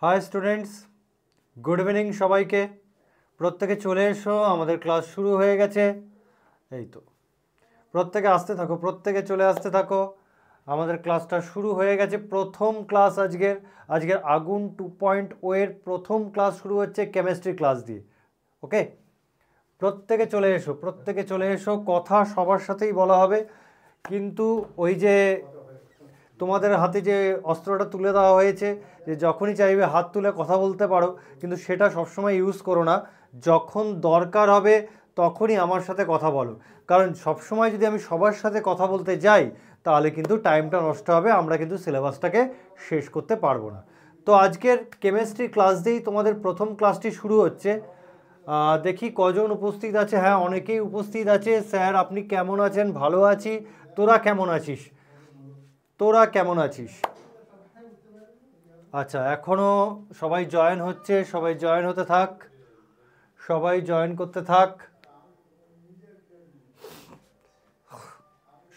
High students, good evening সবাইকে। প্রত্যেকে চলে এসো, আমাদের ক্লাস শুরু হয়ে গেছে। এই তো, প্রত্যেকে আসতে থাকো, প্রত্যেকে চলে আসতে থাকো। আমাদের ক্লাসটা শুরু হয়ে গেছে। প্রথম ক্লাস আজকের আগুন 2.0 এর প্রথম ক্লাস শুরু হচ্ছে কেমিস্ট্রি ক্লাস দিয়ে। ওকে, প্রত্যেকে চলে এসো, প্রত্যেকে চলে এসো। কথা সবার সাথেই বলা হবে, কিন্তু ওই যে তোমাদের হাতে যে অস্ত্রটা তুলে দেওয়া হয়েছে যে যখনই চাইবে হাত তুলে কথা বলতে পারো, কিন্তু সেটা সবসময় ইউজ করো না। যখন দরকার হবে তখনই আমার সাথে কথা বলো, কারণ সবসময় যদি আমি সবার সাথে কথা বলতে যাই তাহলে কিন্তু টাইমটা নষ্ট হবে, আমরা কিন্তু সিলেবাসটাকে শেষ করতে পারবো না। তো আজকের কেমিস্ট্রি ক্লাস দিয়েই তোমাদের প্রথম ক্লাসটি শুরু হচ্ছে। দেখি কজন উপস্থিত আছে। হ্যাঁ, অনেকেই উপস্থিত আছে। স্যার আপনি কেমন আছেন? ভালো আছি, তোরা কেমন আছিস? তোরা কেমন আছিস? আচ্ছা, এখনও সবাই জয়েন হচ্ছে, সবাই জয়েন হতে থাক, সবাই জয়েন করতে থাক।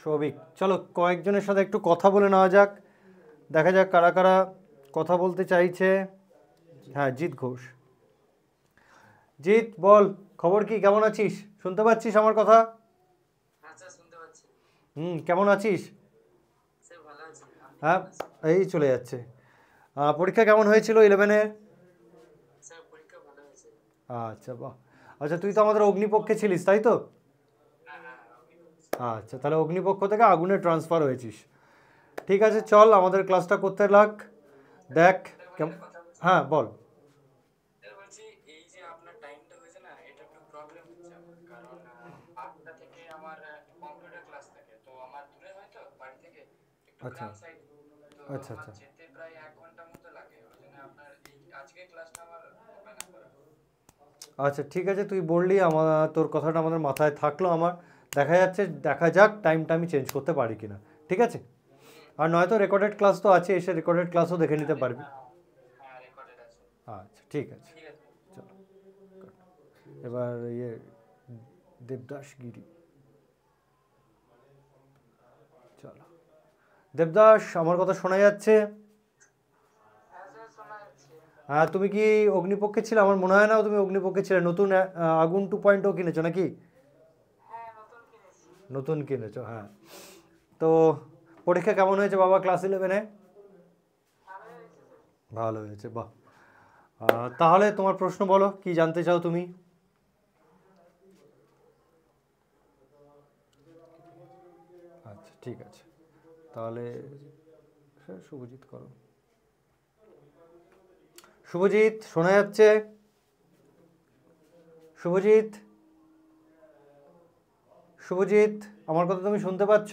সৌভিক, চলো কয়েকজনের সাথে একটু কথা বলে নেওয়া যাক, দেখা যাক কারা কারা কথা বলতে চাইছে। হ্যাঁ, জিৎ ঘোষ। জিৎ বল, খবর কি, কেমন আছিস? শুনতে পাচ্ছিস আমার কথা? কেমন আছিস? হ্যাঁ, এই চলে যাচ্ছে। পরীক্ষা কেমন হয়েছিল 11-এর? আচ্ছা, বাহ। আচ্ছা, তুই তো আমাদের অগ্নিপক্ষে ছিলিস, তাই তো? আচ্ছা, তাহলে অগ্নিপক্ষ থেকে আগুনে ট্রান্সফার হয়েছিস। ঠিক আছে, চল আমাদের ক্লাসটা করতে লাগ। দেখ হ্যাঁ বল। আচ্ছা আচ্ছা আচ্ছা আচ্ছা, ঠিক আছে, তুই বললি, আমার তোর কথাটা আমাদের মাথায় থাকলো। আমার দেখা যাক টাইমটা আমি চেঞ্জ করতে পারি কিনা। ঠিক আছে, আর নয়তো রেকর্ডেড ক্লাস তো আছে, এসে রেকর্ডেড ক্লাসও দেখে নিতে পারবি। আচ্ছা, ঠিক আছে, চলো। এবার দেবদাস গিরি, চলো। দেবদাস, আমার কথা শোনা যাচ্ছে? হ্যাঁ, তুমি কি অগ্নিপক্ষে ছিলে? আমার মনে হয় না তুমি অগ্নিপক্ষে ছিলে। নতুন আগুন 2.0 কিনেছো নাকি? নতুন কিনেছো, হ্যাঁ। তো পরীক্ষা কেমন হয়েছে বাবা ক্লাস 11-এ? ভালো হয়েছে, বাহ। তাহলে তোমার প্রশ্ন বলো, কি জানতে চাও তুমি? আচ্ছা, ঠিক আছে, তাহলে শুভজিৎ করো। শুভজিৎ, শোনা যাচ্ছে? শুভজিৎ, শুভজিৎ, আমার কথা তুমি শুনতে পাচ্ছ?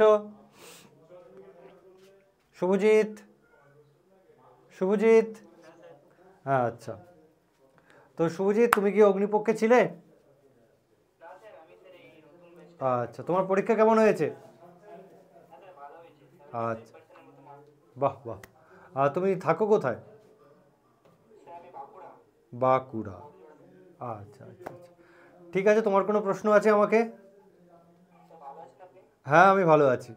শুভজিৎ, শুভজিৎ, হ্যাঁ, আচ্ছা। তো শুভজিৎ, তুমি কি অগ্নিপক্ষে ছিলে? আচ্ছা, তোমার পরীক্ষা কেমন হয়েছে? আচ্ছা, বাহ বাহ। তুমি থাকো কোথায়? বাঁকুড়া। আচ্ছা আচ্ছা আচ্ছা, ঠিক আছে। তোমার কোনো প্রশ্ন আছে আমাকে? হ্যাঁ, আমি ভালো আছি।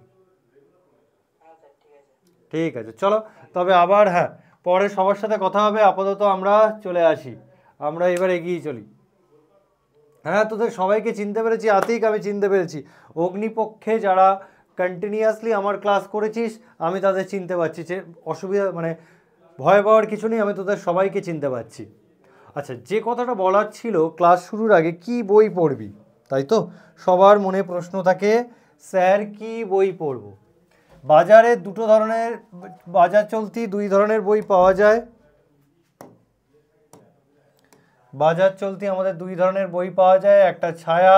ঠিক আছে, চলো তবে আবার, হ্যাঁ, পরে সবার সাথে কথা হবে। আপাতত আমরা চলে আসি, আমরা এবার এগিয়ে চলি। হ্যাঁ, তোদের সবাইকে চিনতে পেরেছি। আতিক, আমি চিনতে পেরেছি। অগ্নিপক্ষে যারা কন্টিনিউয়াসলি আমার ক্লাস করেছিস, আমি তাদের চিনতে পারছি। যে অসুবিধা মানে ভয় পাওয়ার কিছু নেই, আমি তোদের সবাইকে চিনতে পারছি। আচ্ছা, যে কথাটা বলার ছিল, ক্লাস শুরুর আগে কি বই পড়বি, তাই তো সবার মনে প্রশ্ন থাকে, স্যার কি বই পড়ব। বাজারে দুটো ধরনের, বাজার চলতি দুই ধরনের বই পাওয়া যায়। বাজার চলতি আমাদের দুই ধরনের বই পাওয়া যায়, একটা ছায়া,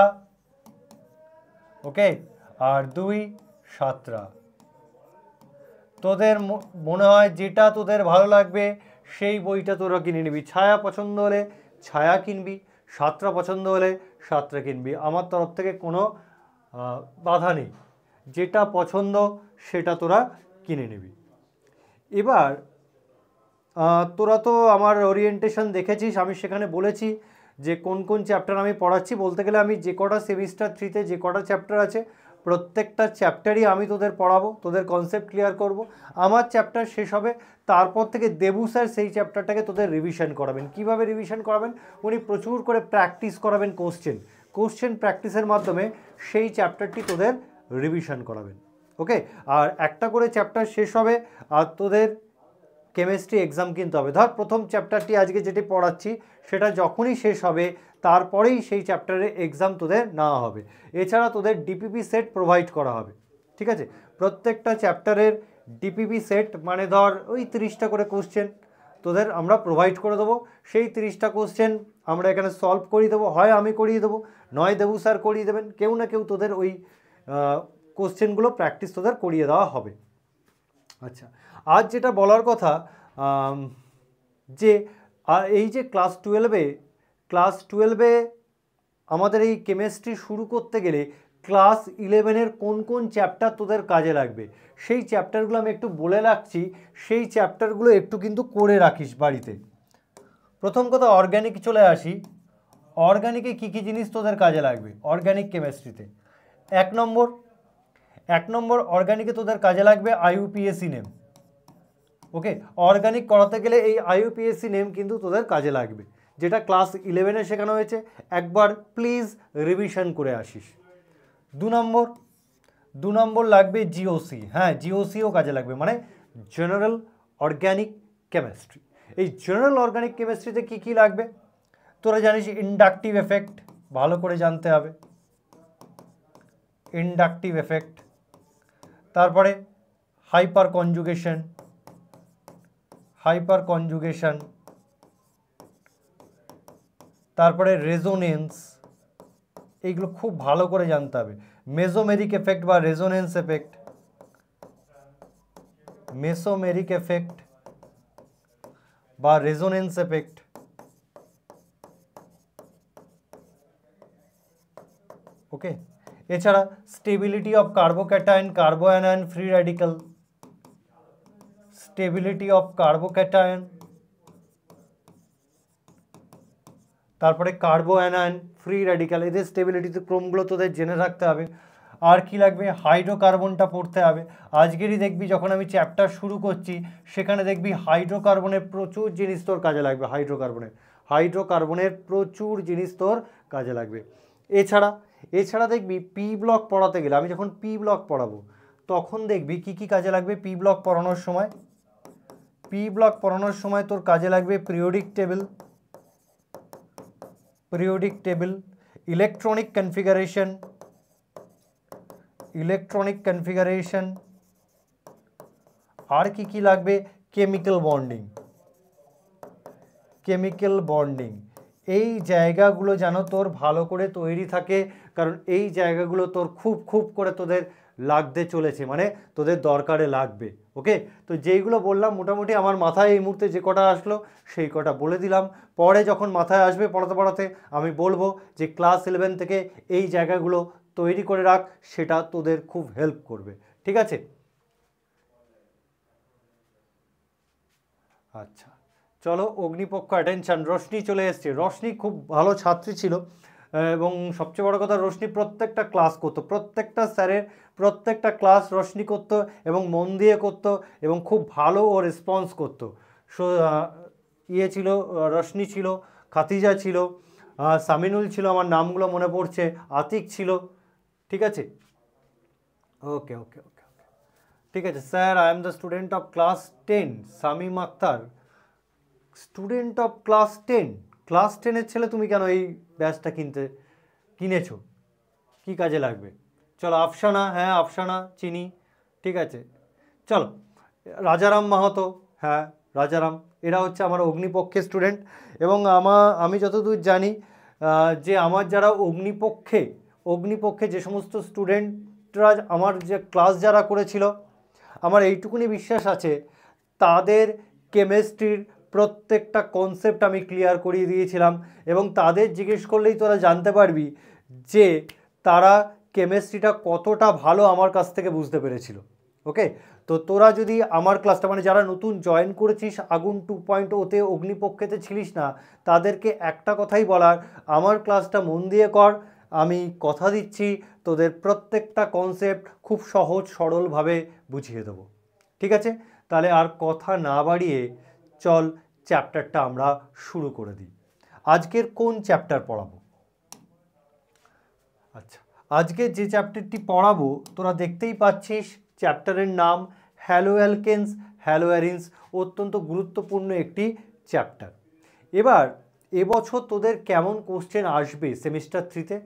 ওকে, আর দুই সাতরা। তোদের মনে হয় যেটা তোদের ভালো লাগবে সেই বইটা তোরা কিনে নিবি। ছায়া পছন্দ হলে ছায়া কিনবি, সাতরা পছন্দ হলে সাতরা কিনবি। আমার তরফ থেকে কোনো বাধা নেই, যেটা পছন্দ সেটা তোরা কিনে নিবি। এবার তোরা তো আমার ওরিয়েন্টেশন দেখেছিস, আমি সেখানে বলেছি যে কোন কোন চ্যাপ্টার আমি পড়াচ্ছি। বলতে গেলে আমি যে কটা সেমিস্টার 3-তে যে কটা চ্যাপ্টার আছে, প্রত্যেকটা চ্যাপ্টারই আমি তোদের পড়াবো, তোদের কনসেপ্ট ক্লিয়ার করব। আমার চ্যাপ্টার শেষ হবে, তারপর থেকে দেবু স্যার সেই চ্যাপ্টারটাকে তোদের রিভিশন করাবেন। কিভাবে রিভিশন করাবেন? উনি প্রচুর করে প্র্যাকটিস করাবেন, কোশ্চেন প্র্যাকটিসের মাধ্যমে সেই চ্যাপ্টারটি তোদের রিভিশন করাবেন। ওকে, আর একটা করে চ্যাপ্টার শেষ হবে আর তোদের কেমিস্ট্রি এক্সাম কিনতে হবে। ধর প্রথম চ্যাপ্টারটি আজকে যেটি পড়াচ্ছি সেটা যখনই শেষ হবে তারপরেই সেই চ্যাপ্টারের এক্সাম তোদের নেওয়া হবে। এছাড়া তোদের ডিপিপি সেট প্রোভাইড করা হবে, ঠিক আছে? প্রত্যেকটা চ্যাপ্টারের ডিপিপি সেট মানে ধর ওই 30টা করে কোশ্চেন তোদের আমরা প্রোভাইড করে দেবো। সেই 30টা কোশ্চেন আমরা এখানে সলভ করিয়ে দেবো, হয় আমি করিয়ে দেবো, নয় দেবু স্যার করিয়ে দেবেন, কেউ না কেউ তোদের ওই কোশ্চেনগুলো প্র্যাকটিস তোদের করিয়ে দেওয়া হবে। আচ্ছা, আজ যেটা বলার কথা যে এই যে ক্লাস টুয়েলভে আমাদের এই কেমিস্ট্রি শুরু করতে গেলে ক্লাস 11-এর কোন কোন চ্যাপ্টার তোদের কাজে লাগবে সেই চ্যাপ্টারগুলো আমি একটু বলে রাখছি, সেই চ্যাপ্টারগুলো একটু কিন্তু করে রাখিস বাড়িতে। প্রথম কথা অর্গ্যানিক চলে আসি। অর্গ্যানিকে কী কী জিনিস তোদের কাজে লাগবে অর্গ্যানিক কেমিস্ট্রিতে? এক নম্বর অর্গ্যানিকে তোদের কাজে লাগবে আইইউপিএসি নেম। ওকে, অর্গানিক করাতে গেলে এই আইইউপিএসি নেম কিন্তু তোদের কাজে লাগবে, যেটা ক্লাস 11-এ শেখানো হয়েছে। একবার প্লিজ রিভিশন করে আসিস। দু নম্বর লাগবে জিওসি। হ্যাঁ, জিওসিও কাজে লাগবে, মানে জেনারেল অর্গ্যানিক কেমিস্ট্রি। এই জেনারেল অর্গ্যানিক কেমিস্ট্রিতে কী কী লাগবে তোরা জানিস? ইন্ডাকটিভ এফেক্ট ভালো করে জানতে হবে, ইন্ডাকটিভ এফেক্ট। তারপরে হাইপার কনজুগেশন, তারপরে রেজোনেন্স, এইগুলো খুব ভালো করে জানতে হবে। মেসোমেরিক এফেক্ট বা রেজোনেন্স এফেক্ট, মেসোমেরিক এফেক্ট বা রেজোনেন্স এফেক্ট। ওকে, এছাড়া stability of carbocation, carbanion, free radical, stability of carbocation, তারপরে কার্বোঅ্যানায়ন, ফ্রি র্যাডিক্যাল, এদের স্টেবিলিটিতে ক্রমগুলো তোদের জেনে রাখতে হবে। আর কি লাগবে? হাইড্রোকার্বনটা পড়তে হবে। আজকেরই দেখবি যখন আমি চ্যাপ্টার শুরু করছি সেখানে দেখবি হাইড্রোকার্বনের প্রচুর জিনিস তোর কাজে লাগবে। হাইড্রোকার্বনের প্রচুর জিনিস তোর কাজে লাগবে। এছাড়া দেখবি পি ব্লক পড়াতে গেলে, আমি যখন পি ব্লক পড়াবো তখন দেখবি কি কি কাজে লাগবে। পি ব্লক পড়ানোর সময় তোর কাজে লাগবে পিরিয়ডিক টেবিল, ইলেকট্রনিক কনফিগারেশন, আর কি লাগবে? Chemical bonding. এই জায়গাগুলো যেন তোর ভালো করে তৈরি থাকে, কারণ এই জায়গাগুলো তোর খুব করে তোদের লাগতে চলেছে, মানে তোদের দরকারে লাগবে। ওকে, তো যেইগুলো বললাম মোটামুটি আমার মাথায় এই মুহূর্তে যে কটা আসলো সেই কটা বলে দিলাম। পরে যখন মাথায় আসবে পড়াতে আমি বলবো যে ক্লাস 11 থেকে এই জায়গাগুলো তৈরি করে রাখ, সেটা তোদের খুব হেল্প করবে। ঠিক আছে? আচ্ছা, চলো অগ্নিপক্ষ অ্যাটেনশন। রোশনি চলে এসছে। রোশনি খুব ভালো ছাত্রী ছিল এবং সবচেয়ে বড় কথা রোশনি প্রত্যেকটা ক্লাস করতো, প্রত্যেকটা স্যারের প্রত্যেকটা ক্লাস রোশনি করতো এবং মন দিয়ে করতো এবং খুব ভালো ও রেসপন্স করতো। ছিল, রোশনি ছিল, খাতিজা ছিল, সামিনুল ছিল, আমার নামগুলো মনে পড়ছে, আতিক ছিল। ঠিক আছে? ওকে, ঠিক আছে sir. I am the student of class 10, Shamim Akhtar. Student of class 10? Class 10-এর ছেলে তুমি কেন এই ব্যাচটা কিনেছো? কি কাজে লাগবে? চলো আফসানা, হ্যাঁ আফসানা চিনি। ঠিক আছে, চলো রাজারাম মাহাতো, হ্যাঁ রাজারাম, এরা হচ্ছে আমার অগ্নিপক্ষের স্টুডেন্ট। এবং আমি যতদূর জানি যে আমার যারা অগ্নিপক্ষে যে সমস্ত স্টুডেন্টরা আমার যে ক্লাস যারা করেছিল, আমার এইটুকুনি বিশ্বাস আছে তাদের কেমিস্ট্রির প্রত্যেকটা কনসেপ্ট আমি ক্লিয়ার করিয়ে দিয়েছিলাম এবং তাদের জিজ্ঞেস করলেই তোরা জানতে পারবি যে তারা কেমিস্ট্রিটা কতটা ভালো আমার কাছ থেকে বুঝতে পেরেছিল। ওকে, তো তোরা যদি আমার ক্লাসটা, মানে যারা নতুন জয়েন করেছিস আগুন 2.0-তে, অগ্নিপক্ষেতে ছিলিস না, তাদেরকে একটা কথাই বলার, আমার ক্লাসটা মন দিয়ে কর। আমি কথা দিচ্ছি তোদের প্রত্যেকটা কনসেপ্ট খুব সহজ সরলভাবে বুঝিয়ে দেবো। ঠিক আছে, তাহলে আর কথা না বাড়িয়ে চল চ্যাপ্টারটা আমরা শুরু করে দিই। আজকের কোন চ্যাপ্টার পড়াবো? আচ্ছা, আজকে যে চ্যাপ্টারটি পড়াবো তোরা দেখতেই পাচ্ছিস, চ্যাপ্টারের নাম হ্যালো অ্যালকেনস হ্যালো অ্যারিনস। অত্যন্ত গুরুত্বপূর্ণ একটি চ্যাপ্টার। এবার এবছর তোদের কেমন কোশ্চেন আসবে সেমিস্টার 3-তে?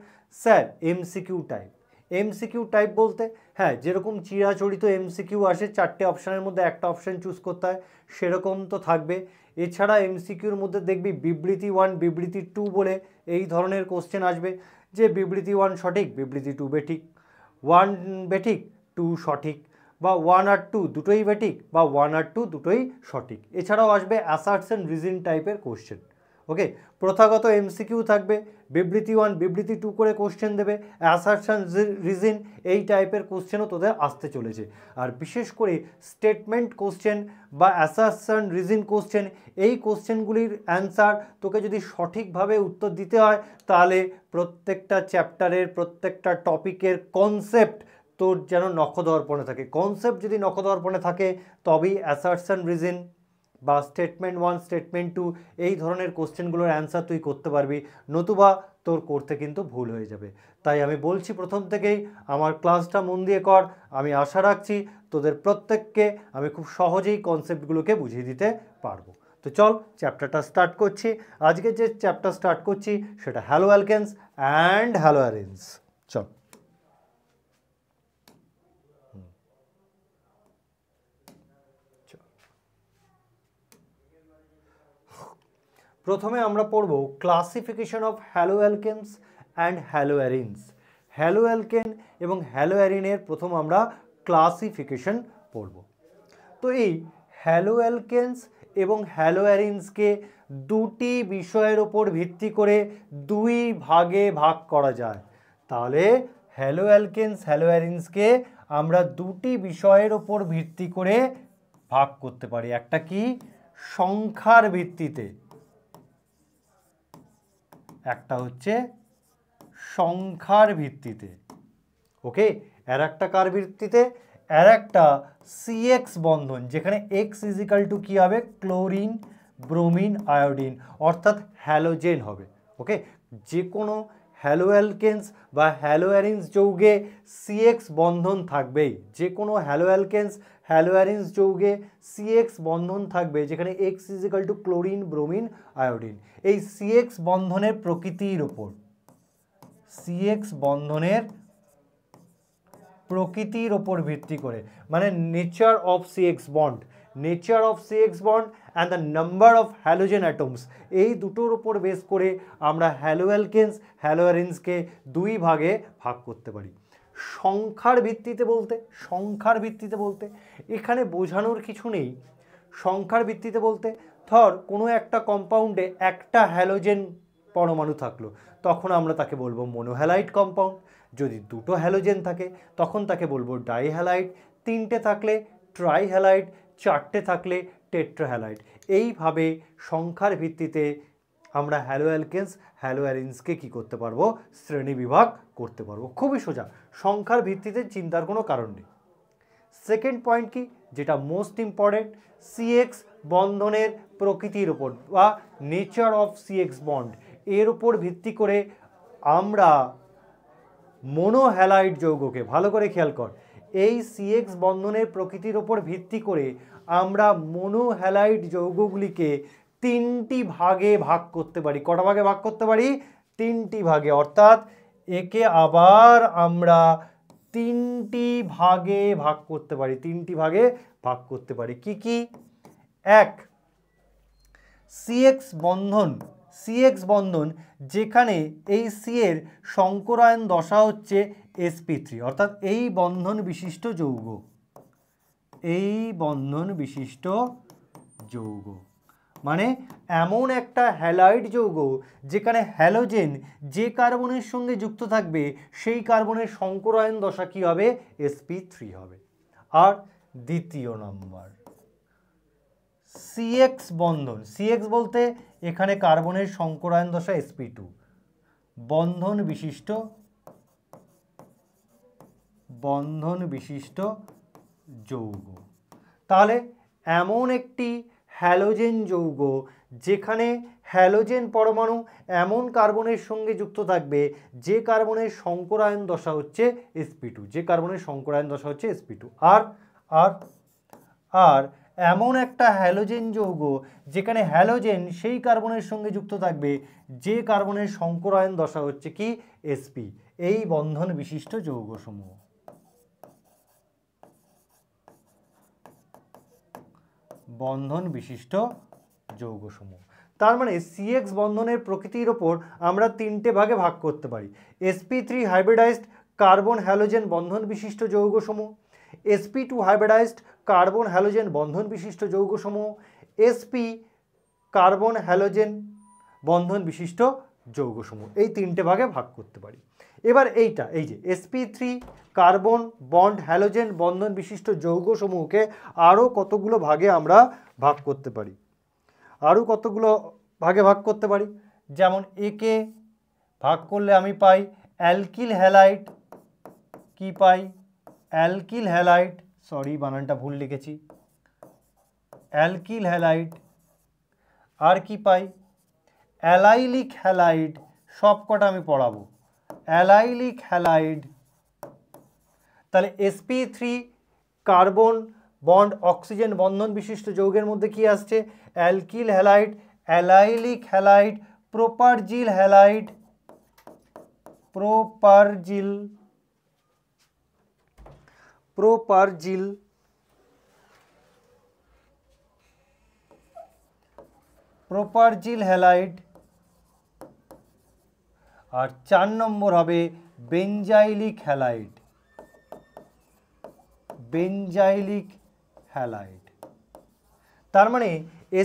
Sir MCQ type. MCQ type বলতে হ্যাঁ, যেরকম চিরাচরিত এমসিকিউ আসে 4টে অপশানের মধ্যে একটা অপশান চুজ করতে হয়, সেরকম তো থাকবে। এছাড়া এমসিকিউর মধ্যে দেখবি বিবৃতি 1 বিবৃতি 2 বলে এই ধরনের কোশ্চেন আসবে, যে বিবৃতি 1 সঠিক বিবৃতি 2 বেঠিক, 1 বেঠিক 2 সঠিক, বা 1 আর 2 দুটোই বেঠিক, বা 1 আর 2 দুটোই সঠিক। এছাড়াও আসবে অ্যাসার্টস অ্যান্ড রিজন টাইপের কোশ্চেন। ওকে, প্রথাগত এমসিকিউ থাকবে, বিবৃতি 1 বিবৃতি 2 করে কোশ্চেন দেবে, অ্যাসার্টস অ্যান্ড রিজন এই টাইপের কোশ্চেনও তোদের আসতে চলেছে। আর বিশেষ করে স্টেটমেন্ট কোশ্চেন বা অ্যাসার্টস অ্যান্ড রিজন কোশ্চেন, এই কোশ্চেনগুলির অ্যান্সার তোকে যদি সঠিকভাবে উত্তর দিতে হয়, তাহলে প্রত্যেকটা চ্যাপ্টারের প্রত্যেকটা টপিকের কনসেপ্ট তোর যেন নখদর্পণে থাকে। কনসেপ্ট যদি নখদর্পণে থাকে তবেই অ্যাসার্টস অ্যান্ড রিজন বা স্টেটমেন্ট 1 স্টেটমেন্ট 2 এই ধরনের কোশ্চেনগুলোর অ্যান্সার তুই করতে পারবি, নতুবা তোর করতে কিন্তু ভুল হয়ে যাবে। তাই আমি বলছি প্রথম থেকেই আমার ক্লাসটা মন দিয়ে কর। আমি আশা রাখছি তোদের প্রত্যেককে আমি খুব সহজেই কনসেপ্টগুলোকে বুঝিয়ে দিতে পারবো। তো চল চ্যাপ্টারটা স্টার্ট করছি। আজকে যে চ্যাপ্টার স্টার্ট করছি সেটা haloalkanes and haloarenes. চল, প্রথমে আমরা পড়ব classification of haloalkanes and haloarenes. Haloalkane এবং হ্যালো অ্যারিনের প্রথম আমরা ক্লাসিফিকেশন পড়ব। তো এই হ্যালো অ্যালকেনস এবং হ্যালো অ্যারিনসকে দুটি বিষয়ের ওপর ভিত্তি করে দুই ভাগে ভাগ করা যায়। তাহলে হ্যালো অ্যালকেনস হ্যালো অ্যারিনসকে আমরা দুটি বিষয়ের ওপর ভিত্তি করে ভাগ করতে পারি। একটা কি, সংখ্যার ভিত্তিতে, একটা হচ্ছে সংখ্যার ভিত্তিতে। ওকে, আর একটা কার ভিত্তিতে? আর একটা সিএক্স বন্ধন, যেখানে এক্স ইজিক্যাল টু কী হবে? ক্লোরিন ব্রোমিন আয়োডিন, অর্থাৎ হ্যালোজেন হবে। ওকে, যে কোনো হ্যালো অ্যালকেনস বা হ্যালো অ্যারিনস যৌগে সিএক্স বন্ধন থাকবেই। যে কোনো হ্যালো অ্যালকেনস হ্যালো অ্যারিনস যৌগে সিএক্স বন্ধন থাকবে, যেখানে X is equal to chlorine bromine iodine. এই সিএক্স বন্ধনের প্রকৃতির ওপর, সিএক্স বন্ধনের প্রকৃতির ওপর ভিত্তি করে, মানে nature of CX bond, nature of CX bond and the number of halogen atoms, এই দুটোর ওপর বেস করে আমরা হ্যালো অ্যালকেনস হ্যালো অ্যারিনসকে দুই ভাগে ভাগ করতে পারি। সংখ্যার ভিত্তিতে বলতে, সংখ্যার ভিত্তিতে বলতে এখানে বোঝানোর কিছু নেই। সংখ্যার ভিত্তিতে বলতে ধর কোনো একটা কম্পাউন্ডে একটা হ্যালোজেন পরমাণু থাকলো, তখন আমরা তাকে বলবো মোনোহ্যালাইড কম্পাউন্ড। যদি দুটো হ্যালোজেন থাকে তখন তাকে বলবো ডাইহ্যালাইড, তিনটে থাকলে ট্রাইহ্যালাইড, চারটে থাকলে টেট্রাহ্যালাইড। এইভাবে সংখ্যার ভিত্তিতে আমরা হ্যালো অ্যালকেনস হ্যালো অ্যারিনসকে কী করতে পারবো? শ্রেণী বিভাগ করতে পারবো। খুবই সোজা, সংখ্যার ভিত্তিতে চিন্তার কোনো কারণ নেই। সেকেন্ড পয়েন্ট কি, যেটা মোস্ট ইম্পর্টেন্ট, সিএক্স বন্ধনের প্রকৃতির ওপর বা নেচার অফ সিএক্স বন্ড, এর ওপর ভিত্তি করে আমরা মোনোহ্যালাইড যৌগকে, ভালো করে খেয়াল কর, এই সিএক্স বন্ধনের প্রকৃতির ওপর ভিত্তি করে আমরা মোনোহ্যালাইড যৌগগুলিকে তিনটি ভাগে ভাগ করতে পারি। কটা ভাগে ভাগ করতে পারি? তিনটি ভাগে, অর্থাৎ একে আবার আমরা তিনটি ভাগে ভাগ করতে পারি, তিনটি ভাগে ভাগ করতে পারি। কি কি? এক, সিএক্স বন্ধন, সিএক্স বন্ধন যেখানে এই সি এর সংকরায়ন দশা হচ্ছে sp3, অর্থাৎ এই বন্ধন বিশিষ্ট যৌগ, এই বন্ধন বিশিষ্ট যৌগ মানে এমন একটা হ্যালাইড যৌগ যেখানে হ্যালোজেন যে কার্বনের সঙ্গে যুক্ত থাকবে সেই কার্বনের সংকরায়ন দশা কি হবে? sp3 হবে। আর দ্বিতীয় নম্বর, সিএক্স বন্ধন, সিএক্স বলতে এখানে কার্বনের সংকরায়ন দশা sp2, বন্ধন বিশিষ্ট যৌগ। তাহলে এমন একটি হ্যালোজেন যৌগ যেখানে হ্যালোজেন পরমাণু এমন কার্বনের সঙ্গে যুক্ত থাকবে যে কার্বনের সংকরায়ন দশা হচ্ছে sp2, যে কার্বনের সংকরায়ন দশা হচ্ছে sp2। আর এমন একটা হ্যালোজেন যৌগ যেখানে হ্যালোজেন সেই কার্বনের সঙ্গে যুক্ত থাকবে যে কার্বনের সংকরায়ন দশা হচ্ছে কি sp। এই বন্ধন বিশিষ্ট যৌগসমূহ। বন্ধন বিশিষ্ট যৌগসমূহ। তার মানে CX বন্ধনের প্রকৃতির ওপর আমরা তিনটে ভাগে ভাগ করতে পারি। sp3 হাইব্রিডাইজড কার্বন হ্যালোজেন বন্ধন বিশিষ্ট যৌগসমূহ, sp2 হাইব্রিডাইজড কার্বন হ্যালোজেন বন্ধন বিশিষ্ট যৌগসমূহ, sp কার্বন হ্যালোজেন বন্ধন বিশিষ্ট যৌগসমূহ। এই তিনটে ভাগে ভাগ করতে পারি। এবার এই যে sp3 কার্বন বন্ড হ্যালোজেন বন্ধন বিশিষ্ট যৌগসমূহকে আরও কতগুলো ভাগে আমরা ভাগ করতে পারি, যেমন একে ভাগ করলে আমি পাই অ্যালকিল হ্যালাইড। কি পাই? অ্যালকিল হ্যালাইড, সরি বানানটা ভুল লিখেছি, অ্যালকিল হ্যালাইড। আর কি পাই? Allylic halide. সব কটা আমি পড়াবো, অ্যালাইলিক হ্যালাইড। তাহলে sp3 কার্বন বন্ড অক্সিজেন বন্ধন বিশিষ্ট যৌগের মধ্যে কি আসছে? Alkyl halide, allylic halide, propargyl halide, propargyl halide. আর 4 নম্বর হবে বেঞ্জাইলিক হ্যালাইড। তার মানে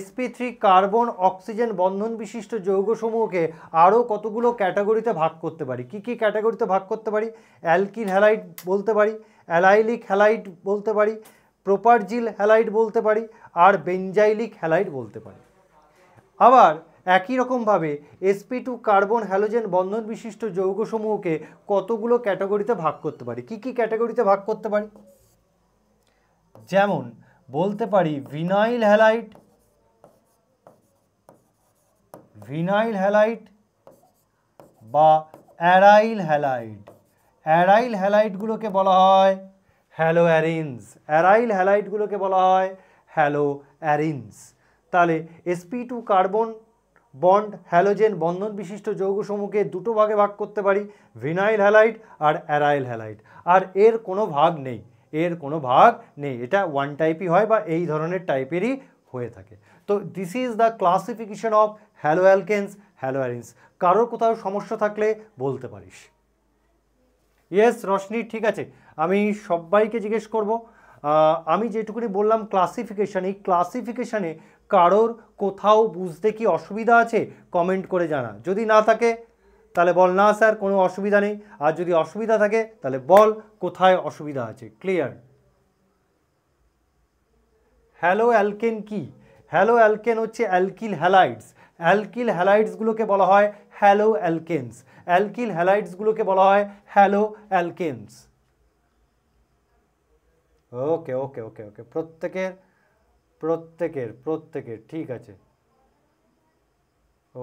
sp3 কার্বন অক্সিজেন বন্ধন বিশিষ্ট যৌগসমূহকে আরও কতগুলো ক্যাটাগরিতে ভাগ করতে পারি। কি কি ক্যাটাগরিতে ভাগ করতে পারি? অ্যালকিল হ্যালাইড বলতে পারি, অ্যালাইলিক হ্যালাইড বলতে পারি, প্রোপারজিল হ্যালাইড বলতে পারি, আর বেঞ্জাইলিক হ্যালাইড বলতে পারি। আবার একই রকমভাবে sp2 কার্বন হ্যালোজেন বন্ধন বিশিষ্ট যৌগসমূহকে কতগুলো ক্যাটাগরিতে ভাগ করতে পারি। কি কি ক্যাটাগরিতে ভাগ করতে পারি? যেমন বলতে পারি ভিনাইল হ্যালাইড বা অ্যারাইল হ্যালাইড। অ্যারাইল হ্যালাইডগুলোকে বলা হয় হ্যালোঅ্যারিনস। তাহলে sp2 কার্বন বন্ড হ্যালোজেন বন্ধন বিশিষ্ট যৌগসমূহকে দুটো ভাগে ভাগ করতে পারি, ভিনাইল হ্যালাইড আর অ্যারাইল হ্যালাইড। আর এর কোনো ভাগ নেই, এটা ওয়ান টাইপই হয় বা এই ধরনের টাইপেরই হয়ে থাকে। তো this is the classification of haloalkanes, haloarenes. কারোর কোথাও সমস্যা থাকলে বলতে পারিস। ইয়েস রশনি, ঠিক আছে, আমি সবাইকে জিজ্ঞেস করব। আমি যেটুকুনি বললাম ক্লাসিফিকেশান, এই ক্লাসিফিকেশানে কারোর কোথাও বুঝতে কি অসুবিধা আছে কমেন্ট করে জানা। যদি না থাকে তাহলে বল না স্যার কোনো অসুবিধা নেই, আর যদি অসুবিধা থাকে তাহলে বল কোথায় অসুবিধা আছে। ক্লিয়ার? হ্যালো অ্যালকেন কি? হ্যালো অ্যালকেন হচ্ছে অ্যালকিল হ্যালাইডস। অ্যালকিল হ্যালাইডসগুলোকে বলা হয় হ্যালো অ্যালকেনস, অ্যালকিল হ্যালাইডসগুলোকে বলা হয় হ্যালো অ্যালকেনস। ওকে ওকে ওকে ওকে, প্রত্যেকের ঠিক আছে।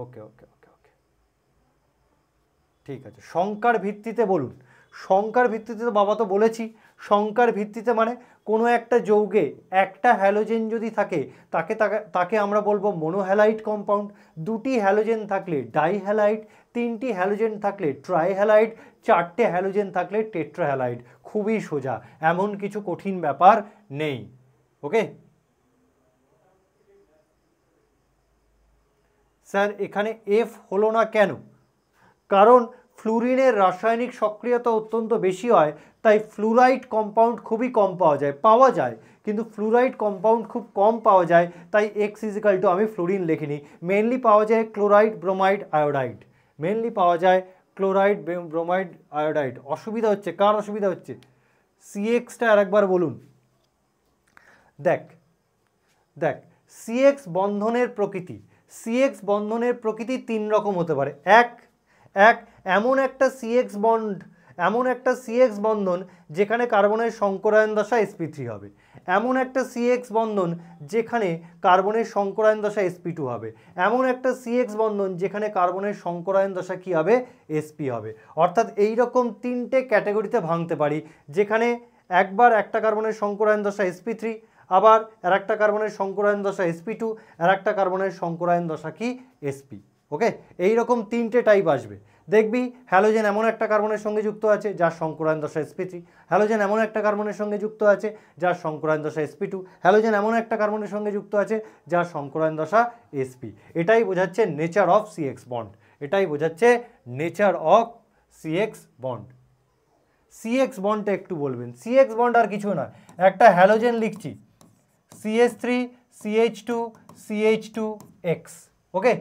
ওকে ওকে ওকে ওকে, ঠিক আছে। সংখ্যার ভিত্তিতে বলুন। সংখ্যার ভিত্তিতে তো বাবা তো বলেছি, সংখ্যার ভিত্তিতে মানে কোনো একটা যৌগে একটা হ্যালোজেন যদি থাকে তাকে আমরা বলবো মোনোহ্যালাইড কম্পাউন্ড। দুটি হ্যালোজেন থাকলে ডাইহ্যালাইড, তিনটি হ্যালোজেন থাকলে ট্রাইহ্যালাইড, চারটে হ্যালোজেন থাকলে টেট্রাহ্যালাইড। খুবই সোজা, এমন কিছু কঠিন ব্যাপার নেই। ওকে স্যার, এখানে এফ হলো না কেন? কারণ ফ্লুরিনের রাসায়নিক সক্রিয়তা অত্যন্ত বেশি হয়, তাই ফ্লুরাইড কম্পাউন্ড খুবই কম পাওয়া যায় কিন্তু ফ্লুরাইড কম্পাউন্ড খুব কম পাওয়া যায়, তাই এক্স ইজিক্যাল টু আমি ফ্লুরিন লিখিনি। মেনলি পাওয়া যায় ক্লোরাইড, ব্রোমাইড, আয়োডাইড। অসুবিধা হচ্ছে, কার অসুবিধা হচ্ছে? সিএক্সটা আরেকবার বলুন। দেখ সিএক্স বন্ধনের প্রকৃতি তিন রকম হতে পারে। এক এমন একটা সিএক্স বন্ধন যেখানে কার্বনের সংকরায়ন দশা sp3 হবে, এমন একটা সিএক্স বন্ধন যেখানে কার্বনের সংকরায়ন দশা sp2 হবে, এমন একটা সিএক্স বন্ধন যেখানে কার্বনের সংকরায়ন দশা কি হবে, sp হবে। অর্থাৎ এই রকম তিনটে ক্যাটাগরিতে ভাঙতে পারি, যেখানে একবার একটা কার্বনের সংকরায়ন দশা sp3, আবার আর একটা কার্বনের সংকরায়ন দশা sp2, আর একটা কার্বনের সংকরায়ন দশা কি sp। ওকে, এই রকম তিনটে টাইপ আসবে। দেখবি হ্যালোজেন এমন একটা কার্বনের সঙ্গে যুক্ত আছে যার সংকরায়ন দশা sp3, হ্যালোজেন এমন একটা কার্বনের সঙ্গে যুক্ত আছে যার সংকরায়ন দশা sp2, হ্যালোজেন এমন একটা কার্বনের সঙ্গে যুক্ত আছে যার সংকরায়ন দশা sp। এটাই বোঝাচ্ছে নেচার অফ সিএক্স বন্ড, এটাই বোঝাচ্ছে nature of CX bond. CX বন্ডটা একটু বলবেন। সিএক্স বন্ড আর কিছু না, একটা হ্যালোজেন লিখছি CH3 CH2 CH2X। ওকে,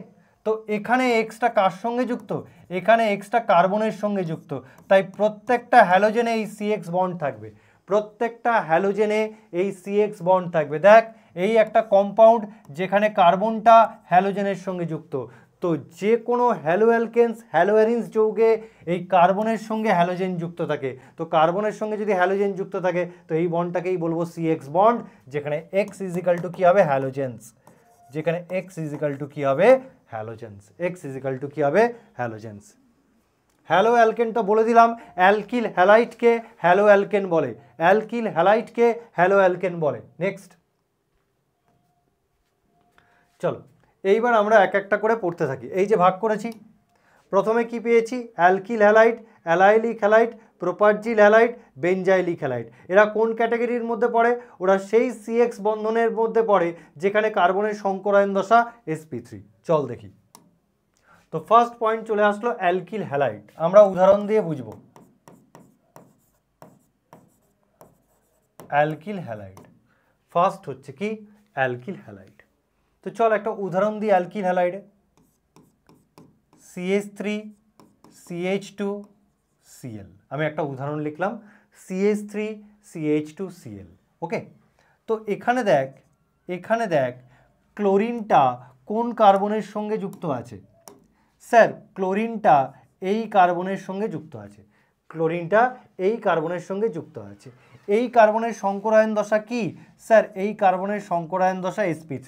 তো এখানে এক্সটা কার সঙ্গে যুক্ত, এখানে এক্সটা কার্বনের সঙ্গে যুক্ত, তাই প্রত্যেকটা হ্যালোজেনে এই সিএক্স বন্ড থাকবে, প্রত্যেকটা হ্যালোজেনে এই সিএক্স বন্ড থাকবে। দেখ এই একটা কম্পাউন্ড যেখানে কার্বনটা হ্যালোজেনের সঙ্গে যুক্ত, তো যে কোনো হ্যালোঅ্যারিনস যৌগে এই কার্বনের সঙ্গে হ্যালোজেন যুক্ত থাকে, তো কার্বনের সঙ্গে যদি হ্যালোজেন যুক্ত থাকে তো এই বন্ডটাকেই বলবো সিএক্স বন্ড, যেখানে এক্স ইজিক্যাল টু কী হবে, হ্যালোজেন্স, যেখানে এক্স ইজিক্যাল টু কী হবে, হ্যালোজেন্স, এক্স ইজিক্যাল টু কী হবে, হ্যালোজেন্স। হ্যালো অ্যালকেনটা বলে দিলাম, অ্যালকিল হ্যালাইটকে হ্যালো অ্যালকেন বলে, অ্যালকিল হ্যালাইটকে হ্যালো অ্যালকেন বলে। নেক্সট চলো এইবার আমরা এক একটা করে পড়তে থাকি। এই যে ভাগ করেছি, প্রথমে কি পেয়েছি, alkyl halide, allylic halide, propargyl halide, benzylic halide. এরা কোন ক্যাটাগরির মধ্যে পড়ে, ওরা সেই সিএক্স বন্ধনের মধ্যে পড়ে যেখানে কার্বনের সংকরায়ন দশা sp3। চল দেখি। তো ফার্স্ট পয়েন্ট চলে আসলো অ্যালকিল হ্যালাইট, আমরা উদাহরণ দিয়ে বুঝবো। অ্যালকিল হ্যালাইট ফার্স্ট হচ্ছে কি, অ্যালকিল হ্যালাইট। তো চল একটা উদাহরণ দিই অ্যালকিল হ্যালাইডে। CH3 CH2Cl, আমি একটা উদাহরণ লিখলাম CH3 CH2Cl। ওকে, তো এখানে দেখ ক্লোরিনটা কোন কার্বনের সঙ্গে যুক্ত আছে, স্যার ক্লোরিনটা এই কার্বনের সঙ্গে যুক্ত আছে, ক্লোরিনটা এই কার্বনের সঙ্গে যুক্ত আছে। এই কার্বনের সংকরায়ন দশা কি, স্যার এই কার্বনের সংকরায়ন দশা sp3।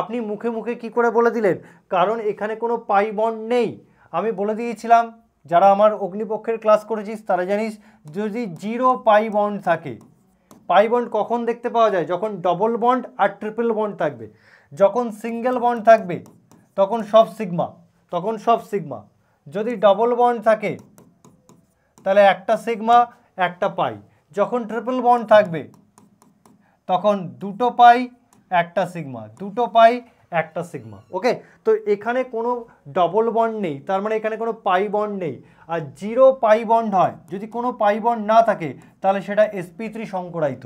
আপনি মুখে মুখে কি করে বলে দিলেন, কারণ এখানে কোনো পাই বন্ড নেই। আমি বলে দিয়েছিলাম, যারা আমার অগ্নিপক্ষের ক্লাস করেছিস তারা জানিস, যদি জিরো পাই বন্ড থাকে, পাই বন্ড কখন দেখতে পাওয়া যায়, যখন ডবল বন্ড আর ট্রিপল বন্ড থাকবে। যখন সিঙ্গেল বন্ড থাকবে তখন সব সিগমা, যদি ডবল বন্ড থাকে তাহলে একটা সিগমা একটা পাই, যখন ট্রিপল বন্ড থাকবে তখন দুটো পাই একটা সিগমা, দুটো পাই একটা সিগমা। ওকে, তো এখানে কোনো ডবল বন্ড নেই, তার মানে এখানে কোনো পাই বন্ড নেই। আর জিরো পাই বন্ড হয়, যদি কোনো পাই বন্ড না থাকে তাহলে সেটা sp3 সংকরায়িত।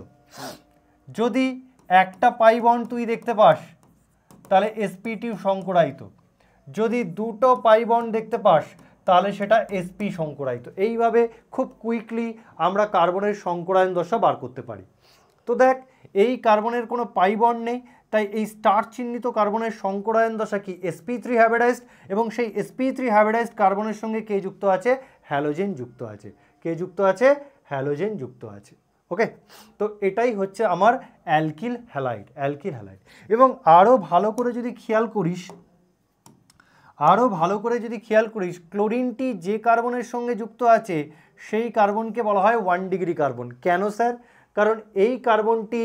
যদি একটা পাই বন্ড তুই দেখতে পাস তাহলে sp2 সংকরায়িত, যদি দুটো পাই বন্ড দেখতে পাস তাহলে সেটা sp সংকরায়িত। এইভাবে খুব কুইকলি আমরা কার্বনের সংকরায়ন দশা বার করতে পারি। তো দেখ এই কার্বনের কোনো পাই বন্ড নেই, তাই এই স্টার চিহ্নিত কার্বনের সংকরায়ন দশা কি, sp3 হাইব্রিডাইজড, এবং সেই sp3 হাইব্রিডাইজড কার্বনের সঙ্গে কে যুক্ত আছে, হ্যালোজেন যুক্ত আছে। কে যুক্ত আছে, হ্যালোজেন যুক্ত আছে। ওকে, তো এটাই হচ্ছে আমার অ্যালকিল হ্যালাইড, অ্যালকিল হ্যালাইড। এবং আরও ভালো করে যদি খেয়াল করিস, ক্লোরিনটি যে কার্বনের সঙ্গে যুক্ত আছে সেই কার্বনকে বলা হয় 1 ডিগ্রি কার্বন। কেন স্যার, কারণ এই কার্বনটি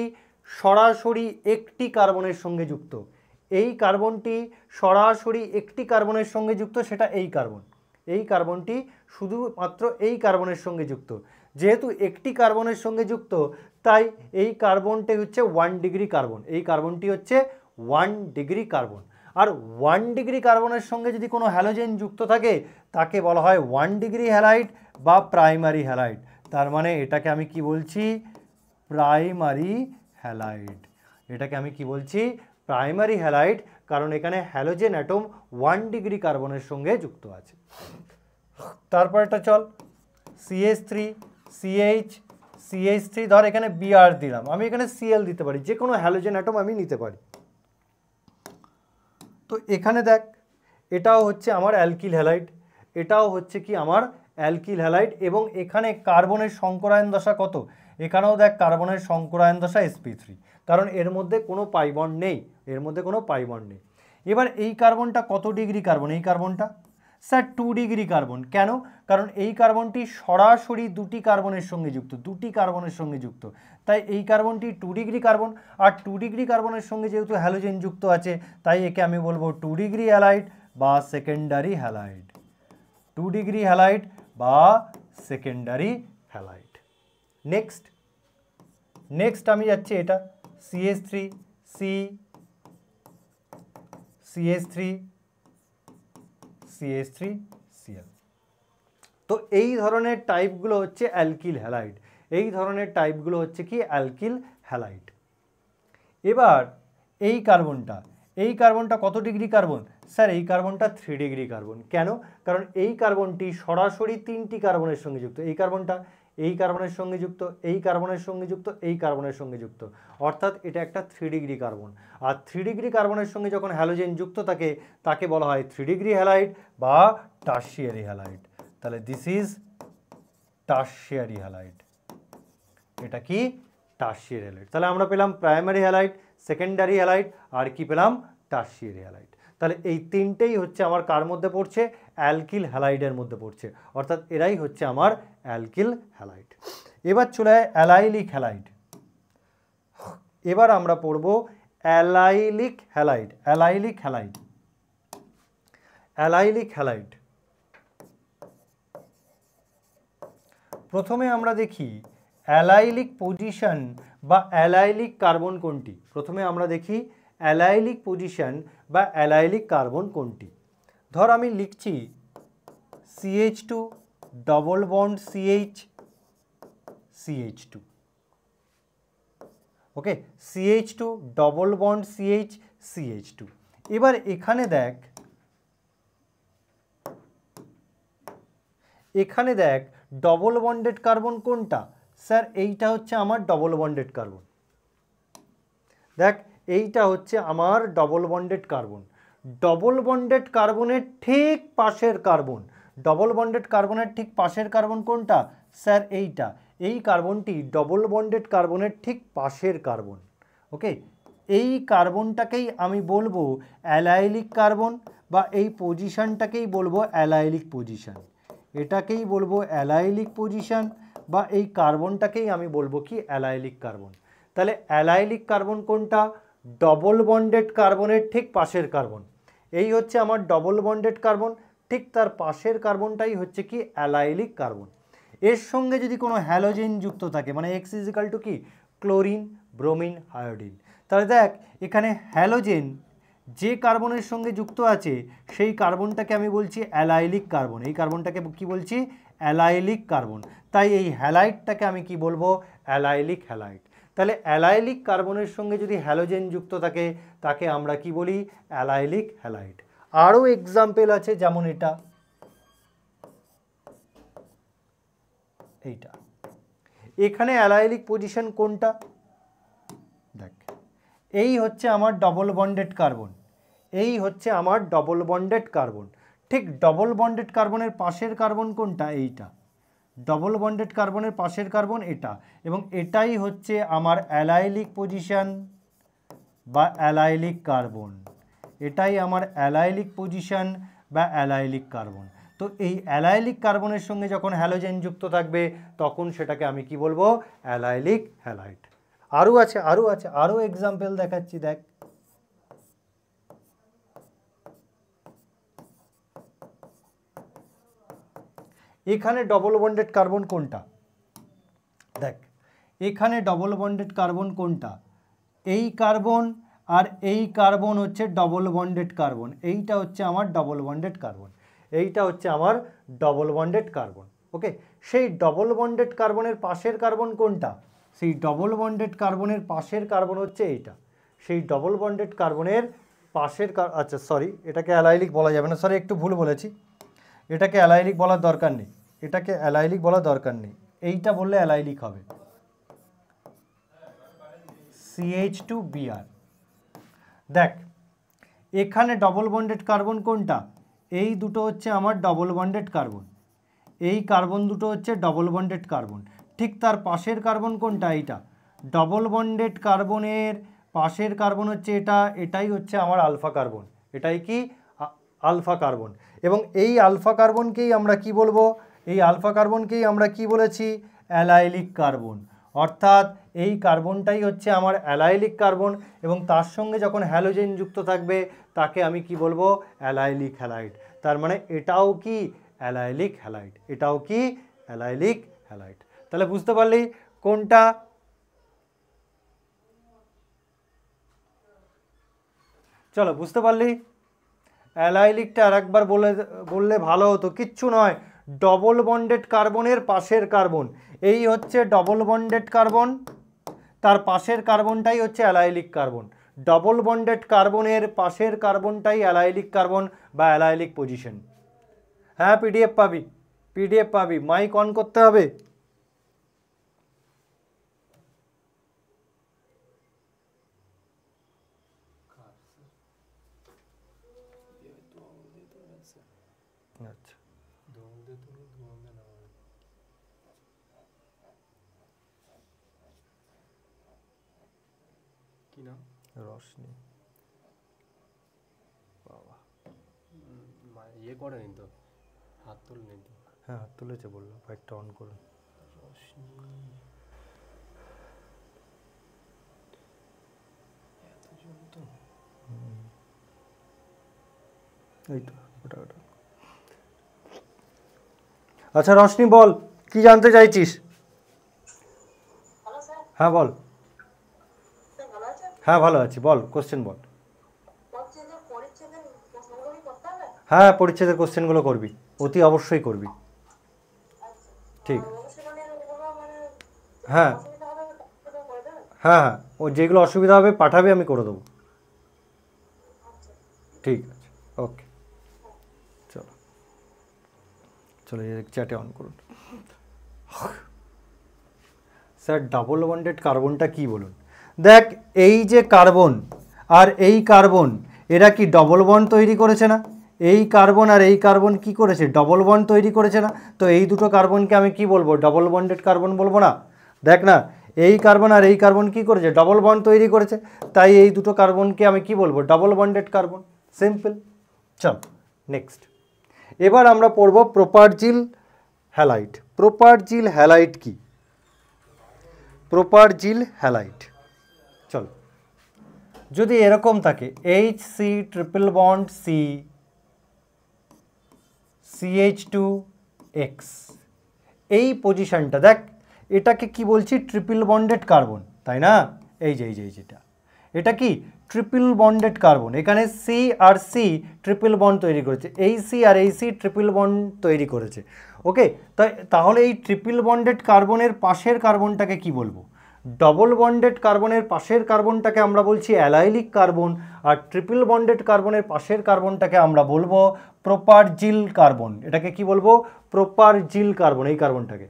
সরাসরি একটি কার্বনের সঙ্গে যুক্ত, এই কার্বনটি সরাসরি একটি কার্বনের সঙ্গে যুক্ত, সেটা এই কার্বন, এই কার্বনটি শুধুমাত্র এই কার্বনের সঙ্গে যুক্ত। যেহেতু একটি কার্বনের সঙ্গে যুক্ত তাই এই কার্বনটি হচ্ছে 1 ডিগ্রি কার্বন, এই কার্বনটি হচ্ছে 1 ডিগ্রি কার্বন। আর 1 ডিগ্রি কার্বনের সঙ্গে যদি কোনো হ্যালোজেন যুক্ত থাকে তাকে বলা হয় 1 ডিগ্রি হ্যালাইড বা প্রাইমারি হ্যালাইড। তার মানে এটাকে আমি কি বলছি, প্রাইমারি হ্যালাইড। এটাকে আমি কি বলছি, প্রাইমারি হ্যালাইড, কারণ এখানে হ্যালোজেন অ্যাটম 1 ডিগ্রি কার্বনের সঙ্গে যুক্ত আছে। তারপরটা চল, CH3 CH3 ধর এখানে Br দিলাম, আমি এখানে Cl দিতে পারি, যে কোনো হ্যালোজেন অ্যাটম আমি নিতে পারি। তো এখানে দেখ এটাও হচ্ছে আমার অ্যালকিল হ্যালাইড, এটাও হচ্ছে কি আমার অ্যালকিল হ্যালাইড এবং এখানে কার্বনের সংকরায়ন দশা কত, এখানেও দেখ কার্বনের সংকরায়ন দশা sp3, কারণ এর মধ্যে কোনো পাই বন্ড নেই, এর মধ্যে কোনো পাই বন্ড নেই। এবার এই কার্বনটা কত ডিগ্রি কার্বন, এই কার্বনটা স্যার 2 ডিগ্রি কার্বন। কেন? কারণ এই কার্বনটি সরাসরি দুটি কার্বনের সঙ্গে যুক্ত, দুটি কার্বনের সঙ্গে যুক্ত, তাই এই কার্বনটি 2 ডিগ্রি কার্বন। আর 2 ডিগ্রি কার্বনের সঙ্গে যেহেতু হ্যালোজেন যুক্ত আছে, তাই একে আমি বলবো 2 ডিগ্রি হ্যালাইড বা সেকেন্ডারি হ্যালাইড, 2 ডিগ্রি হ্যালাইড বা সেকেন্ডারি হ্যালাইড। নেক্সট আমি যাচ্ছি এটা CH3 C CH3 CH3 Cl। তো এই ধরনের টাইপগুলো হচ্ছে অ্যালকিল হ্যালাইড, এই ধরনের টাইপগুলো হচ্ছে কি অ্যালকিল হ্যালাইড। এবার এই কার্বনটা কত ডিগ্রি কার্বন, স্যার এই কার্বনটা 3 ডিগ্রি কার্বন। কেন? কারণ এই কার্বনটি সরাসরি 3টি কার্বনের সঙ্গে যুক্ত, এই কার্বনটা এই কার্বনের সঙ্গে যুক্ত, এই কার্বনের সঙ্গে যুক্ত, এই কার্বনের সঙ্গে যুক্ত, অর্থাৎ এটা একটা 3 ডিগ্রি কার্বন। আর 3 ডিগ্রি কার্বনের সঙ্গে যখন হ্যালোজেন যুক্ত থাকে তাকে বলা হয় 3 ডিগ্রি হ্যালাইড বা টারশিয়ারি হ্যালাইড। তাহলে দিস ইজ টারশিয়ারি হ্যালাইড, এটা কি টারশিয়ারি হ্যালাইড। তাহলে আমরা পেলাম প্রাইমারি হ্যালাইড, সেকেন্ডারি হ্যালাইড আর কি পেলাম টারশিয়ারি হ্যালাইড। তাহলে এই তিনটেই হচ্ছে আমার কার মধ্যে পড়ছে, অ্যালকিল হ্যালাইডের মধ্যে পড়ছে, অর্থাৎ এরাই হচ্ছে আমার অ্যালকিল হ্যালাইড। এবার চলে যায় অ্যালাইলিক হ্যালাইড। এবার আমরা পড়ব allylic halide. Allylic halide, allylic halide প্রথমে আমরা দেখি অ্যালাইলিক পজিশন বা অ্যালাইলিক কার্বন কোনটি। প্রথমে আমরা দেখি অ্যালাইলিক পজিশন বা অ্যালাইলিক কার্বন কোনটি। ধর আমি লিখছি CH2 double bond CH CH2, ওকে, CH2 double bond CH CH2। এবার এখানে দেখ, এখানে দেখ ডবল বন্ডেড কার্বন কোনটা, স্যার এইটা হচ্ছে আমার ডবল বন্ডেড কার্বন। দেখ এইটা হচ্ছে আমার double bonded carbon. Double bonded কার্বনের ঠিক পাশের কার্বন, ডবল বন্ডেড কার্বনের ঠিক পাশের কার্বন কোনটা, স্যার এইটা, এই কার্বনটি ডবল বন্ডেড কার্বনের ঠিক পাশের কার্বন। ওকে, এই কার্বনটাকেই আমি বলবো অ্যালাইলিক কার্বন বা এই পজিশনটাকেই বলবো অ্যালাইলিক পজিশন, এটাকেই বলবো অ্যালাইলিক পজিশন বা এই কার্বনটাকেই আমি বলবো কি অ্যালাইলিক কার্বন। তাহলে অ্যালাইলিক কার্বন কোনটা, ডবল বন্ডেড কার্বনের ঠিক পাশের কার্বন, এই হচ্ছে আমার ডবল বন্ডেড কার্বন, ঠিক তার পাশের কার্বনটাই হচ্ছে কি অ্যালাইলিক কার্বন। এর সঙ্গে যদি কোনো হ্যালোজেন যুক্ত থাকে, মানে X ইজিক্যাল টু কি ক্লোরিন, ব্রোমিন, আয়োডিন, তাহলে দেখ এখানে হ্যালোজেন যে কার্বনের সঙ্গে যুক্ত আছে সেই কার্বনটাকে আমি বলছি অ্যালাইলিক কার্বন, এই কার্বনটাকে কি বলছি অ্যালাইলিক কার্বন, তাই এই হ্যালাইডটাকে আমি কি বলবো অ্যালাইলিক হ্যালাইড। তাহলে অ্যালাইলিক কার্বনের সঙ্গে যদি হ্যালোজেন যুক্ত থাকে তাকে আমরা কি বলি অ্যালাইলিক হ্যালাইড। আরও এক্সাম্পল আছে, যেমন এটা, এইটা, এখানে অ্যালাইলিক পজিশন কোনটা, দেখ এই হচ্ছে আমার ডবল বন্ডেড কার্বন, এই হচ্ছে আমার ডবল বন্ডেড কার্বন, ঠিক ডবল বন্ডেড কার্বনের পাশের কার্বন কোনটা, এইটা, ডবল বন্ডেড কার্বনের পাশের কার্বন এটা, এবং এটাই হচ্ছে আমার অ্যালাইলিক পজিশন বা অ্যালাইলিক কার্বন, এটাই আমার অ্যালাইলিক পজিশন বা অ্যালাইলিক কার্বন। তো এই অ্যালাইলিক কার্বনের সঙ্গে যখন হ্যালোজেন যুক্ত থাকবে তখন সেটাকে আমি কি বলবো অ্যালাইলিক হ্যালাইড। আরও আছে, আরও এক্সাম্পল দেখাচ্ছি, দেখ এখানে ডবল বন্ডেড কার্বন কোনটা, দেখ এখানে ডবল বন্ডেড কার্বন কোনটা, এই কার্বন আর এই কার্বন হচ্ছে ডবল বন্ডেড কার্বন, এইটা হচ্ছে আমার ডবল বন্ডেড কার্বন, এইটা হচ্ছে আমার ডবল বন্ডেড কার্বন। ওকে, সেই ডবল বন্ডেড কার্বনের পাশের কার্বন কোনটা, সেই ডবল বন্ডেড কার্বনের পাশের কার্বন হচ্ছে এইটা, সেই ডবল বন্ডেড কার্বনের পাশের আচ্ছা সরি, এটাকে অ্যালাইলিক বলা যাবে না, সরি একটু ভুল বলেছি, এটাকে অ্যালাইলিক বলার দরকার নেই, এটাকে অ্যালাইলিক বলার দরকার নেই, এইটা বললে অ্যালাইলিক হবে, CH2Br। দেখ এখানে ডবল বন্ডেড কার্বন কোনটা, এই দুটো হচ্ছে আমার ডবল বন্ডেড কার্বন, এই কার্বন দুটো হচ্ছে ডবল বন্ডেড কার্বন। ঠিক তার পাশের কার্বন কোনটা? এইটা। ডবল বন্ডেড কার্বনের পাশের কার্বন হচ্ছে এটা, এটাই হচ্ছে আমার আলফা কার্বন। এটাই কি? Alpha carbon. এবং এই আলফা কার্বনকেই আমরা কি বলবো? এই আলফা কার্বনকেই আমরা কি বলেছি? Allylic carbon. অর্থাৎ এই কার্বনটাই হচ্ছে আমার অ্যালাইলিক কার্বন, এবং তার সঙ্গে যখন হ্যালোজেন যুক্ত থাকবে তাকে আমি কি বলবো? Allylic halide. তার মানে এটাও কি? Allylic halide. এটাও কি? Allylic halide. তাহলে বুঝতে পারলি কোনটা? চলো, বুঝতে পারলি? অ্যালাইলিকটা আর একবার বললে ভালো হতো। কিচ্ছু নয়, ডবল বন্ডেড কার্বনের পাশের কার্বন, এই হচ্ছে ডবল বন্ডেড কার্বন, তার পাশের কার্বনটাই হচ্ছে অ্যালাইলিক কার্বন। ডবল বন্ডেড কার্বনের পাশের কার্বনটাই অ্যালাইলিক কার্বন বা অ্যালাইলিক পজিশন। হ্যাঁ, পিডিএফ পাবি, পিডিএফ পাবি। মাইক অন করতে হবে। আচ্ছা, কি নাম? রশনি। বাবা, ইয়ে করেনি তো, হাত তুলেনি তো? হ্যাঁ, হাত তুলেছে, বললো বাইকটা অন করুন। এই তো, ওটা ওটা। আচ্ছা রশনি, বল কি জানতে চাইছিস? হ্যাঁ বল। হ্যাঁ ভালো আছি, বল, কোশ্চেন বল। হ্যাঁ, পরিচ্ছেদের কোশ্চেনগুলো করবি, অতি অবশ্যই করবি। ঠিক। হ্যাঁ হ্যাঁ হ্যাঁ, ও যেগুলো অসুবিধা হবে পাঠাবে, আমি করে দেবো। ঠিক আছে, ওকে। চলো চলো, চ্যাটে অন করুন। স্যার, ডাবল বন্ডেড কার্বনটা কি বলুন? দেখ, এই যে কার্বন আর এই কার্বন, এরা কি ডবল বন্ড তৈরি করেছে না? এই কার্বন আর এই কার্বন কি করেছে? ডবল বন্ড তৈরি করেছে না? তো এই দুটো কার্বনকে আমি কি বলবো? ডবল বন্ডেড কার্বন বলবো না? দেখ না, এই কার্বন আর এই কার্বন কি করেছে? ডবল বন্ড তৈরি করেছে। তাই এই দুটো কার্বনকে আমি কি বলবো? Double bonded carbon. সিম্পল। চল নেক্সট। এবার আমরা পড়ব প্রোপারজিল হ্যালাইড। প্রোপারজিল হ্যালাইড কি? প্রোপারজিল হ্যালাইড, চলো, যদি এরকম থাকে HC triple bond C CH2X, এই পজিশনটা দেখ, এটাকে কি বলছি? ট্রিপল বন্ডেড কার্বন, তাই না? এই যে যেটা, এটা কি? Triple bonded carbon. এখানে সি আর সি ট্রিপল বন্ড তৈরি করেছে, এই সি আর এই সি ট্রিপল বন্ড তৈরি করেছে। ওকে, তাহলে এই ট্রিপল বন্ডেড কার্বনের পাশের কার্বনটাকে কি বলবো? ডবল বন্ডেড কার্বনের পাশের কার্বনটাকে আমরা বলছি অ্যালাইলিক কার্বন, আর ট্রিপল বন্ডেড কার্বনের পাশের কার্বনটাকে আমরা বলবো প্রোপারজিল কার্বন। এটাকে কি বলবো? প্রোপারজিল কার্বন। এই কার্বনটাকে,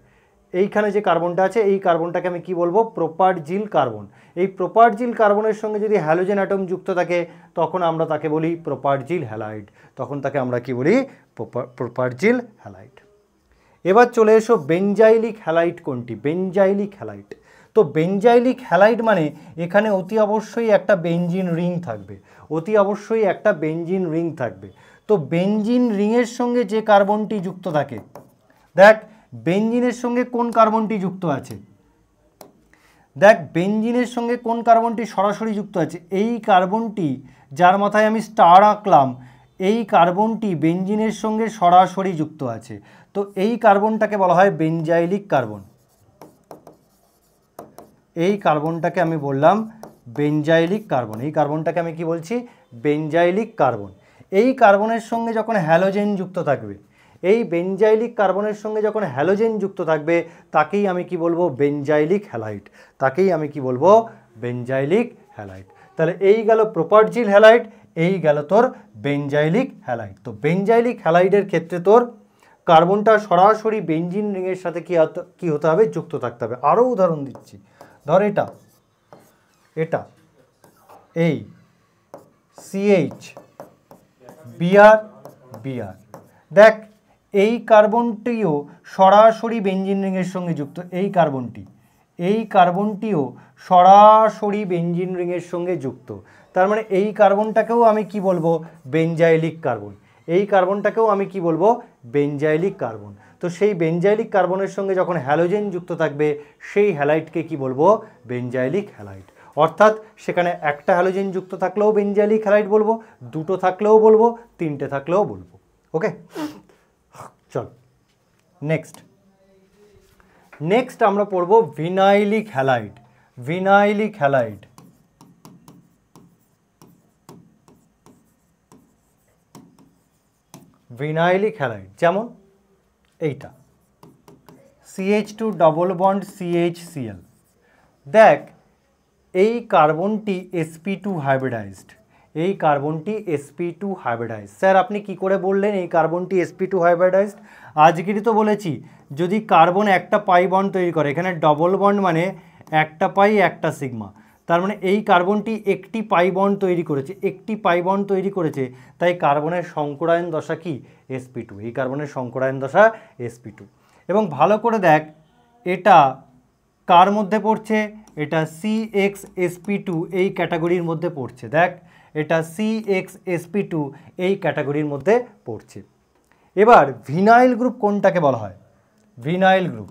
এইখানে যে কার্বনটা আছে, এই কার্বনটাকে আমি কি বলবো? প্রোপারজিল কার্বন। এই প্রোপারজিল কার্বনের সঙ্গে যদি হ্যালোজেন অ্যাটম যুক্ত থাকে তখন আমরা তাকে বলি প্রোপারজিল হ্যালাইড। তখন তাকে আমরা কি বলি? প্রোপারজিল হ্যালাইড। এবার চলে এসো বেঞ্জাইলিক হ্যালাইড কোনটি? বেঞ্জাইলিক হ্যালাইড। তো বেঞ্জাইলিক হ্যালাইড মানে এখানে অতি অবশ্যই একটা বেঞ্জিন রিং থাকবে, অতি অবশ্যই একটা বেঞ্জিন রিং থাকবে। তো বেঞ্জিন রিংয়ের সঙ্গে যে কার্বনটি যুক্ত থাকে, দেখ বেঞ্জিনের সঙ্গে কোন কার্বনটি যুক্ত আছে? দেখ বেঞ্জিনের সঙ্গে কোন কার্বনটি সরাসরি যুক্ত আছে? এই কার্বনটি, যার মাথায় আমি স্টার আঁকলাম, এই কার্বনটি বেঞ্জিনের সঙ্গে সরাসরি যুক্ত আছে। তো এই কার্বনটাকে বলা হয় বেঞ্জাইলিক কার্বন। এই কার্বনটাকে আমি বললাম বেঞ্জাইলিক কার্বন। এই কার্বনটাকে আমি কি বলছি? বেঞ্জাইলিক কার্বন। এই কার্বনের সঙ্গে যখন হ্যালোজেন যুক্ত থাকবে, এই বেঞ্জাইলিক কার্বনের সঙ্গে যখন হ্যালোজেন যুক্ত থাকবে তাকেই আমি কি বলবো? বেঞ্জাইলিক হ্যালাইড। তাকেই আমি কি বলবো? বেঞ্জাইলিক হ্যালাইড। তাহলে এই গেল প্রোপারজিল হ্যালাইড, এই গেল তোর বেঞ্জাইলিক হ্যালাইড। তো বেঞ্জাইলিক হ্যালাইডের ক্ষেত্রে তোর কার্বনটা সরাসরি বেঞ্জিন রিংয়ের সাথে কি হতে হবে? যুক্ত থাকতে হবে। আরও উদাহরণ দিচ্ছি, ধর এটা এই CH Br। দেখ এই কার্বনটিও সরাসরি বেঞ্জিন রিংয়ের সঙ্গে যুক্ত, এই কার্বনটিও সরাসরি বেঞ্জিন রিংয়ের সঙ্গে যুক্ত। তার মানে এই কার্বনটাকেও আমি কি বলবো, বেঞ্জাইলিক কার্বন। এই কার্বনটাকেও আমি কি বলবো, বেঞ্জাইলিক কার্বন। তো সেই বেঞ্জাইলিক কার্বনের সঙ্গে যখন হ্যালোজেন যুক্ত থাকবে সেই হ্যালাইডকে কি বলবো, বেঞ্জাইলিক হ্যালাইড। অর্থাৎ সেখানে একটা হ্যালোজেন যুক্ত থাকলেও বেঞ্জাইলিক হ্যালাইড বলবো, দুটো থাকলেও বলবো, তিনটে থাকলেও বলবো। ওকে, চল নেক্সট আমরা পড়বো ভিনাইলিক হ্যালাইড। ভিনাইলিক হ্যালাইড যেমন এইটা CH2 ডবল বন্ড CHCl। দেখ এই কার্বনটি sp2 হাইব্রিডাইজড, এই কার্বনটি sp2 হাইব্রিডাইজড। স্যার আপনি কি করে বললেন এই কার্বনটি sp2 হাইব্রিডাইজড? আজকেরই তো বলেছি যদি কার্বন একটা পাই বন্ড তৈরি করে, এখানে ডবল বন্ড মানে একটা পাই একটা সিগমা, তার মানে এই কার্বনটি একটি পাই বন্ড তৈরি করেছে, তাই কার্বনের সংকরায়ন দশা কি, sp2। এই কার্বনের সংকরায়ন দশা sp2। এবং ভালো করে দেখ এটা কার মধ্যে পড়ছে, এটা CXsp2 এই ক্যাটাগরির মধ্যে পড়ছে। দেখ এটা CXsp2 এই ক্যাটাগরির মধ্যে পড়ছে। এবার ভিনাইল গ্রুপ কোনটাকে বলা হয়? ভিনাইল গ্রুপ,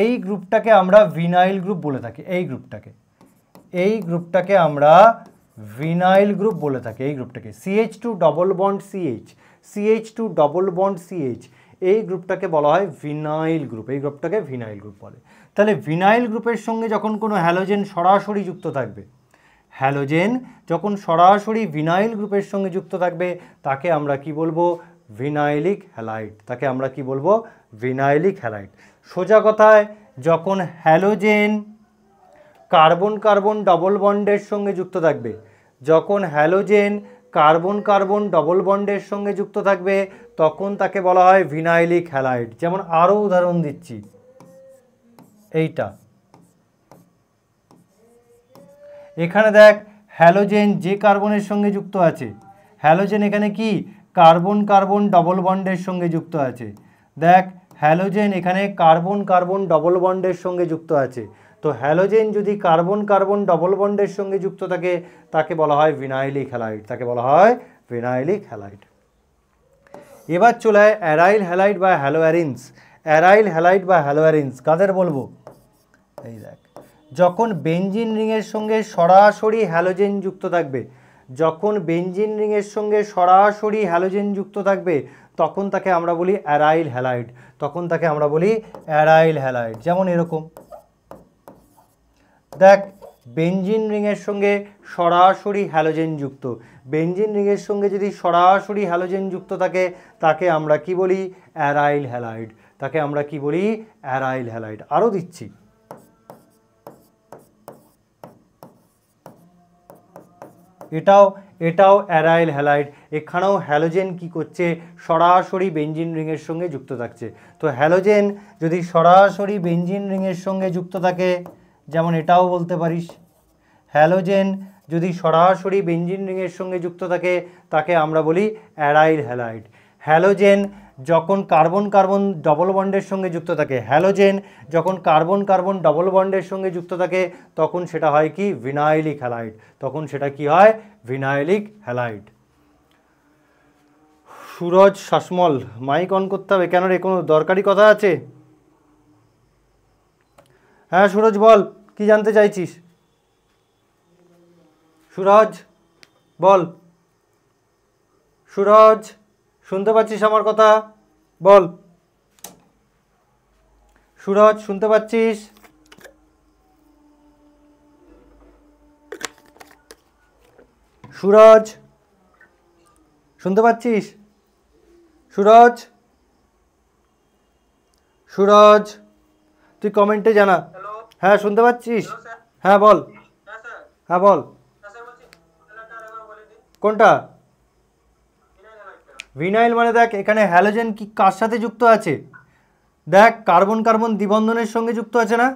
এই গ্রুপটাকে আমরা ভিনাইল গ্রুপ বলে থাকি। এই গ্রুপটাকে আমরা ভিনাইল গ্রুপ বলে থাকি। এই গ্রুপটাকে CH2 double bond CH2 double bond CH, এই গ্রুপটাকে বলা হয় ভিনাইল গ্রুপ। এই গ্রুপটাকে ভিনাইল গ্রুপ বলে। তাহলে ভিনাইল গ্রুপের সঙ্গে যখন কোনো হ্যালোজেন সরাসরি যুক্ত থাকবে, হ্যালোজেন যখন সরাসরি ভিনাইল গ্রুপের সঙ্গে যুক্ত থাকবে তাকে আমরা কি বলবো, ভিনাইলিক হ্যালাইড। তাকে আমরা কি বলবো, ভিনাইলিক হ্যালাইড। সোজা কথায় যখন হ্যালোজেন কার্বন কার্বন ডবল বন্ডের সঙ্গে যুক্ত থাকবে, যখন হ্যালোজেন কার্বন কার্বন ডবল বন্ডের সঙ্গে যুক্ত থাকবে তখন তাকে বলা হয় ভিনাইলিক হ্যালাইড। যেমন আরও উদাহরণ দিচ্ছি, এইটা এখানে দেখ হ্যালোজেন যে কার্বনের সঙ্গে যুক্ত আছে, হ্যালোজেন এখানে কি কার্বন কার্বন ডবল বন্ডের সঙ্গে যুক্ত আছে। দেখ হ্যালোজেন এখানে কার্বন কার্বন ডবল বন্ডের সঙ্গে যুক্ত আছে। তো হ্যালোজেন যদি কার্বন কার্বন ডবল বন্ডের সঙ্গে যুক্ত থাকে তাকে বলা হয় ভিনাইলিক হ্যালাইড। তাকে বলা হয় ভিনাইলিক হ্যালাইড। এবার চলে অ্যারাইল হ্যালাইড বা হ্যালোয়ারিনস। অ্যারাইল হ্যালাইড বা হ্যালোয়ারিনস কাদের বলবো? এই দেখ যখন বেঞ্জিন রিংয়ের সঙ্গে সরাসরি হ্যালোজেন যুক্ত থাকবে, যখন বেঞ্জিন রিংয়ের সঙ্গে সরাসরি হ্যালোজেন যুক্ত থাকবে তখন তাকে আমরা বলি অ্যারাইল হ্যালাইড। তখন তাকে আমরা বলি অ্যারাইল হ্যালাইড। যেমন এরকম দেখ বেঞ্জিন রিংয়ের সঙ্গে সরাসরি হ্যালোজেন যুক্ত, বেঞ্জিন রিংয়ের সঙ্গে যদি সরাসরি হ্যালোজেন যুক্ত থাকে তাকে আমরা কি বলি, অ্যারাইল হ্যালাইড। তাকে আমরা কি বলি, অ্যারাইল হ্যালাইড। আরও দিচ্ছি, এটাও অ্যারাইল হ্যালাইড। এখানেও হ্যালোজেন কি করছে, সরাসরি বেঞ্জিন রিংয়ের সঙ্গে যুক্ত থাকছে। তো হ্যালোজেন যদি সরাসরি বেঞ্জিন রিংয়ের সঙ্গে যুক্ত থাকে, যেমন এটাও বলতে পারিস, হ্যালোজেন যদি সরাসরি বেঞ্জিন রিংয়ের সঙ্গে যুক্ত থাকে তাকে আমরা বলি অ্যারাইল হ্যালাইড। হ্যালোজেন যখন কার্বন কার্বন ডবল বন্ডের সঙ্গে যুক্ত থাকে, হ্যালোজেন যখন কার্বন কার্বন ডবল বন্ডের সঙ্গে যুক্ত থাকে তখন সেটা হয় কি, ভিনাইলিক হ্যালাইড। তখন সেটা কি হয়, vinylic halide. Suraj Sasmal, mike on করতে হবে কেন রে, কোনো দরকারি কথা আছে? হ্যাঁ সুরজ বল, কি জানতে চাইছিস? সুরজ বল, সুরজ শুনতে পাচ্ছিস আমার কথা? বল সুরজ, শুনতে পাচ্ছিস? সুরজ শুনতে পাচ্ছিস? সুরজ, সুরজ তুই কমেন্টে জানা। হ্যাঁ শুনতে পাচ্ছিস? হ্যাঁ বল, হ্যাঁ বল। কোনটা? ভিনাইল মানে দেখ এখানে হ্যালোজেন কি কার সাথে যুক্ত আছে, দেখ কার্বন কার্বন দ্বিবন্ধনের সঙ্গে যুক্ত আছে না?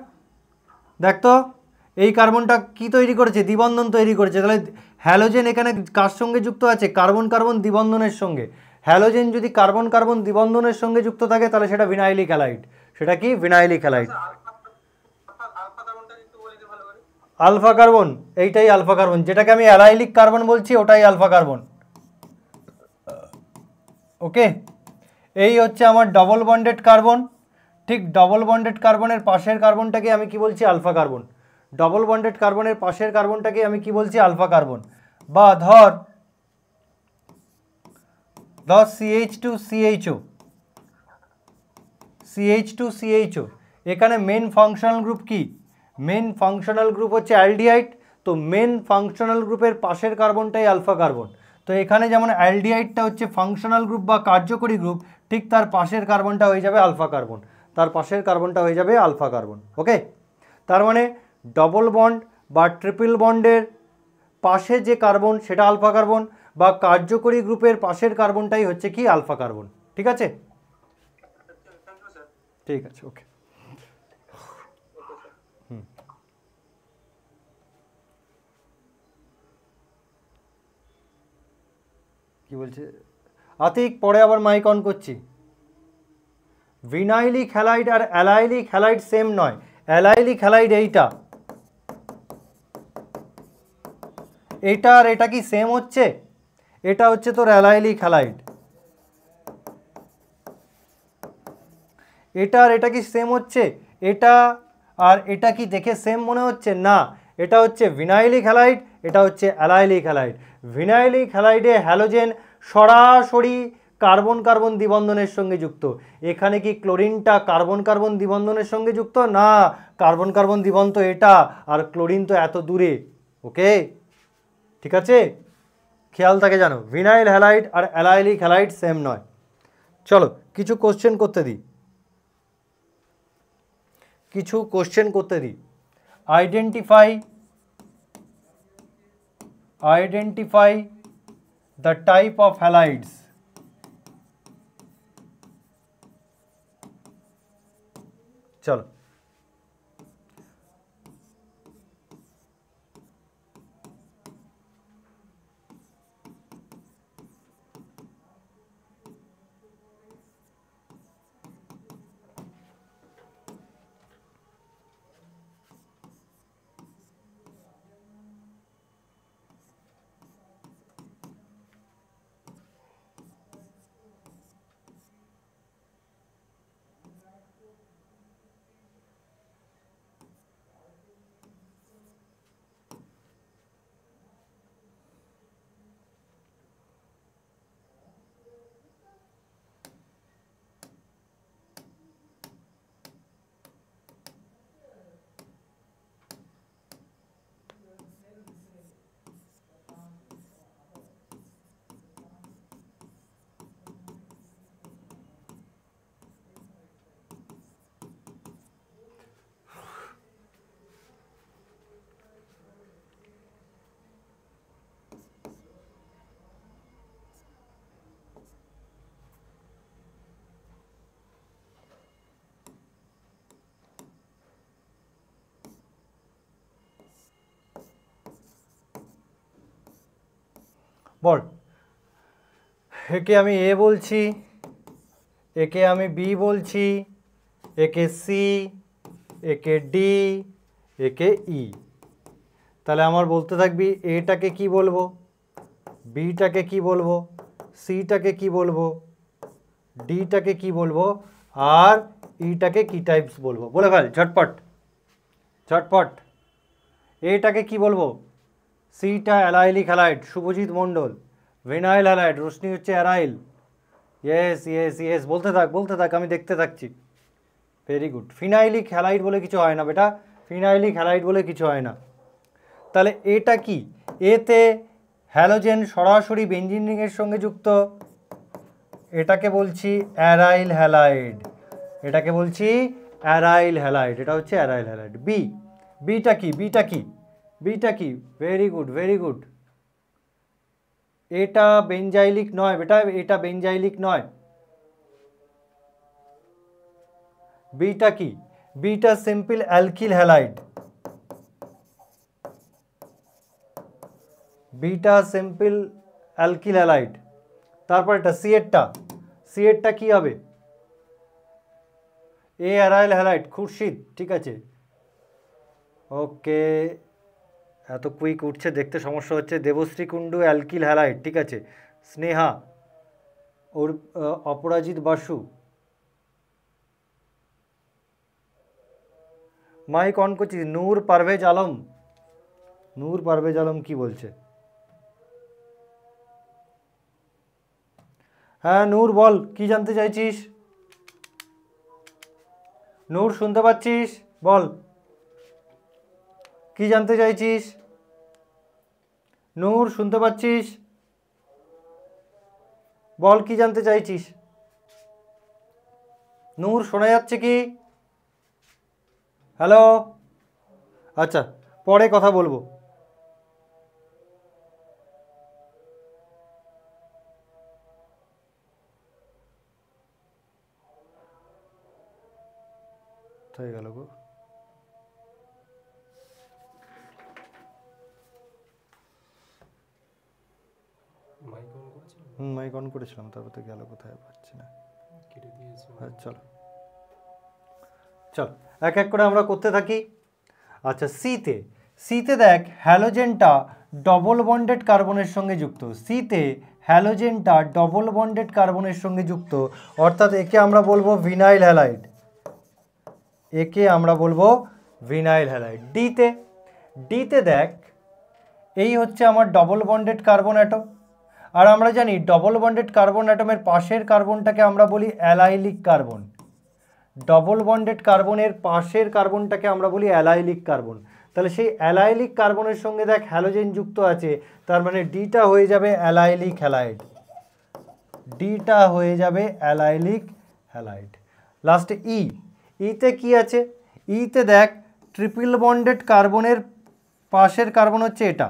দেখ তো এই কার্বনটা কি তৈরি করেছে, দ্বিবন্ধন তৈরি করেছে। তাহলে হ্যালোজেন এখানে কার সঙ্গে যুক্ত আছে, কার্বন কার্বন দ্বিবন্ধনের সঙ্গে। হ্যালোজেন যদি কার্বন কার্বন দ্বিবন্ধনের সঙ্গে যুক্ত থাকে তাহলে সেটা ভিনাইলিক হ্যালাইড। সেটা কি? ভিনাইলিক হ্যালাইড। আলফা কার্বন, এইটাই আলফা কার্বন, যেটাকে আমি অ্যালাইলিক কার্বন বলছি ওটাই আলফা কার্বন। ওকে, এই হচ্ছে আমার ডবল বন্ডেড কার্বন। ঠিক ডবল বন্ডেড কার্বনের পাশের কার্বনটাকে আমি কি বলছি? Alpha carbon. ডবল বন্ডেড কার্বনের পাশের কার্বনটাকে আমি কি বলছি? Alpha carbon. বা ধর CH2CHO, CH2CHO, এখানে মেন ফাংশনাল গ্রুপ কি? মেন ফাংশনাল গ্রুপ হচ্ছে অ্যালডিহাইড। তো মেন ফাংশনাল গ্রুপের পাশের কার্বনটাই আলফা কার্বন। তো এখানে যেমন অ্যালডিহাইডটা হচ্ছে ফাংশনাল গ্রুপ বা কার্যকরী গ্রুপ, ঠিক তার পাশের কার্বনটা হয়ে যাবে আলফা কার্বন। তার পাশের কার্বনটা হয়ে যাবে আলফা কার্বন। ওকে, তার মানে ডবল বন্ড বা ট্রিপল বন্ডের পাশে যে কার্বন সেটা আলফা কার্বন, বা কার্যকরী গ্রুপের পাশের কার্বনটাই হচ্ছে কি? Alpha carbon. ঠিক আছে? ঠিক আছে, ওকে। কি বলছে আতিক? পরে আবার মাইক অন করছি। ভিনাইলিক হ্যালাইড আর অ্যালাইলিক হ্যালাইড সেম নয়। অ্যালাইলিক হ্যালাইড এইটা, এটা আর এটা কি সেম হচ্ছে? এটা হচ্ছে তোর অ্যালাইলিক হ্যালাইড। এটা আর এটা কি সেম হচ্ছে? এটা আর এটা কি দেখে সেম মনে হচ্ছে? না, এটা হচ্ছে ভিনাইলিক হ্যালাইড, এটা হচ্ছে অ্যালাইলিক হ্যালাইড। ভিনাইলিক হ্যালাইডে হ্যালোজেন সরাসরি কার্বন কার্বন দ্বিবন্ধনের সঙ্গে যুক্ত। এখানে কি ক্লোরিনটা কার্বন কার্বন দ্বিবন্ধনের সঙ্গে যুক্ত? না, কার্বন কার্বন দ্বিবন্ধ এটা, আর ক্লোরিন তো এত দূরে। ওকে, ঠিক আছে, খেয়াল থাকে জানো, ভিনাইল হ্যালাইড আর অ্যালাইলিক হ্যালাইড সেম নয়। চলো কিছু কোশ্চেন করতে দিই, কিছু কোশ্চেন করতে দিই। Identify the type of halides. চলো, বল, একে আমি এ বলছি, একে আমি বি বলছি, একে সি, একে ডি, একে ই। তাহলে আমার বলতে থাকবি এটাকে কি বলবো, বিটাকে কি বলবো, সিটাকে কি বলবো, ডিটাকে কি বলবো, আর ইটাকে কি টাইপস বলবো। বলে ফেল ঝটপট ঝটপট। এটাকে কি বলবো? সিটা অ্যালাইলিক হ্যালাইড, শুভজিৎ মণ্ডল। ভিনাইল হ্যালাইড, রোশনি হচ্ছে অ্যারাইল। ইয়েস ইয়েস ইয়েস, বলতে থাক বলতে থাক, আমি দেখতে থাকছি। Very good. ফিনাইলিক হ্যালাইড বলে কিছু হয় না বেটা, ফিনাইলিক হ্যালাইড বলে কিছু হয় না। তাহলে এটা কি? এতে হ্যালোজেন সরাসরি বেঞ্জিন রিংয়ের সঙ্গে যুক্ত, এটাকে বলছি অ্যারাইল হ্যালাইড, এটাকে বলছি অ্যারাইল হ্যালাইড, এটা হচ্ছে অ্যারাইল হ্যালাইড। বি, বিটা কি? বিটা কি? বিটা কি? Very good very good. এটা বেঞ্জাইলিক নয় বেটা, এটা বেঞ্জাইলিক নয়। বিটা কি? Beta simple alkyl halide, beta simple alkyl halide. তারপর এটা সি এরটা কি হবে? এ অ্যারাইল হ্যালাইড খুরশিদ, ঠিক আছে। ওকে, এত কুইক উঠছে দেখতে সমস্যা হচ্ছে। দেবশ্রী কুণ্ডু অ্যালকিল হ্যালাইড, ঠিক আছে। স্নেহা ওর অপরাজিত বাসু, মাইক অন করছি। নূর পারভেজ আলম কি বলছে? হ্যাঁ নূর বল, কি জানতে চাইছিস? নূর শুনতে পাচ্ছিস? বল কি জানতে চাইছিস? নূর শুনতে পাচ্ছিস? বল কি জানতে চাইছিস? নূর শোনা যাচ্ছে কি? হ্যালো, আচ্ছা পরে কথা বলবো। হয়ে গেল গো। মাইক অন করেছিলাম, তারপর তো গেল কোথায় পাচ্ছি না। চলো চল এক এক করে আমরা করতে থাকি। আচ্ছা সিতে দেখ হ্যালোজেনটা ডবল বন্ডেড কার্বনের সঙ্গে যুক্ত। সিতে হ্যালোজেনটা ডবল বন্ডেড কার্বনের সঙ্গে যুক্ত, অর্থাৎ একে আমরা বলবো ভিনাইল হ্যালাইড। ডিতে দেখ এই হচ্ছে আমার ডবল বন্ডেড কার্বন অ্যাটম, আর আমরা জানি ডবল বন্ডেড কার্বন অ্যাটমের পাশের কার্বনটাকে আমরা বলি অ্যালাইলিক কার্বন। ডবল বন্ডেড কার্বনের পাশের কার্বনটাকে আমরা বলি অ্যালাইলিক কার্বন। তাহলে সেই অ্যালাইলিক কার্বনের সঙ্গে দেখ হ্যালোজেন যুক্ত আছে, তার মানে ডিটা হয়ে যাবে অ্যালাইলিক হ্যালাইড। লাস্টে ইতে কি আছে? ইতে দেখ ট্রিপল বন্ডেড কার্বনের পাশের কার্বন হচ্ছে এটা,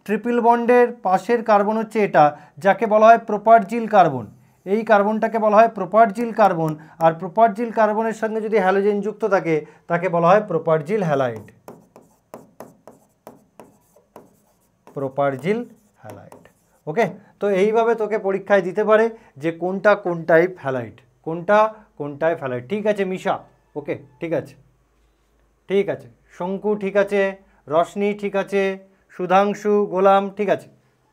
ট্রিপল বন্ডের পাশের কার্বন হচ্ছে এটা, যাকে বলা হয় প্রোপার্জিল কার্বন। এই কার্বনটাকে বলা হয় প্রোপার্জিল কার্বন, আর প্রোপার্জিল কার্বনের সঙ্গে যদি হ্যালোজেন যুক্ত থাকে তাকে বলা হয় প্রোপার্জিল হ্যালাইড। ওকে, তো এইভাবে তোকে পরীক্ষায় দিতে পারে যে কোনটা কোন টাইপ হ্যালাইড, ঠিক আছে মিশা? ওকে ঠিক আছে। শঙ্কু ঠিক আছে, রশনি ঠিক আছে, সুধাংশু, গোলাম ঠিক আছে।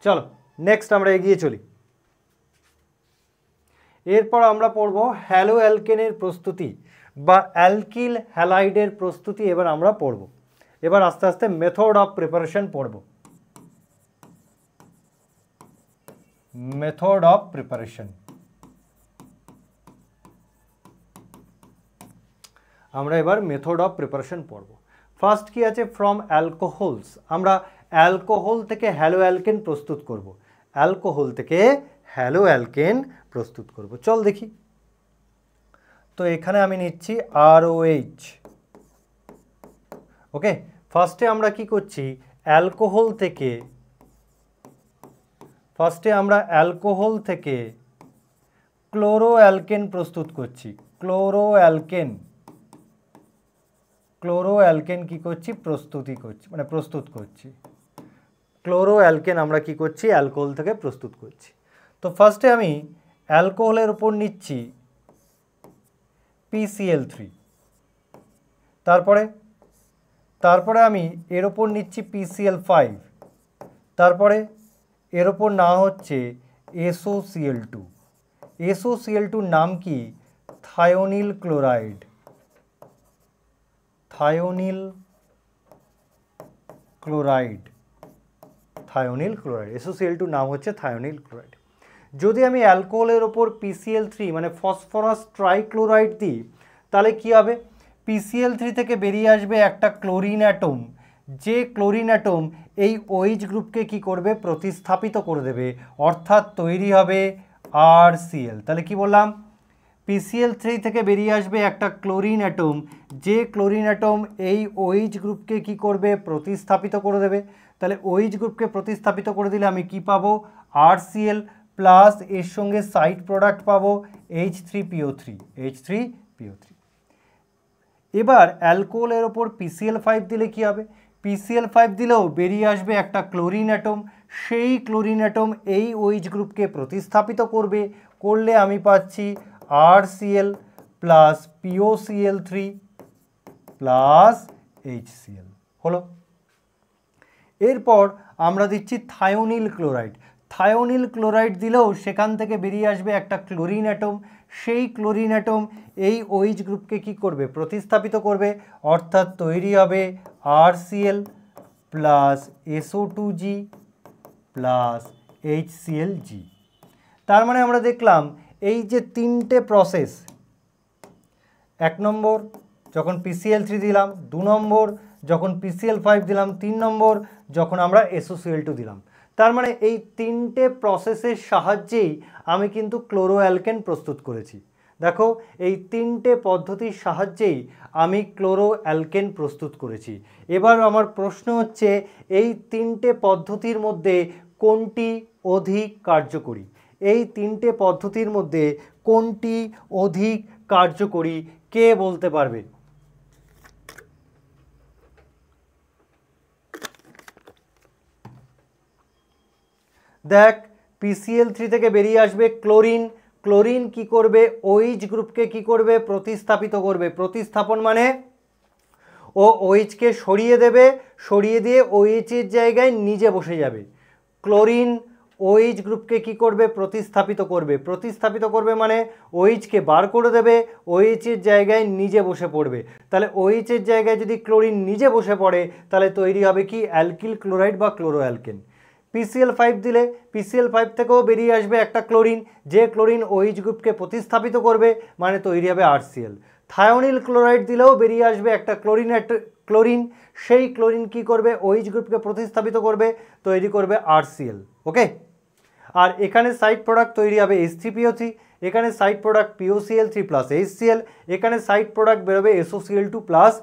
চলো নেক্সট আমরা এগিয়ে চলি। এরপর আমরা পড়ব হ্যালো অ্যালকেনের প্রস্তুতি বা অ্যালকিল হ্যালাইডের প্রস্তুতি। এবার আমরা পড়ব, এবার আস্তে আস্তে মেথড অফ প্রিপারেশন পড়ব। আমরা এবার মেথড অফ প্রিপারেশন পড়ব। ফার্স্ট কি আছে? From alcohols. আমরা অ্যালকোহল থেকে হ্যালো অ্যালকেন প্রস্তুত করব। চল দেখি। তো এখানে আমি নিচ্ছি ROH। ওকে, ফার্স্টে আমরা কি করছি? অ্যালকোহল থেকে ক্লোরো অ্যালকেন প্রস্তুত করছি। ক্লোরো অ্যালকেন কি করছি? প্রস্তুত করছি। ক্লোরো অ্যালকেন আমরা কি করছি? অ্যালকোহল থেকে প্রস্তুত করছি। তো ফার্স্টে আমি অ্যালকোহলের উপর নিচ্ছি PCl3, তারপরে আমি এর ওপর নিচ্ছি PCl5, তারপরে এর ওপর না হচ্ছে SOCl2 নাম কি? Thionyl chloride. SOCl2 নাম হচ্ছে থায়োনিল ক্লোরাইড। যদি আমি অ্যালকোহলের ওপর PCl3 মানে ফসফরাস ট্রাইক্লোরাইড দিই, তাহলে কি হবে? PCl3 থেকে বেরিয়ে আসবে একটা ক্লোরিন অ্যাটম, যে ক্লোরিন অ্যাটম এই OH গ্রুপকে কি করবে? প্রতিস্থাপিত করে দেবে, অর্থাৎ তৈরি হবে RCl। তাহলে কি বললাম? PCl3 থেকে বেরিয়ে আসবে একটা ক্লোরিন অ্যাটম, যে ক্লোরিন অ্যাটম এই OH গ্রুপকে কি করবে? প্রতিস্থাপিত করে দেবে। তাহলে OH গ্রুপকে প্রতিস্থাপিত করে দিলে আমি কি পাবো? RCl প্লাস এর সঙ্গে সাইড প্রোডাক্ট পাবো H3PO3। এবার অ্যালকোহলের ওপর PCl5 দিলে কি হবে? PCl5 দিলেও বেরিয়ে আসবে একটা ক্লোরিন অ্যাটম, সেই ক্লোরিন অ্যাটম এই OH গ্রুপকে প্রতিস্থাপিত করবে, করলে আমি পাচ্ছি RCl plus POCl3 plus HCl হলো। এরপর আমরা দিচ্ছি থায়োনিল ক্লোরাইড। থায়োনিল ক্লোরাইড দিলেও সেখান থেকে বেরিয়ে আসবে একটা ক্লোরিন অ্যাটম, সেই ক্লোরিন অ্যাটম এই OH গ্রুপকে কি করবে, প্রতিস্থাপিত করবে, অর্থাৎ তৈরি হবে RCl plus SO2G plus HClG। তার মানে আমরা দেখলাম এই যে তিনটে প্রসেস, 1 নম্বর যখন PCl3 দিলাম, 2 নম্বর যখন PCl5 দিলাম, 3 নম্বর যখন আমরা SOCl2 দিলাম, তার মানে এই তিনটে প্রসেসের সাহায্যেই আমি কিন্তু ক্লোরো অ্যালকেন প্রস্তুত করেছি। দেখো এই তিনটে পদ্ধতির সাহায্যেই আমি ক্লোরো অ্যালকেন প্রস্তুত করেছি। এবার আমার প্রশ্ন হচ্ছে এই তিনটে পদ্ধতির মধ্যে কোনটি অধিক কার্যকরী? এই তিনটে পদ্ধতির মধ্যে কোনটি অধিক কার্যকরী কে বলতে পারবে? দেখ PCl3 থেকে বেরিয়ে আসবে ক্লোরিন, ক্লোরিন কি করবে, OH গ্রুপকে কি করবে, প্রতিস্থাপিত করবে। প্রতিস্থাপন মানে ও OH কে সরিয়ে দেবে, সরিয়ে দিয়ে OH এর জায়গায় নিজে বসে যাবে। ক্লোরিন OH গ্রুপকে কি করবে, প্রতিস্থাপিত করবে। প্রতিস্থাপিত করবে মানে OH কে বার করে দেবে, OH এর জায়গায় নিজে বসে পড়বে। তাহলে OH এর জায়গায় যদি ক্লোরিন নিজে বসে পড়ে তাহলে তৈরি হবে কি, অ্যালকিল ক্লোরাইড বা ক্লোরো অ্যালকেন। PCl5 দিলে PCl5 থেকেও বেরিয়ে আসবে একটা ক্লোরিন, যে ক্লোরিন OH গ্রুপকে প্রতিস্থাপিত করবে, মানে তৈরি হবে RCl। থায়োনিল ক্লোরাইড দিলেও বেরিয়ে আসবে একটা ক্লোরিন, সেই ক্লোরিন কি করবে, OH গ্রুপকে প্রতিস্থাপিত করবে, তৈরি করবে RCl। ওকে, আর এখানে সাইড প্রোডাক্ট তৈরি হবে H3PO3, এখানে side product POCl3 plus HCl, এখানে সাইড প্রোডাক্ট বেরোবে SOCl2 প্লাস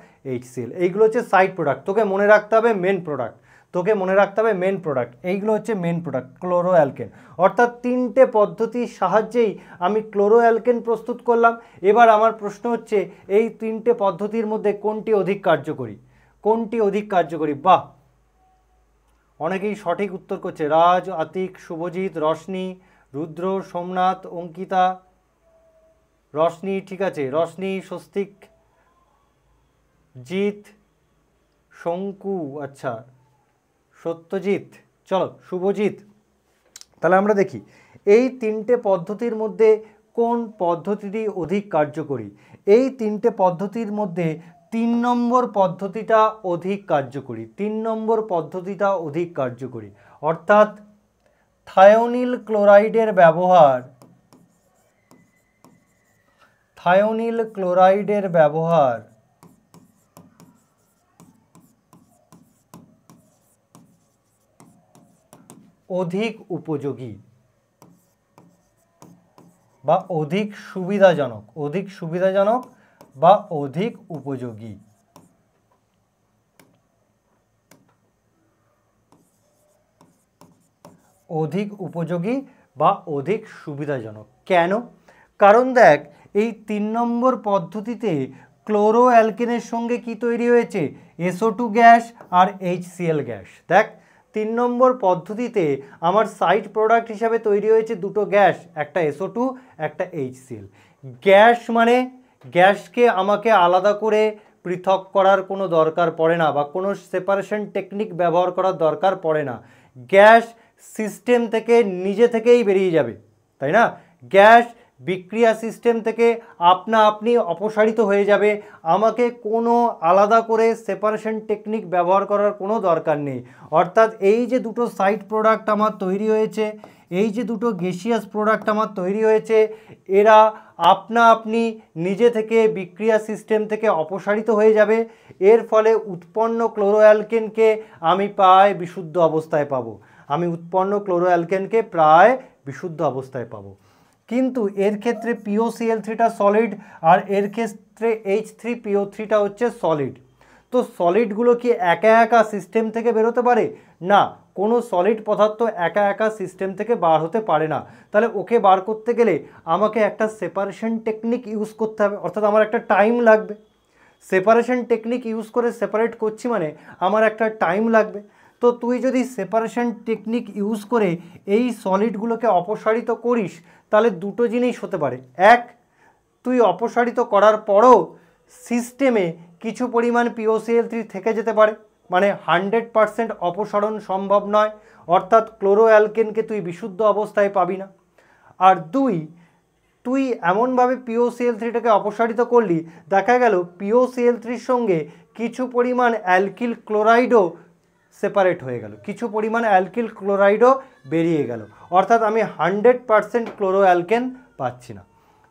HCl। এইগুলো হচ্ছে সাইড প্রোডাক্ট, তোকে মনে রাখতে হবে মেন প্রোডাক্ট, তোকে মনে রাখতে হবে মেন প্রোডাক্ট। এইগুলো হচ্ছে মেন প্রোডাক্ট ক্লোরো অ্যালকেন। অর্থাৎ তিনটে পদ্ধতির সাহায্যেই আমি ক্লোরো অ্যালকেন প্রস্তুত করলাম। এবার আমার প্রশ্ন হচ্ছে এই তিনটে পদ্ধতির মধ্যে কোনটি অধিক কার্যকরী? কোনটি অধিক কার্যকরী? বাহ, অনেকেই সঠিক উত্তর করছে। রাজ, আতিক, শুভজিৎ, রশনি, রুদ্র, সোমনাথ, অঙ্কিতা, রশনি ঠিক আছে, রশনি, স্বস্তিক, জিৎ, শঙ্কু, আচ্ছা সত্যজিৎ, চলো শুভজিৎ। তাহলে আমরা দেখি এই তিনটে পদ্ধতির মধ্যে কোন পদ্ধতিটি অধিক কার্যকরী। এই তিনটে পদ্ধতির মধ্যে 3 নম্বর পদ্ধতিটা অধিক কার্যকরী। 3 নম্বর পদ্ধতিটা অধিক কার্যকরী, অর্থাৎ থায়োনিল ক্লোরাইডের ব্যবহার, থায়োনিল ক্লোরাইডের ব্যবহার অধিক উপযোগী বা অধিক সুবিধাজনক, অধিক সুবিধাজনক বা অধিক উপযোগী। অধিক উপযোগী বা অধিক সুবিধাজনক কেন? কারণ দেখ এই 3 নম্বর পদ্ধতিতে ক্লোরো অ্যালকেনের সঙ্গে কি তৈরি হয়েছে, SO2 গ্যাস আর HCl গ্যাস। দেখ 3 নম্বর পদ্ধতিতে আমার সাইড প্রোডাক্ট হিসাবে তৈরি হয়েছে দুটো গ্যাস, একটা SO2 একটা HCl। গ্যাস মানে গ্যাসকে আমাকে আলাদা করে পৃথক করার কোনো দরকার পড়ে না বা কোনো সেপারেশন টেকনিক ব্যবহার করার দরকার পড়ে না। গ্যাস সিস্টেম থেকে নিজে থেকেই বেরিয়ে যাবে, তাই না? গ্যাস বিক্রিয়া সিস্টেম থেকে আপনা আপনি অপসারিত হয়ে যাবে, আমাকে কোনো আলাদা করে সেপারেশন টেকনিক ব্যবহার করার কোনো দরকার নেই। অর্থাৎ এই যে দুটো সাইড প্রোডাক্ট আমার তৈরি হয়েছে, এই যে দুটো গ্যাসিয়াস প্রোডাক্ট আমার তৈরি হয়েছে, এরা আপনা আপনি নিজে থেকে বিক্রিয়া সিস্টেম থেকে অপসারিত হয়ে যাবে। এর ফলে উৎপন্ন ক্লোরো অ্যালকেনকে আমি প্রায় বিশুদ্ধ অবস্থায় পাবো, আমি উৎপন্ন ক্লোরো অ্যালকেনকে প্রায় বিশুদ্ধ অবস্থায় পাবো। কিন্তু এর ক্ষেত্রে POCl3টা সলিড আর এর ক্ষেত্রে H3PO3টা হচ্ছে সলিড। তো সলিডগুলো কি একা একা সিস্টেম থেকে বেরোতে পারে? না, কোনো সলিড পদার্থ একা একা সিস্টেম থেকে বার হতে পারে না। তাহলে ওকে বার করতে গেলে আমাকে একটা সেপারেশন টেকনিক ইউজ করতে হবে, অর্থাৎ আমার একটা টাইম লাগবে। সেপারেশন টেকনিক ইউজ করে সেপারেট করছি মানে আমার একটা টাইম লাগবে। তো তুই যদি সেপারেশন টেকনিক ইউজ করে এই সলিডগুলোকে অপসারিত করিস তাহলে দুটো জিনিস হতে পারে। এক, তুই অপসারিত করার পরও সিস্টেমে কিছু পরিমাণ POCl3 থেকে যেতে পারে, মানে 100% অপসারণ সম্ভব নয়, অর্থাৎ ক্লোরো অ্যালকেনকে তুই বিশুদ্ধ অবস্থায় পাবি না। আর দুই, তুই এমনভাবে POCl3টাকে অপসারিত করলি, দেখা গেল POCl3-র সঙ্গে কিছু পরিমাণ অ্যালকিল ক্লোরাইডও সেপারেট হয়ে গেল, কিছু পরিমাণ অ্যালকিল ক্লোরাইডও বেরিয়ে গেল, অর্থাৎ আমি 100% ক্লোরো অ্যালকেন পাচ্ছি না।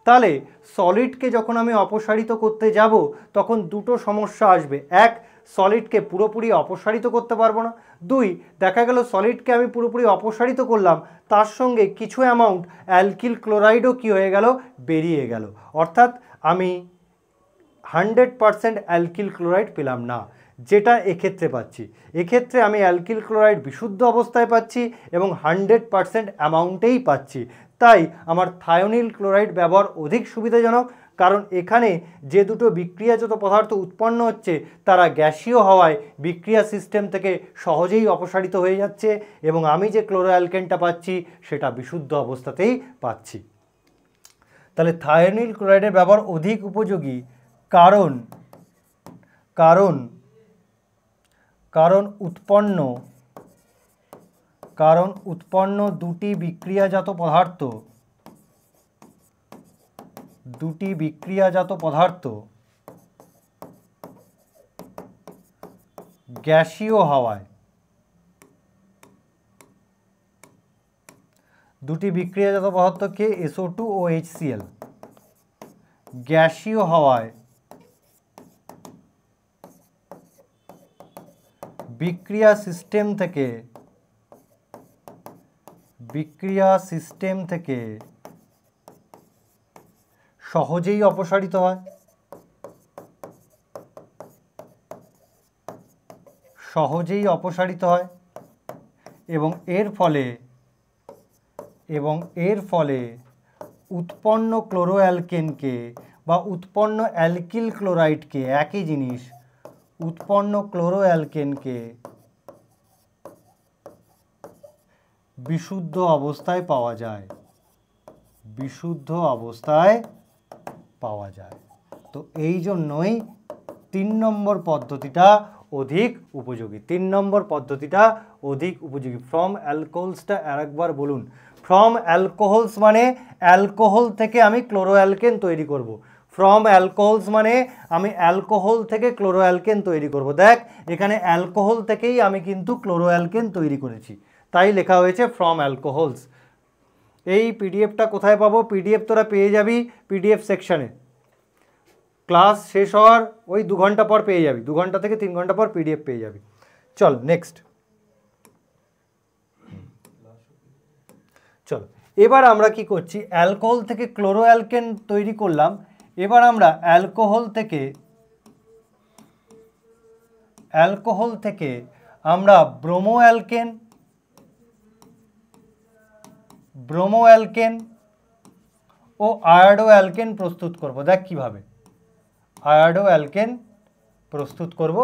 তাহলে সলিডকে যখন আমি অপসারিত করতে যাব তখন দুটো সমস্যা আসবে। এক, সলিডকে পুরোপুরি অপসারিত করতে পারবো না। দুই, দেখা গেল সলিডকে আমি পুরোপুরি অপসারিত করলাম, তার সঙ্গে কিছু অ্যামাউন্ট অ্যালকিল ক্লোরাইডও কী হয়ে গেল, বেরিয়ে গেল, অর্থাৎ আমি 100% অ্যালকিল ক্লোরাইড পেলাম না, যেটা এক্ষেত্রে পাচ্ছি। এক্ষেত্রে আমি অ্যালকিল ক্লোরাইড বিশুদ্ধ অবস্থায় পাচ্ছি এবং 100% অ্যামাউন্টেই পাচ্ছি। তাই আমার থায়োনিল ক্লোরাইড ব্যবহার অধিক সুবিধাজনক, কারণ এখানে যে দুটো বিক্রিয়াজাত পদার্থ উৎপন্ন হচ্ছে তারা গ্যাসীয় হওয়ায় বিক্রিয়া সিস্টেম থেকে সহজেই অপসারিত হয়ে যাচ্ছে এবং আমি যে ক্লোরো অ্যালকেনটা পাচ্ছি সেটা বিশুদ্ধ অবস্থাতেই পাচ্ছি। তাহলে থায়োনিল ক্লোরাইডের ব্যবহার অধিক উপযোগী কারণ কারণ কারণ উৎপন্ন দুটি বিক্রিয়াজাত পদার্থ গ্যাসীয় হওয়ায়, দুটি বিক্রিয়াজাত পদার্থকে SO2 ও HCl গ্যাসীয় হওয়ায় বিক্রিয়া সিস্টেম থেকে সহজেই অপসারিত হয় এবং এর ফলে উৎপন্ন ক্লোরো অ্যালকেনকে বা উৎপন্ন অ্যালকিল ক্লোরাইডকে, একই জিনিস, উৎপন্ন ক্লোরো অ্যালকেনকে বিশুদ্ধ অবস্থায় পাওয়া যায়। তো এই জন্যই 3 নম্বর পদ্ধতিটা অধিক উপযোগী। ফ্রম অ্যালকোহলসটা আরেকবার বলুন। ফ্রম অ্যালকোহলস মানে অ্যালকোহল থেকে আমি ক্লোরো অ্যালকেন তৈরি করব। ফ্রম অ্যালকোহলস মানে আমি অ্যালকোহল থেকে ক্লোরো অ্যালকেন তৈরি করব। দেখ, এখানে অ্যালকোহল থেকেই আমি কিন্তু ক্লোরো অ্যালকেন তৈরি করেছি, তাই লেখা হয়েছে ফ্রম অ্যালকোহলস। এই পিডিএফটা কোথায় পাবো? পিডিএফ তোরা পেয়ে যাবি পিডিএফ সেকশানে। ক্লাস শেষ হওয়ার ওই 2 ঘন্টা পর পেয়ে যাবি, 2 ঘন্টা থেকে 3 ঘন্টা পর পিডিএফ পেয়ে যাবি। চল নেক্সট, চলো এবার আমরা কি করছি, অ্যালকোহল থেকে ক্লোরো অ্যালকেন তৈরি করলাম। এবার আমরা অ্যালকোহল থেকে আমরা ব্রোমো অ্যালকেন ও আয়োডো অ্যালকেন প্রস্তুত করব। দেখ কিভাবে আয়োডো অ্যালকেন প্রস্তুত করব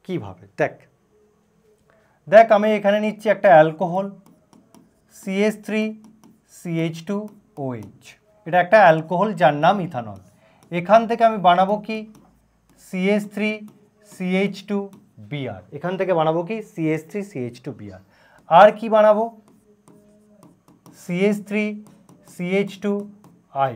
কিভাবে। দেখ আমি এখানে নিচ্ছি একটা অ্যালকোহল CH3CH2OH, এটা একটা অ্যালকোহল যার নাম ইথানল। এখান থেকে আমি বানাবো কি CH3CH2Br, এখান থেকে বানাবো কি CH3CH2Br। আর কি বানাবো CH3CH2I,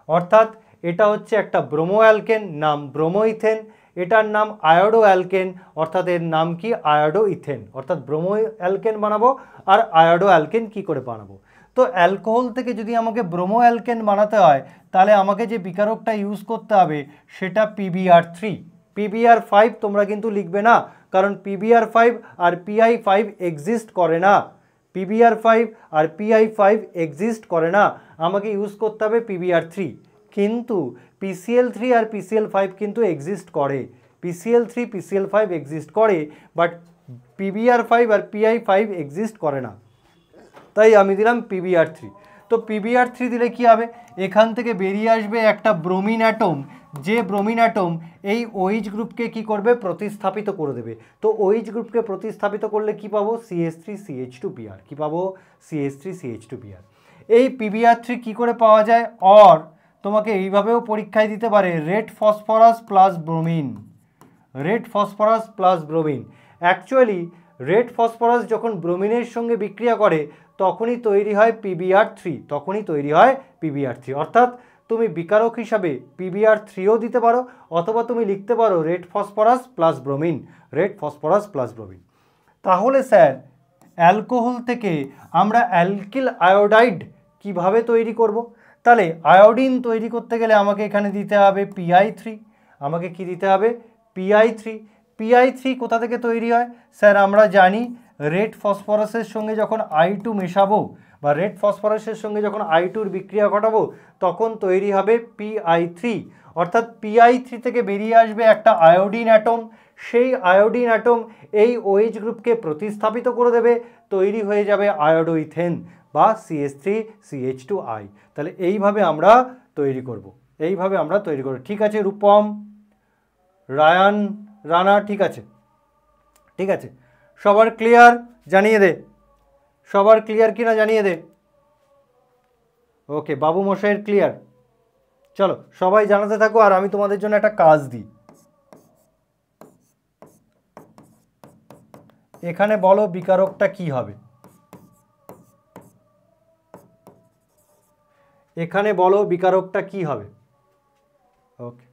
অর্থাৎ এটা হচ্ছে একটা ব্রোমো অ্যালকেন, নাম ব্রোমো ইথেন। এটার নাম আয়োডো অ্যালকেন, অর্থাৎ এর নাম কি আয়োডো ইথেন, অর্থাৎ ব্রোমো অ্যালকেন বানাবো। আর আয়োডো অ্যালকেন কি করে বানাবো? তো অ্যালকোহল থেকে যদি আমাকে ব্রোমো অ্যালকেন বানাতে হয় তাহলে আমাকে যে বিকারকটা ইউজ করতে হবে সেটা PBr3। PBr5 তোমরা কিন্তু লিখবে না, কারণ PBr5 আর PI5 এক্সিস্ট করে না। PBr5 আর PI5 এক্সিস্ট করে না, আমাকে ইউজ করতে হবে PBr3। কিন্তু PCl3 আর PCl5 কিন্তু এক্সিস্ট করে, PCl3 PCl5 এক্সিস্ট করে, but PBr5 R PI5 exist করে না, তাই আমি দিলাম PBr3। তো PbR3 দিলে কি হবে, এখান থেকে বেরিয়ে আসবে একটা ব্রোমিন অ্যাটম, যে ব্রোমিন অ্যাটম এই OH গ্রুপকে কি করবে, প্রতিস্থাপিত করে দেবে। তো OH গ্রুপকে প্রতিস্থাপিত করলে কি পাবো, CH3CH2Br। কি পাবো, CH3CH2Br। এই PbR3 কি করে পাওয়া যায়, অর তোমাকে এইভাবেও পরীক্ষায় দিতে পারে, red phosphorus plus bromine, red phosphorus plus bromine. Actually red phosphorus যখন ব্রোমিনের সঙ্গে বিক্রিয়া করে তখনই তৈরি হয় PbR3, তখনই তৈরি হয় PbR3। অর্থাৎ তুমি বিকারক হিসাবে PbR3ও দিতে পারো, অথবা তুমি লিখতে পারো red phosphorus plus bromine, red phosphorus plus bromine. তাহলে স্যার অ্যালকোহল থেকে আমরা অ্যালকিল আয়োডাইড কিভাবে তৈরি করব? তাহলে আয়োডিন তৈরি করতে গেলে আমাকে এখানে দিতে হবে PI3, আমাকে কি দিতে হবে, PI3। PI3 কোথা থেকে তৈরি হয়? স্যার আমরা জানি রেড ফসফরাসের সঙ্গে যখন I2 মেশাবো বা রেড ফসফরাসের সঙ্গে যখন I2 বিক্রিয়া ঘটাবো তখন তৈরি হবে PI3। অর্থাৎ PI3 থেকে বেরিয়ে আসবে একটা আয়োডিন অ্যাটম, সেই আয়োডিন অ্যাটম এই OH গ্রুপকে প্রতিস্থাপিত করে দেবে, তৈরি হয়ে যাবে আয়োডোইথেন বা CH3CH2I। তাহলে এইভাবে আমরা তৈরি করব, এইভাবে আমরা তৈরি করব। ঠিক আছে রূপম, রায়ান, রানা, ঠিক আছে, ঠিক আছে, সবার ক্লিয়ার? জানিয়ে দে, সবার ক্লিয়ার কিনা জানিয়ে দে। ওকে, বাবু মশাইয়ের ক্লিয়ার। চলো সবাই জানাতে থাকো, আর আমি তোমাদের জন্য একটা কাজ দিই। এখানে বলো বিকারকটা কি হবে, এখানে বলো বিকারকটা কি হবে। ওকে,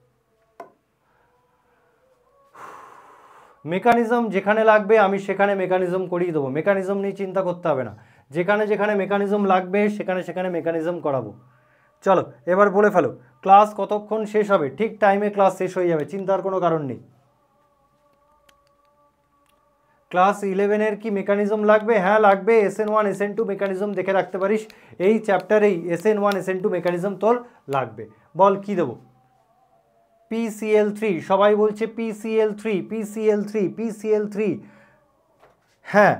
মেকানিজম যেখানে লাগবে আমি সেখানে মেকানিজম করিয়ে দেবো, মেকানিজম নিয়ে চিন্তা করতে হবে না, যেখানে যেখানে মেকানিজম লাগবে সেখানে সেখানে মেকানিজম করাবো। চলো এবার বলে ফেলো, ক্লাস কতক্ষণ শেষ হবে? ঠিক টাইমে ক্লাস শেষ হয়ে যাবে, চিন্তার কোনো কারণ নেই। ক্লাস 11-এর কি মেকানিজম লাগবে? হ্যাঁ লাগবে, SN1 SN2 মেকানিজম দেখে রাখতে পারিস, এই চ্যাপ্টারেই SN1 SN2 মেকানিজম তোর লাগবে। বল কি দেবো? PCl3, সবাই বলছে PCl3 PCl3 PCl3। হ্যাঁ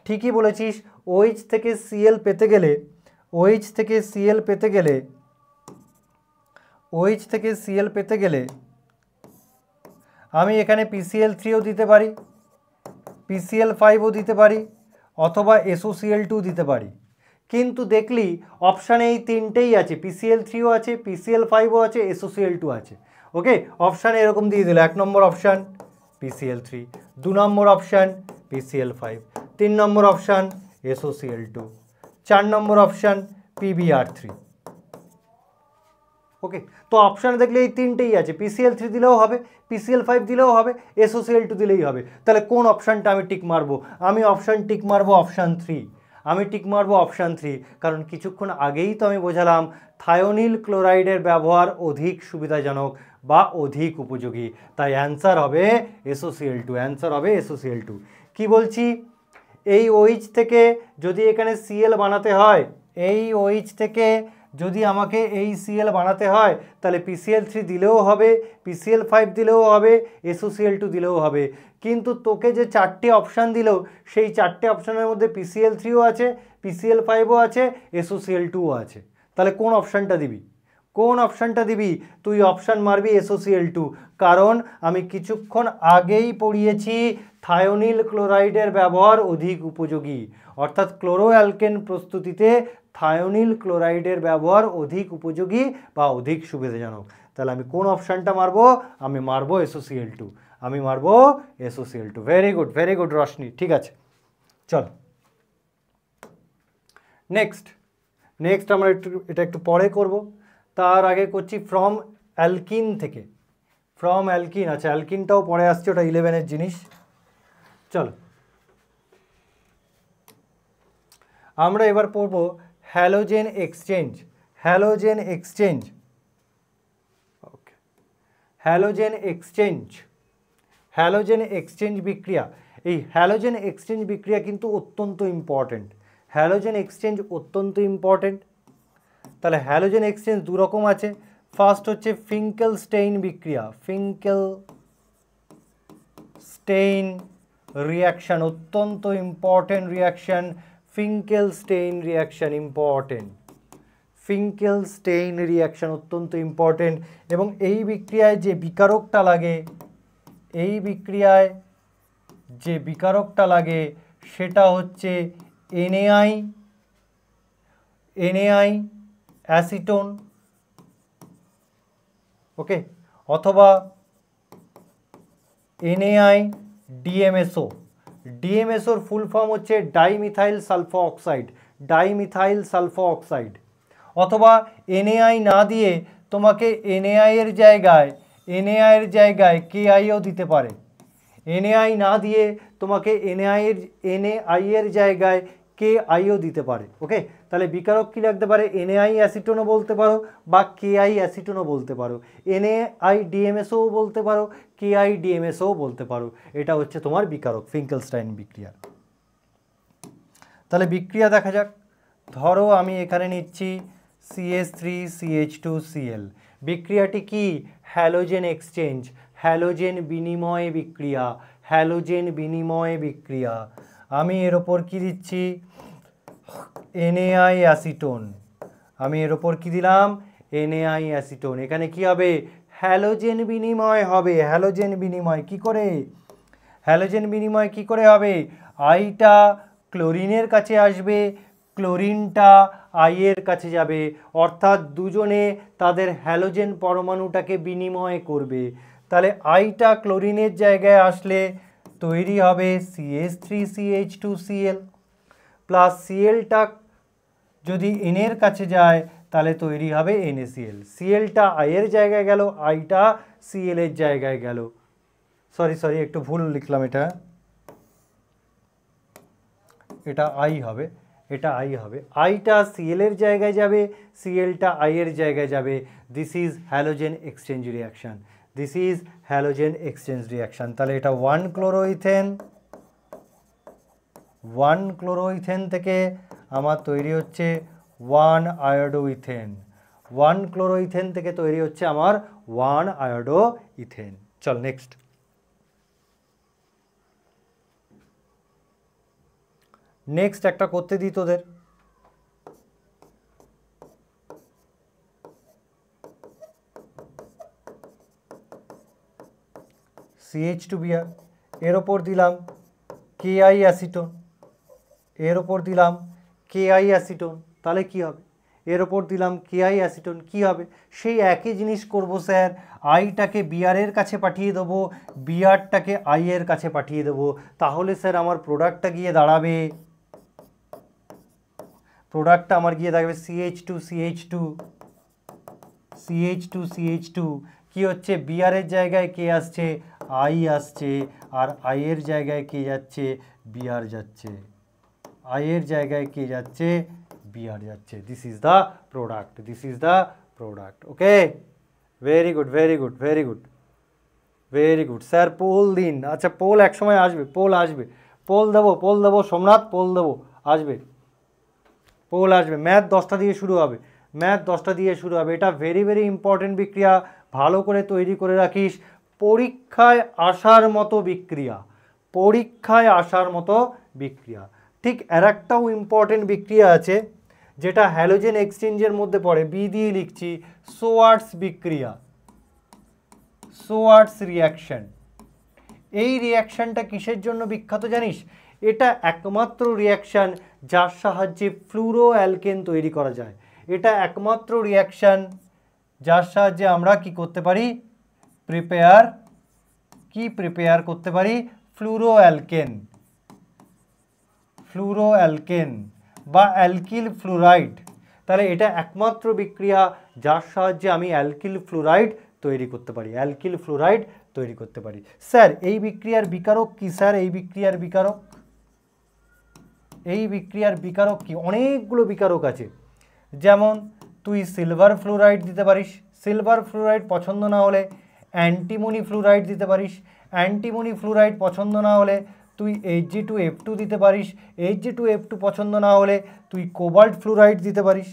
ঠিকই বলেছিস, OH থেকে Cl পেতে গেলে, OH থেকে Cl পেতে গেলে, OH থেকে Cl পেতে গেলে আমি এখানে PCl3ও দিতে পারি, PCl5ও দিতে পারি, অথবা SOCl2 দিতে পারি। কিন্তু দেখলি অপশানে এই তিনটেই আছে, PCl3ও আছে, PCl5ও আছে, SOCl2 আছে। ওকে, অপশানে এরকম দিয়ে দিল, 1 নম্বর অপশান PCl3, 2 নম্বর অপশান PCl5, 3 নম্বর অপশান SOCl2, 4 নম্বর অপশান PbR3। ওকে, তো অপশানে দেখলে এই তিনটেই আছে, PCl3 দিলেও হবে, PCl5 দিলেও হবে, SOCl2 দিলেই হবে। তাহলে কোন অপশানটা আমি টিক মারবো? আমি অপশান টিক মারবো অপশান 3, আমি টিক মারবো অপশান 3, কারণ কিছুক্ষণ আগেই তো আমি বোঝালাম থায়োনিল ক্লোরাইডের ব্যবহার অধিক সুবিধাজনক বা অধিক উপযোগী, তাই অ্যান্সার হবে SOCl2, অ্যান্সার হবে SOCl2। কি বলছি, এই OH থেকে যদি এখানে Cl বানাতে হয়, এই OH থেকে যদি আমাকে এই Cl বানাতে হয় তাহলে PCl3 দিলেও হবে, PCl5 দিলেও হবে, SOCl2 দিলেও হবে। কিন্তু তোকে যে 4টে অপশান দিল সেই 4টে অপশানের মধ্যে PCl3ও আছে, PCl5ও আছে, SOCl2ও আছে। তাহলে কোন অপশানটা দিবি? কোন অপশানটা দিবি? তুই অপশান মারবি SOCl2, কারণ আমি কিছুক্ষণ আগেই পড়িয়েছি থায়োনিল ক্লোরাইডের ব্যবহার অধিক উপযোগী, অর্থাৎ ক্লোরো অ্যালকেন প্রস্তুতিতে থায়োনিল ক্লোরাইডের ব্যবহার অধিক উপযোগী বা অধিক সুবিধাজনক। তাহলে আমি কোন অপশানটা মারবো? আমি মারবো SOCl2, আমি মারবো SOCl2। ভেরি গুড রশনি, ঠিক আছে। চল নেক্সট আমরা এটা একটু পরে করব, তার আগে করছি ফ্রম অ্যালকিন থেকে, ফ্রম অ্যালকিন। আচ্ছা অ্যালকিনটাও পরে আসছে, ওটা 11-এর জিনিস। চলো আমরা এবার পড়ব halogen exchange, halogen exchange. Okay, halogen exchange, halogen exchange বিক্রিয়া। এই হ্যালোজেন এক্সচেঞ্জ বিক্রিয়া কিন্তু অত্যন্ত ইম্পর্টেন্ট, হ্যালোজেন এক্সচেঞ্জ অত্যন্ত ইম্পর্টেন্ট। তাহলে হ্যালোজেন এক্সচেঞ্জ দু রকম আছে, ফার্স্ট হচ্ছে ফিঙ্কেলস্টেইন বিক্রিয়া, ফিঙ্কেলস্টেইন রিয়াকশন, অত্যন্ত important reaction, Finkelstein reaction important. Finkelstein reaction অত্যন্ত ইম্পর্টেন্ট। এবং এই বিক্রিয়ায় যে বিকারকটা লাগে, এই বিক্রিয়ায় যে বিকারকটা লাগে সেটা হচ্ছে NaI অ্যাসিটোন, ওকে, অথবা NaI DMSO। ডিএমএসওর ফুল ফর্ম হচ্ছে ডাইমিথাইল সালফো অক্সাইড, ডাইমিথাইল সালফো অক্সাইড। অথবা NaI না দিয়ে তোমাকে NaI এর জায়গায় KIও দিতে পারে। NaI না দিয়ে তোমাকে NaI এর জায়গায় KIও দিতে পারে, ওকে। তাহলে বিকারক কী লাগতে পারে? NaI অ্যাসিটোনও বলতে পারো বা KI অ্যাসিটোনও বলতে পারো, NaI DMSও বলতে পারো, KI DMSও বলতে পারো। এটা হচ্ছে তোমার বিকারক, ফিঙ্কেলস্টাইন বিক্রিয়া। তাহলে বিক্রিয়া দেখা যাক। ধরো আমি এখানে নিচ্ছি CH3CH2Cl। বিক্রিয়াটি কি? হ্যালোজেন এক্সচেঞ্জ, হ্যালোজেন বিনিময় বিক্রিয়া, হ্যালোজেন বিনিময় বিক্রিয়া। আমি এর ওপর কি দিচ্ছি? NaI acetone. আমি এর ওপর কি দিলাম? NaI acetone. এখানে কি হবে? হ্যালোজেন বিনিময় হবে। হ্যালোজেন বিনিময় কি করে? হ্যালোজেন বিনিময় কি করে হবে? আইটা ক্লোরিনের কাছে আসবে, ক্লোরিনটা আই এর কাছে যাবে, অর্থাৎ দুজনে তাদের হ্যালোজেন পরমাণুটাকে বিনিময় করবে। তাহলে আইটা ক্লোরিনের জায়গায় আসলে তৈরি হবে CH3CH2Cl, প্লাস সিএলটা যদি এন এর কাছে যায় তাহলে তৈরি হবে NaCl। সিএলটা আই এর জায়গায় গেল, আইটা সিএল এর জায়গায় গেল। সরি একটু ভুল লিখলাম, এটা আই হবে, এটা আই হবে। আইটা সিএল এর জায়গায় যাবে, সিএলটা আই এর জায়গায় যাবে। This is halogen exchange reaction, this is halogen exchange reaction. তাহলে এটা 1 ক্লোরোইথেন থেকে আমার তৈরি হচ্ছে 1 আয়োডোইথেন, 1 ক্লোরোইথেন থেকে তৈরি হচ্ছে আমার 1 আয়োডোইথেন। চল নেক্সট। নেক্সট একটা করতে দিই তোদের। CH2Br, এর ওপর দিলাম KI অ্যাসিটোন, এর ওপর দিলাম KI অ্যাসিটোন। তাহলে কি হবে? এর ওপর দিলাম KI অ্যাসিটোন, কি হবে? সেই একই জিনিস করব স্যার। আইটাকে বিআর এর কাছে পাঠিয়ে দেবো, বিআরটাকে আই এর কাছে পাঠিয়ে দেবো। তাহলে স্যার আমার প্রোডাক্টটা গিয়ে দাঁড়াবে, প্রোডাক্টটা আমার গিয়ে থাকবে CH2 কি হচ্ছে? বিআর এর জায়গায় কে আসছে? আই আসছে, আর আই এর জায়গায় কে যাচ্ছে? বিআর যাচ্ছে। আই এর জায়গায় কে যাচ্ছে? বিআর যাচ্ছে। This is the product, this is the product. Okay, very good very good very good very good. Sir poll দিন। আচ্ছা পোল এক সময় আসবে, পোল আসবে, পোল দেবো সোমনাথ, পোল দেবো, আসবে পোল আসবে। ম্যাথ 10টা দিয়ে শুরু হবে, ম্যাথ 10টা দিয়ে শুরু হবে। এটা ভেরি ভেরি ইম্পর্টেন্ট বিক্রিয়া, ভালো করে তৈরি করে রাখিস। পরীক্ষায় আসার মতো বিক্রিয়া, পরীক্ষায় আসার মতো বিক্রিয়া। ঠিক আর একটাও ইম্পর্টেন্ট বিক্রিয়া আছে যেটা হ্যালোজেন এক্সচেঞ্জের মধ্যে পড়ে, বি দিয়ে লিখছি, সোয়ার্টস বিক্রিয়া, সোয়ার্টস রিয়াকশন। এই রিয়াকশানটা কিসের জন্য বিখ্যাত জানিস? এটা একমাত্র রিয়াকশান যার সাহায্যে ফ্লুরো অ্যালকেন তৈরি করা যায়। এটা একমাত্র রিয়াকশান যার সাহায্যে আমরা কি করতে পারি? প্রিপেয়ার করতে পারি ফ্লুরো অ্যালকেন, ফ্লুরো অ্যালকেন বা অ্যালকিল ফ্লুরাইড। তাহলে এটা একমাত্র বিক্রিয়া যার সাহায্যে আমি অ্যালকিল ফ্লুরাইড তৈরি করতে পারি, অ্যালকিল ফ্লুরাইড তৈরি করতে পারি। স্যার এই বিক্রিয়ার বিকারক কি? স্যার এই বিক্রিয়ার বিকারক, এই বিক্রিয়ার বিকারক কি? অনেকগুলো বিকারক আছে। যেমন তুই সিলভার ফ্লুরাইড দিতে পারিস, সিলভার ফ্লুরাইড পছন্দ না হলে অ্যান্টিমনি ফ্লুরাইড দিতে পারিস, অ্যান্টিমনি ফ্লুরাইড পছন্দ না হলে তুই Hg2F2 দিতে পারিস, Hg2F2 পছন্দ না হলে তুই কোবাল্ট ফ্লুরাইড দিতে পারিস।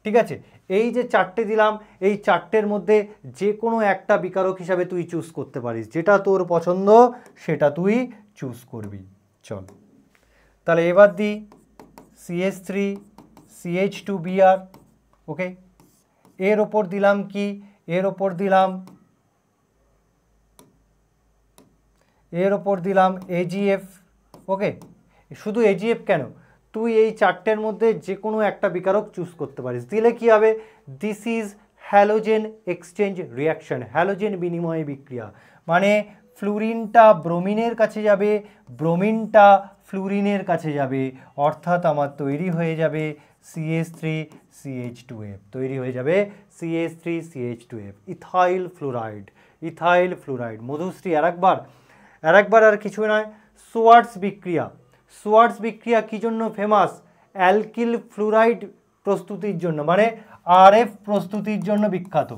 ঠিক আছে, এই যে চারটে দিলাম, এই চারটের মধ্যে যে কোনো একটা বিকারক হিসাবে তুই চুজ করতে পারিস, যেটা তোর পছন্দ সেটা তুই চুজ করবি। চল তাহলে এবার দিই CH3 CH2Br, ওকে। এর ওপর দিলাম কি, এর ওপর দিলাম AgF, ওকে। শুধু AgF কেন, তুই এই চারটের মধ্যে যে কোনো একটা বিকারক চুজ করতে পারিস, দিলে কি হবে, this is halogen exchange reaction, halogen বিনিময় বিক্রিয়া, মানে ফ্লুরিনটা ব্রোমিনের কাছে যাবে, ব্রোমিনটা ফ্লুরিনের কাছে যাবে, অর্থাৎ আমার তৈরি হয়ে যাবে CH3 CH2F, তৈরি হয়ে যাবে CH3 CH2F, ethyl fluoride, ethyl fluoride. Madhushree আরেকবার আর কিছু নয়, সোয়ার্টস বিক্রিয়া। সোয়ার্টস বিক্রিয়া কি জন্য ফেমাস, অ্যালকিল ফ্লুরাইড প্রস্তুতির জন্য, মানে RF প্রস্তুতির জন্য বিখ্যাত,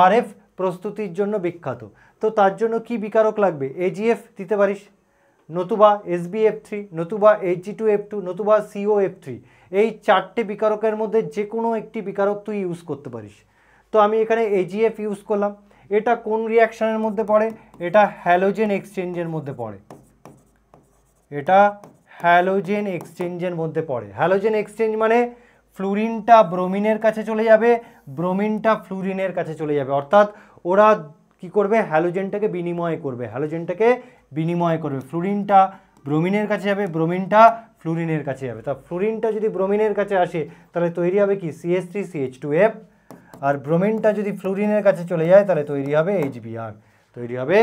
RF প্রস্তুতির জন্য বিখ্যাত। তো তার জন্য কি বিকারক লাগবে, AgF দিতে পারিস, নতুবা SbF3, নতুবা Hg2F2, নতুবা COF3, এই চারটে বিকারকের মধ্যে যে কোনো একটি বিকারক তুই ইউজ করতে পারিস। তো আমি এখানে AgF ইউজ করলাম। এটা কোন রিয়াকশনের মধ্যে পড়ে, এটা হ্যালোজেন এক্সচেঞ্জের মধ্যে পড়ে, এটা হ্যালোজেন এক্সচেঞ্জের মধ্যে পড়ে। হ্যালোজেন এক্সচেঞ্জ মানে ফ্লুরিনটা ব্রোমিনের কাছে চলে যাবে, ব্রোমিনটা ফ্লুরিনের কাছে চলে যাবে, অর্থাৎ ওরা কি করবে, হ্যালোজেনটাকে বিনিময় করবে, হ্যালোজেনটাকে বিনিময় করবে। ফ্লুরিনটা ব্রোমিনের কাছে যাবে, ব্রোমিনটা ফ্লুরিনের কাছে যাবে। তা ফ্লুরিনটা যদি ব্রোমিনের কাছে আসে তাহলে তৈরি হবে কি, CH3 CH2F, আর ব্রোমিনটা যদি ফ্লুরিনের কাছে চলে যায় তাহলে তৈরি হবে HBr, তৈরি হবে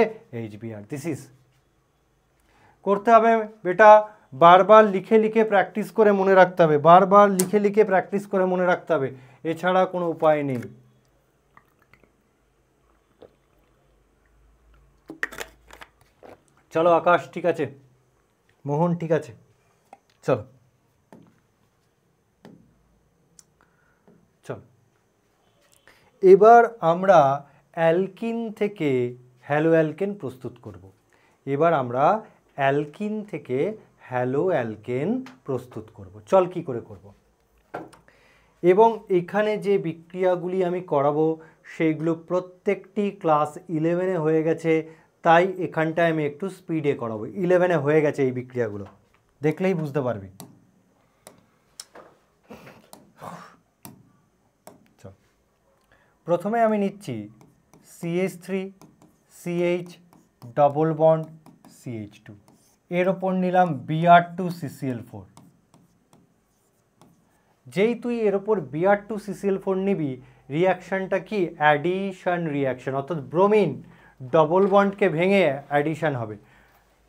HBr। দিস ইজ করতে হবে বেটা, বারবার লিখে লিখে প্র্যাকটিস করে মনে রাখতে হবে, বারবার লিখে লিখে প্র্যাকটিস করে মনে রাখতে হবে, এছাড়া কোনো উপায় নেই। চলো আকাশ ঠিক আছে, মোহন ঠিক আছে, চলো চলো এবার আমরা অ্যালকিন থেকে হ্যালো অ্যালকেন প্রস্তুত করব। এবার আমরা অ্যালকিন থেকে হ্যালো অ্যালকেন প্রস্তুত করব। চল কি করে করব, এবং এখানে যে বিক্রিয়াগুলি আমি করাবো সেইগুলো প্রত্যেকটি ক্লাস 11-এ হয়ে গেছে, তাই এখানটায় আমি একটু স্পিডে করাবো। 11-এ হয়ে গেছে এই বিক্রিয়াগুলো, দেখলেই বুঝতে পারবি। চল প্রথমে আমি নিচ্ছি CH3 CH double bond CH2, এর ওপর নিলাম Br2 CCl4। যেই তুই এর ওপর Br2 CCl4 নিবি, রিয়াকশানটা কি, অ্যাডিশন রিয়াকশান, অর্থাৎ ব্রোমিন ডবল বন্ডকে ভেঙে অ্যাডিশন হবে,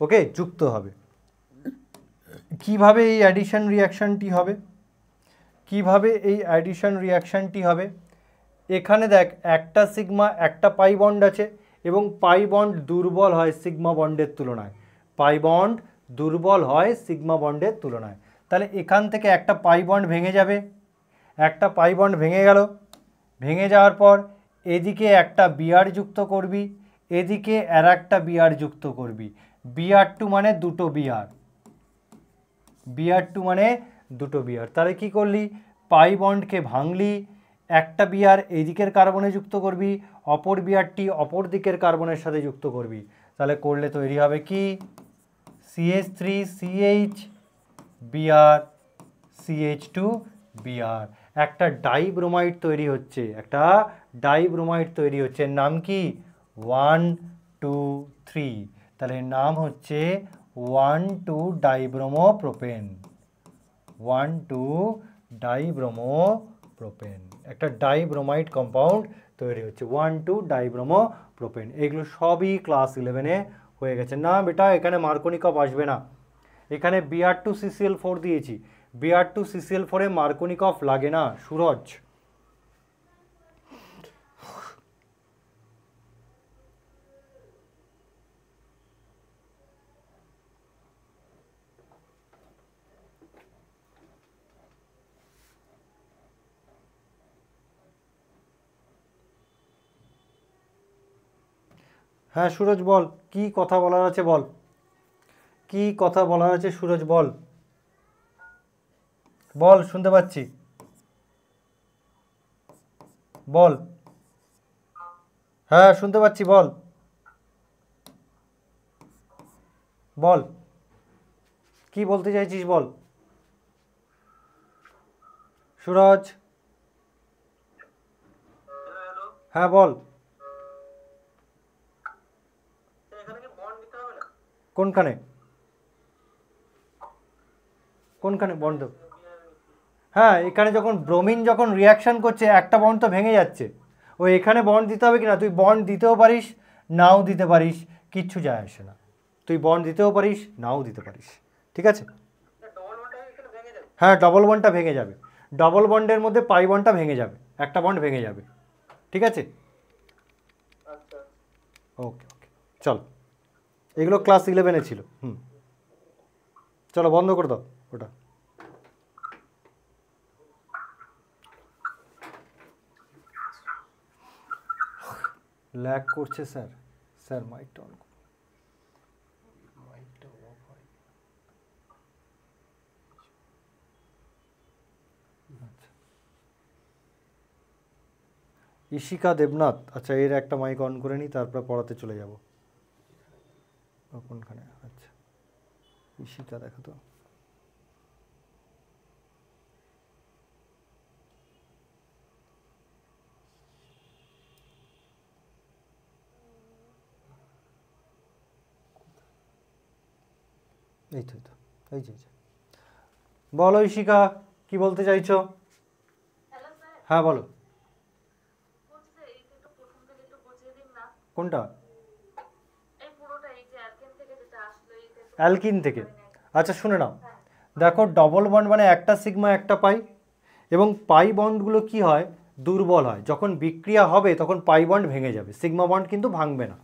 ওকে, যুক্ত হবে। কিভাবে এই অ্যাডিশন রিয়াকশানটি হবে, কিভাবে এই অ্যাডিশন রিয়াকশানটি হবে, এখানে দেখ একটা সিগমা একটা পাই বন্ড আছে, এবং পাই বন্ড দুর্বল হয় সিগমা বন্ডের তুলনায়, পাই বন্ড দুর্বল হয় সিগমা বন্ডের তুলনায়। তাহলে এখান থেকে একটা পাই বন্ড ভেঙে যাবে, একটা পাই বন্ড ভেঙে গেল, ভেঙে যাওয়ার পর এদিকে একটা বিআর যুক্ত করবি, এদিকে আর একটা বিআর যুক্ত করবি, Br2 মানে দুটো বিআর, Br2 মানে দুটো বিআর। তাহলে কি করলি, পাই বন্ডকে ভাঙলি, একটা বিআর এই দিকের কার্বনে যুক্ত করবি, অপর বিআরটি অপর দিকের কার্বনের সাথে যুক্ত করবি, তাহলে করলে তৈরি হবে কি, CH3 CH Br CH2 Br, একটা ডাইব্রোমাইড তৈরি হচ্ছে, একটা ডাইব্রোমাইড তৈরি হচ্ছে, এর নাম কি 1 2 3, তাহলে এর নাম হচ্ছে 1,2 ডাইব্রোমোপ্রোপেন, 1,2 ডাইব্রোমোপ্রোপেন, একটা ডাইব্রোমাইড কম্পাউন্ড তৈরি হচ্ছে, 1,2 ডাইব্রোমোপ্রোপেন। এগুলো সবই ক্লাস 11-এ হয়ে গেছে। না বেটা, এখানে মার্কনিকভ আসবে না, এখানে Br2 CCl4 দিয়েছি, Br2 CCl4-এ মার্কনিকভ লাগে না সুরজ। হ্যাঁ সুরজ বল, কি কথা বলার আছে বল, কি কথা বলার আছে সুরজ বল, বল শুনতে পাচ্ছি, বল, হ্যাঁ শুনতে পাচ্ছি, বল বল কি বলতে চাইছিস বল। সুরজ, হ্যাঁ বল। কোনখানে কোনখানে বন্ড? হ্যাঁ, এখানে যখন ব্রোমিন যখন রিয়াকশান করছে একটা বন্ড তো ভেঙে যাচ্ছে। ও এখানে বন্ড দিতে হবে কি না, তুই বন্ড দিতেও পারিস নাও দিতে পারিস, কিচ্ছু যায় আসে না। তুই বন্ড দিতেও পারিস নাও দিতে পারিস, ঠিক আছে? হ্যাঁ, ডবল বন্ডটা ভেঙে যাবে। ডবল বন্ডের মধ্যে পাই বন্ডটা ভেঙে যাবে, একটা বন্ড ভেঙে যাবে, ঠিক আছে? ওকে ওকে, চল, এগুলো ক্লাস 11-এ ছিল। চলো বন্ধ করে দাও ওটা। ল্যাগ করছে স্যার। স্যার মাইকটা অন করুন। মাইকটা অফ হয়। আচ্ছা, ইশিকা দেবনাথ, আচ্ছা এর একটা মাইক অন করে নিই, তারপর পড়াতে চলে যাব। কোনখানে? আচ্ছা, ইশিকা দেখো তো। এই তো এই যে বলো ইশিকা, কি বলতে চাইছো? হ্যাঁ বলো। কোনটা? অ্যালকিন থেকে। আচ্ছা শুনে নাও, দেখো ডবল বন্ড মানে একটা সিগমা একটা পাই, এবং পাই বন্ডগুলো কি হয়, দুর্বল হয়। যখন বিক্রিয়া হবে তখন পাই বন্ড ভেঙে যাবে, সিগমা বন্ড কিন্তু ভাঙবে না।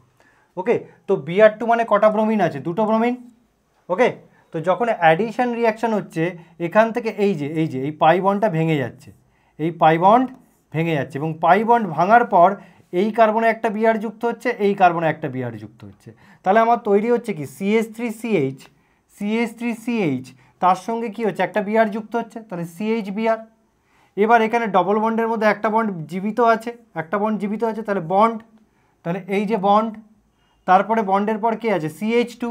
ওকে, তো Br2 মানে কটা ব্রোমিন আছে? দুটো ব্রোমিন। ওকে, তো যখন অ্যাডিশন রিয়াকশান হচ্ছে এখান থেকে এই যে এই পাই বন্ডটা ভেঙে যাচ্ছে, এই পাই বন্ড ভেঙে যাচ্ছে, এবং পাই বন্ড ভাঙার পর এই কার্বনে একটা Br যুক্ত হচ্ছে, এই কার্বনে একটা Br যুক্ত হচ্ছে। তাহলে আমার তৈরি হচ্ছে কি CH3CH, তার সঙ্গে কি হচ্ছে, একটা Br যুক্ত হচ্ছে, তাহলে CH Br। এবার এখানে ডবল বন্ডের মধ্যে একটা বন্ড জীবিত আছে, তাহলে বন্ড, তাহলে এই যে বন্ড, তারপরে বন্ডের পর কে আছে, CH2,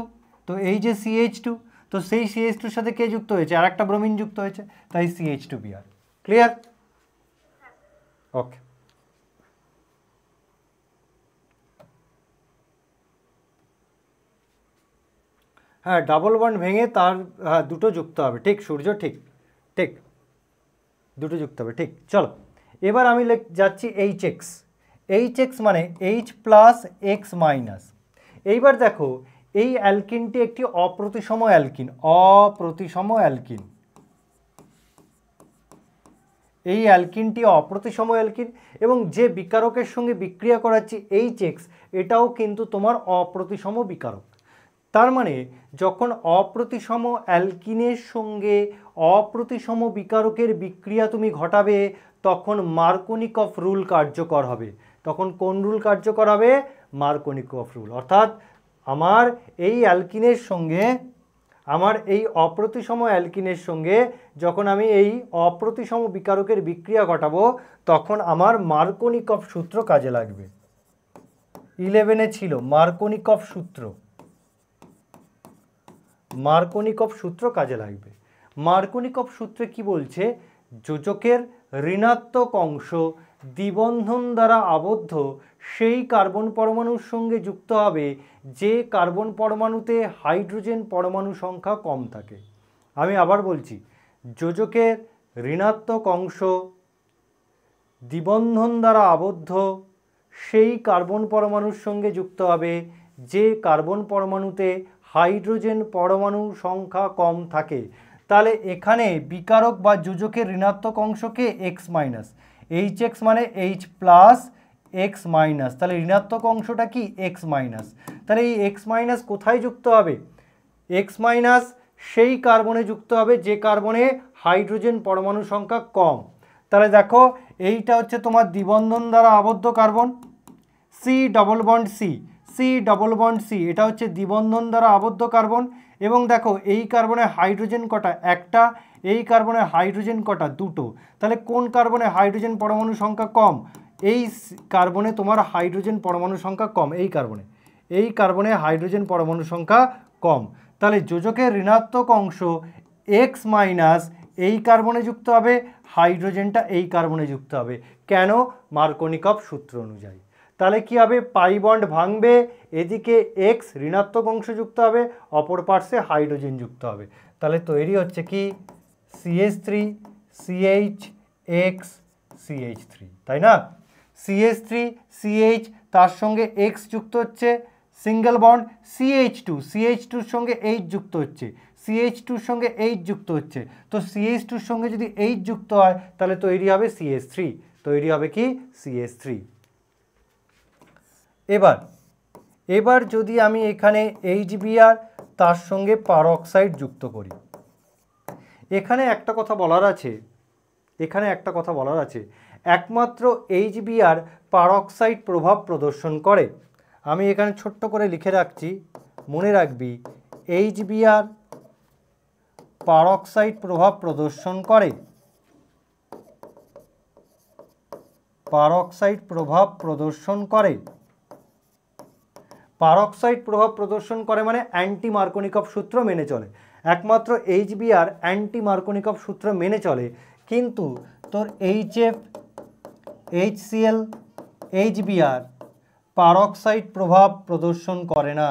তো এই যে CH2, তো সেই CH2-র সাথে কে যুক্ত হয়েছে, আর একটা ব্রোমিন যুক্ত হয়েছে, তাই CH2Br। ক্লিয়ার? ওকে, হ্যাঁ ডাবল বন্ড ভেঙে তার দুটো যুক্ত হবে, ঠিক সূর্য, ঠিক ঠিক, দুটো যুক্ত হবে, ঠিক। চলো এবার আমি যাচ্ছি HX মানে H+X-। এইবার দেখো এই অ্যালকিনটি একটি অপ্রতিসম অ্যালকিন। এই অ্যালকিনটি অপ্রতিসম অ্যালকিন, এবং যে বিকারকের সঙ্গে বিক্রিয়া করাচ্ছি HX, এটাও কিন্তু তোমার অপ্রতিসম বিকারক। তার মানে যখন অপ্রতিসম অ্যালকিনের সঙ্গে অপ্রতিসম বিকারকের বিক্রিয়া তুমি ঘটাবে তখন মার্কোনিকফ রুল কার্যকর হবে। তখন কোন রুল কার্যকর হবে? মার্কোনিকফ রুল। অর্থাৎ আমার এই অপ্রতিসম অ্যালকিনের সঙ্গে যখন আমি এই অপ্রতিসম বিকারকের বিক্রিয়া ঘটাবো তখন আমার মার্কোনিকফ সূত্র কাজে লাগবে। 11-এ ছিল মার্কোনিকফ সূত্র কাজে লাগবে। মার্কোনিকফ সূত্রে কি বলছে? যোজকের ঋণাত্মক অংশ দ্বিবন্ধন দ্বারা আবদ্ধ সেই কার্বন পরমাণুর সঙ্গে যুক্ত হবে যে কার্বন পরমাণুতে হাইড্রোজেন পরমাণু সংখ্যা কম থাকে। আমি আবার বলছি, যোজকের ঋণাত্মক অংশ দ্বিবন্ধন দ্বারা আবদ্ধ সেই কার্বন পরমাণুর সঙ্গে যুক্ত হবে যে কার্বন পরমাণুতে হাইড্রোজেন পরমাণু সংখ্যা কম থাকে। তাহলে এখানে বিকারক বা যোজকের ঋণাত্মক অংশকে X-, HX মানে H+X-, তাহলে ঋণাত্মক অংশটা কি X-। তাহলে এই X- কোথায় যুক্ত হবে? X- সেই কার্বনে যুক্ত হবে যে কার্বনে হাইড্রোজেন পরমাণু সংখ্যা কম। তাহলে দেখো এইটা হচ্ছে তোমার দ্বিবন্ধন দ্বারা আবদ্ধ কার্বন, C+C, এটা হচ্ছে দ্বিবন্ধন দ্বারা আবদ্ধ কার্বন। এবং দেখো এই কার্বনে হাইড্রোজেন কটা? একটা। এই কার্বনে হাইড্রোজেন কটা? দুটো। তাহলে কোন কার্বনে হাইড্রোজেন পরমাণু সংখ্যা কম? এই কার্বনে তোমার হাইড্রোজেন পরমাণু সংখ্যা কম, এই কার্বনে হাইড্রোজেন পরমাণু সংখ্যা কম। তাহলে যোজকের ঋণাত্মক অংশ X- এই কার্বনে যুক্ত হবে, হাইড্রোজেনটা এই কার্বনে যুক্ত হবে। কেন? মার্কনিকভ সূত্র অনুযায়ী। তাহলে কি হবে? পাই বন্ড ভাঙবে, এদিকে এক্স ঋণাত্মক অংশ যুক্ত হবে, অপর পার্শ্বে হাইড্রোজেন যুক্ত হবে। তাহলে তৈরি হচ্ছে কি CH3 CH X CH3, তাই না? CH3 CH, তার সঙ্গে X যুক্ত হচ্ছে, সিঙ্গেল বন্ড CH2, CH2 এর সঙ্গে H যুক্ত হচ্ছে, CH2 এর সঙ্গে H যুক্ত হচ্ছে। তো CH2 এর সঙ্গে যদি H যুক্ত হয় তাহলে তৈরি হবে CH3, তৈরি হবে কি CH3। এবার যদি আমি এখানে HBr তার সঙ্গে পারঅক্সাইড যুক্ত করি, এখানে একটা কথা বলার আছে, একমাত্র HBr পারঅক্সাইড প্রভাব প্রদর্শন করে। আমি এখানে ছোট্ট করে লিখে রাখছি, মনে রাখবি HBr পারঅক্সাইড প্রভাব প্রদর্শন করে, পারঅক্সাইড প্রভাব প্রদর্শন করে। পারঅক্সাইড প্রভাব প্রদর্শন করে মানে অ্যান্টি মার্কনিকভ সূত্র মেনে চলে। একমাত্র HBr অ্যান্টি মার্কনিকভ সূত্র মেনে চলে, কিন্তু তোর HF HCl HBr পারঅক্সাইড প্রভাব প্রদর্শন করে না।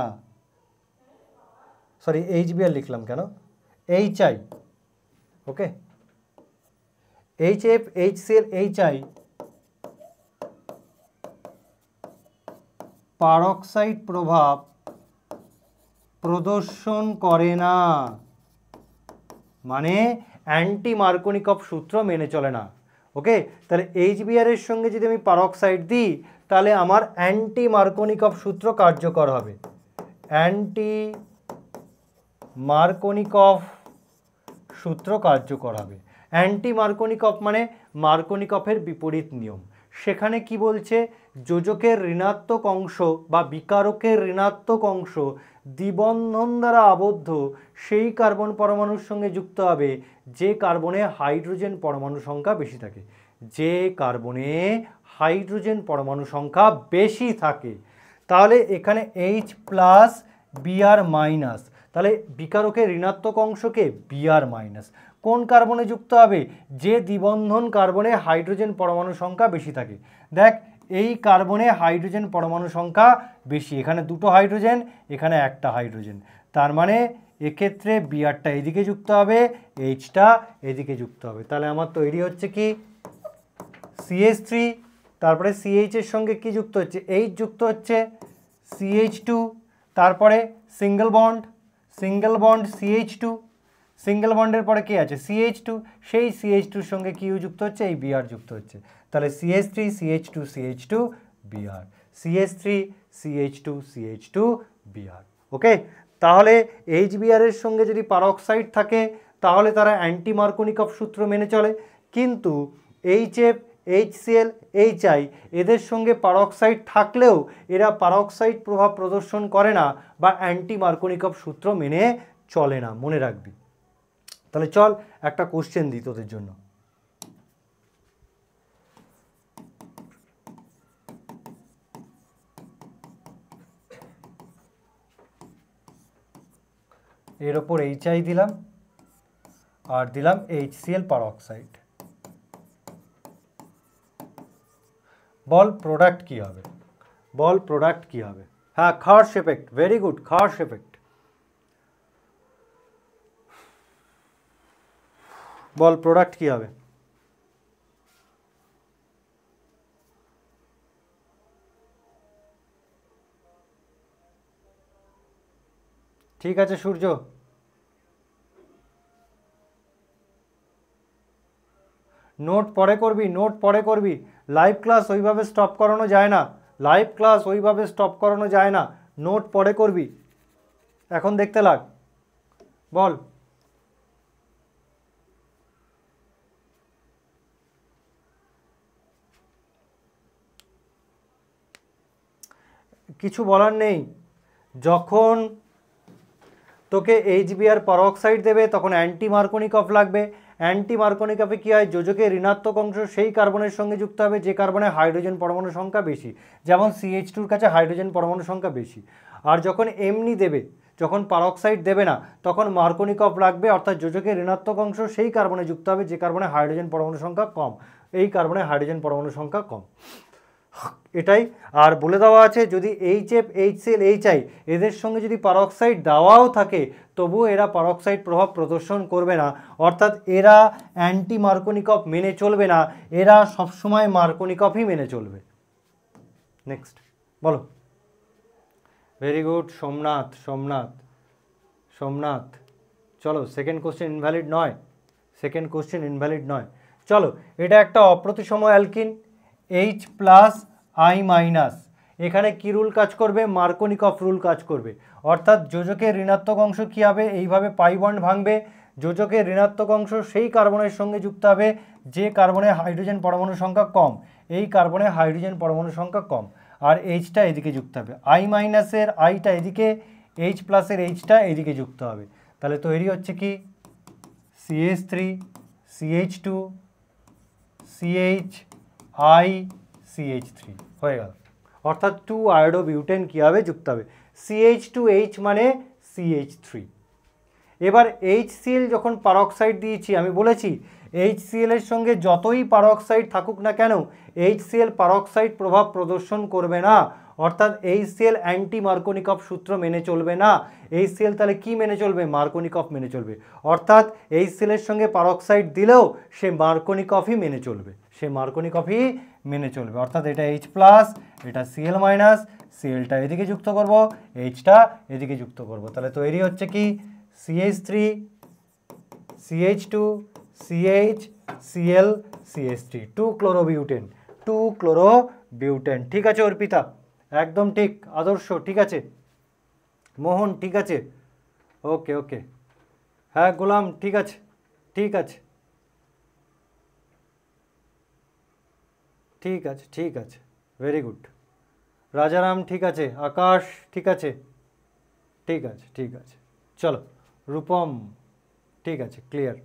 সরি, HBr লিখলাম কেন, HI, ওকে, HF HCl HI পারঅক্সাইড প্রভাব প্রদর্শন করে না, মানে অ্যান্টি মার্কনিকভ সূত্র মেনে চলে না। ওকে, তাহলে HBr এর সঙ্গে যদি আমি পারঅক্সাইড দিই তাহলে আমার অ্যান্টি মার্কনিকভ সূত্র কার্যকর হবে। অ্যান্টি মার্কনিকভ সূত্র কার্যকর হবে। অ্যান্টি মার্কনিকভ মানে মার্কনিকভের বিপরীত নিয়ম। সেখানে কি বলছে? যোজকের ঋণাত্মক অংশ বা বিকারকের ঋণাত্মক অংশ দ্বিবন্ধন দ্বারা আবদ্ধ সেই কার্বন পরমাণুর সঙ্গে যুক্ত হবে যে কার্বনে হাইড্রোজেন পরমাণু সংখ্যা বেশি থাকে, যে কার্বনে হাইড্রোজেন পরমাণু সংখ্যা বেশি থাকে। তাহলে এখানে H প্লাস Br মাইনাস, তাহলে বিকারকের ঋণাত্মক অংশকে Br মাইনাস কোন কার্বনে যুক্ত হবে? যে দ্বিবন্ধন কার্বনে হাইড্রোজেন পরমাণু সংখ্যা বেশি থাকে। দেখ, এই কার্বনে হাইড্রোজেন পরমাণু সংখ্যা বেশি, এখানে দুটো হাইড্রোজেন, এখানে একটা হাইড্রোজেন, তার মানে এক্ষেত্রে Brটা এদিকে যুক্ত হবে, Hটা এদিকে যুক্ত হবে। তাহলে আমার তৈরি হচ্ছে কি CH3, তারপরে CH এর সঙ্গে কি যুক্ত হচ্ছে? H যুক্ত হচ্ছে, CH2, তারপরে সিঙ্গেল বন্ড CH2, সিঙ্গেল বন্ডের পরে কি আছে? CH2, সেই CH2 এর সঙ্গে কি যুক্ত হচ্ছে? এই Br যুক্ত হচ্ছে। তাহলে CH3 CH2 CH2 Br, CH3 CH2 CH2 Br। ওকে, তাহলে HBr এর সঙ্গে যদি পারঅক্সাইড থাকে তাহলে তারা অ্যান্টি মার্কনিকভ সূত্র মেনে চলে, কিন্তু HF HCl HI এদের সঙ্গে পারঅক্সাইড থাকলেও এরা পারঅক্সাইড প্রভাব প্রদর্শন করে না বা অ্যান্টি মার্কনিকভ সূত্র মেনে চলে না, মনে রাখবি। তাহলে চল একটা কোশ্চেন দিই তোদের জন্য। এর ওপর HI দিলাম আর দিলাম HCl পারঅক্সাইড। বল প্রোডাক্ট কি হবে? বল প্রোডাক্ট কি হবে? হ্যাঁ, খার্শ এফেক্ট, ভেরি গুড, খার্শ এফেক্ট। বল প্রোডাক্ট কি হবে? ঠিক আছে সূর্য, নোট পরে করবি, নোট পরে করবি। লাইভ ক্লাস ওইভাবে স্টপ করানো যায় না, লাইভ ক্লাস ওইভাবে স্টপ করানো যায় না, নোট পরে করবি। এখন দেখতে লাগ, বল। কিছু বলার নেই, যখন তোকে HBr পারঅক্সাইড দেবে তখন অ্যান্টি মার্কনিকভ লাগবে। অ্যান্টি মার্কনিকভে কী হয়? যোজকের ঋণাত্মক অংশ সেই কার্বনের সঙ্গে যুক্ত হবে যে কার্বনে হাইড্রোজেন পরমাণু সংখ্যা বেশি, যেমন CH2 এর কাছে হাইড্রোজেন পরমাণু সংখ্যা বেশি। আর যখন এমনি দেবে যখন পারক্সাইড দেবে না তখন মার্কনিকভ রাখবে, অর্থাৎ যোজকের ঋণাত্মক অংশ সেই কার্বনে যুক্ত হবে যে কার্বনে হাইড্রোজেন পরমাণু সংখ্যা কম, এই কার্বনে হাইড্রোজেন পরমাণু সংখ্যা কম, এটাই। আর বলে দেওয়া আছে যদি HF, HCl, HI এদের সঙ্গে যদি পারক্সাইড দেওয়াও থাকে তবুও এরা পারক্সাইড প্রভাব প্রদর্শন করবে না, অর্থাৎ এরা অ্যান্টি মার্কনিকভ মেনে চলবে না, এরা সবসময় মার্কনিকভই মেনে চলবে। নেক্সট বলো। Very good Somnath, Somnath, Somnath. চলো সেকেন্ড কোশ্চেন ইনভ্যালিড নয়, সেকেন্ড কোশ্চেন ইনভ্যালিড নয়। চলো এটা একটা অপ্রতিসম অ্যালকিন H+I-, এখানে কি রুল কাজ করবে? মার্কনিকভ রুল কাজ করবে, অর্থাৎ যোজকের ঋণাত্মক অংশ কী হবে? এইভাবে পাই বন্ড ভাঙবে, যোজকের ঋণাত্মক অংশ সেই কার্বনের সঙ্গে যুক্ত হবে যে কার্বনে হাইড্রোজেন পরমাণু সংখ্যা কম, এই কার্বনে হাইড্রোজেন পরমাণু সংখ্যা কম, আর এইচটা এদিকে যুক্ত হবে, I- আইটা এদিকে, H+-এর এইচটা এদিকে যুক্ত হবে। তাহলে তৈরি হচ্ছে কি CH3 CH2 CH I CH3 হয়ে গেল, অর্থাৎ 2 আয়োডোবিউটেন কী হবে? যুক্ত হবে। CH2H মানে CH3। এবার HCl যখন পারক্সাইড দিয়েছি, আমি বলেছি HCl এর সঙ্গে যতই পারক্সাইড থাকুক না কেন HCl পারক্সাইড প্রভাব প্রদর্শন করবে না, অর্থাৎ HCl অ্যান্টি মার্কনিকভ সূত্র মেনে চলবে না। HCl তাহলে কি মেনে চলবে? মার্কনিকভ মেনে চলবে, অর্থাৎ HCl এর সঙ্গে পারক্সাইড দিলেও সে মার্কনিকভই মেনে চলবে, সে মার্কনিকভই মেনে চলবে, অর্থাৎ এটা H+, এটা Cl-, Clটা এদিকে যুক্ত করব, Hটা এদিকে যুক্ত করব, তাহলে তৈরি হচ্ছে কি CH3 CH2 CH Cl CH3 2 ক্লোরোবিউটেন, 2 ক্লোরোবিউটেন। ঠিক আছে অর্পিতা, একদম ঠিক, আদর্শ ঠিক আছে, মোহন ঠিক আছে, ওকে ওকে, হ্যাঁ গোলাম ঠিক আছে, ঠিক আছে, ঠিক আছে, ঠিক আছে, ভেরি গুড, রাজারাম ঠিক আছে, আকাশ ঠিক আছে, ঠিক আছে, ঠিক আছে, চলো রূপম ঠিক আছে, ক্লিয়ার।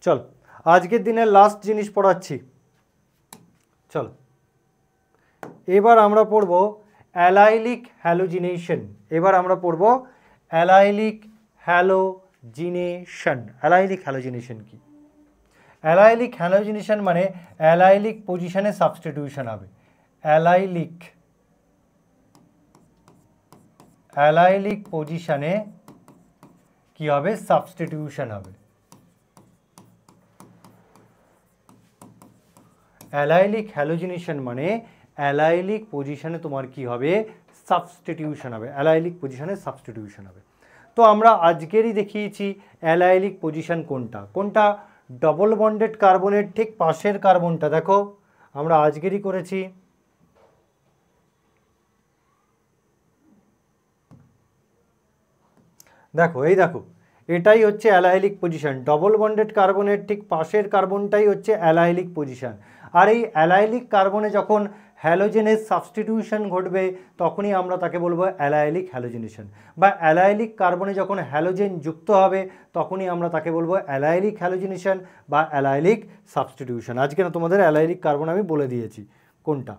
চলো আজকের দিনের লাস্ট জিনিস পড়াচ্ছি, চলো এবার আমরা পড়ব অ্যালাইলিক হ্যালোজিনেশন। এবার আমরা পড়ব অ্যালাইলিক হ্যালোজিনেশন। অ্যালাইলিক হ্যালোজিনেশন কি? অ্যালাইলিক হ্যালোজিনেশন মানে অ্যালাইলিক পজিশনে সাবস্টিটিউশন হবে, অ্যালাইলিক পজিশনে কি হবে? সাবস্টিটিউশন হবে। অ্যালাইলিক হ্যালোজিনেশন মানে অ্যালাইলিক পজিশনে তোমার কি হবে? সাবস্টিটিউশন হবে, অ্যালাইলিক পজিশনে সাবস্টিটিউশন হবে। তো আমরা আজকেরই দেখিয়েছি অ্যালাইলিক পজিশন কোনটা কোনটা, ডবল বন্ডেড কার্বনের ঠিক পাশের কার্বনটা দেখো, আমরা আজকেরই করেছি। দেখো এই দেখো, এটাই হচ্ছে অ্যালাইলিক পজিশন, ডবল বন্ডেড কার্বনের ঠিক পাশের কার্বনটাই হচ্ছে অ্যালাইলিক পজিশন। আর এই অ্যালাইলিক কার্বনে যখন হ্যালোজেনের সাবস্টিটিউশন ঘটবে তখনই আমরা তাকে বলবো অ্যালাইলিক হ্যালোজিনেশন, বা অ্যালাইলিক কার্বনে যখন হ্যালোজেন যুক্ত হবে তখনই আমরা তাকে বলবো অ্যালাইলিক হ্যালোজিনেশন বা অ্যালাইলিক সাবস্টিটিউশন। আজকে না তোমাদের অ্যালাইলিক কার্বন আমি বলে দিয়েছি কোনটা।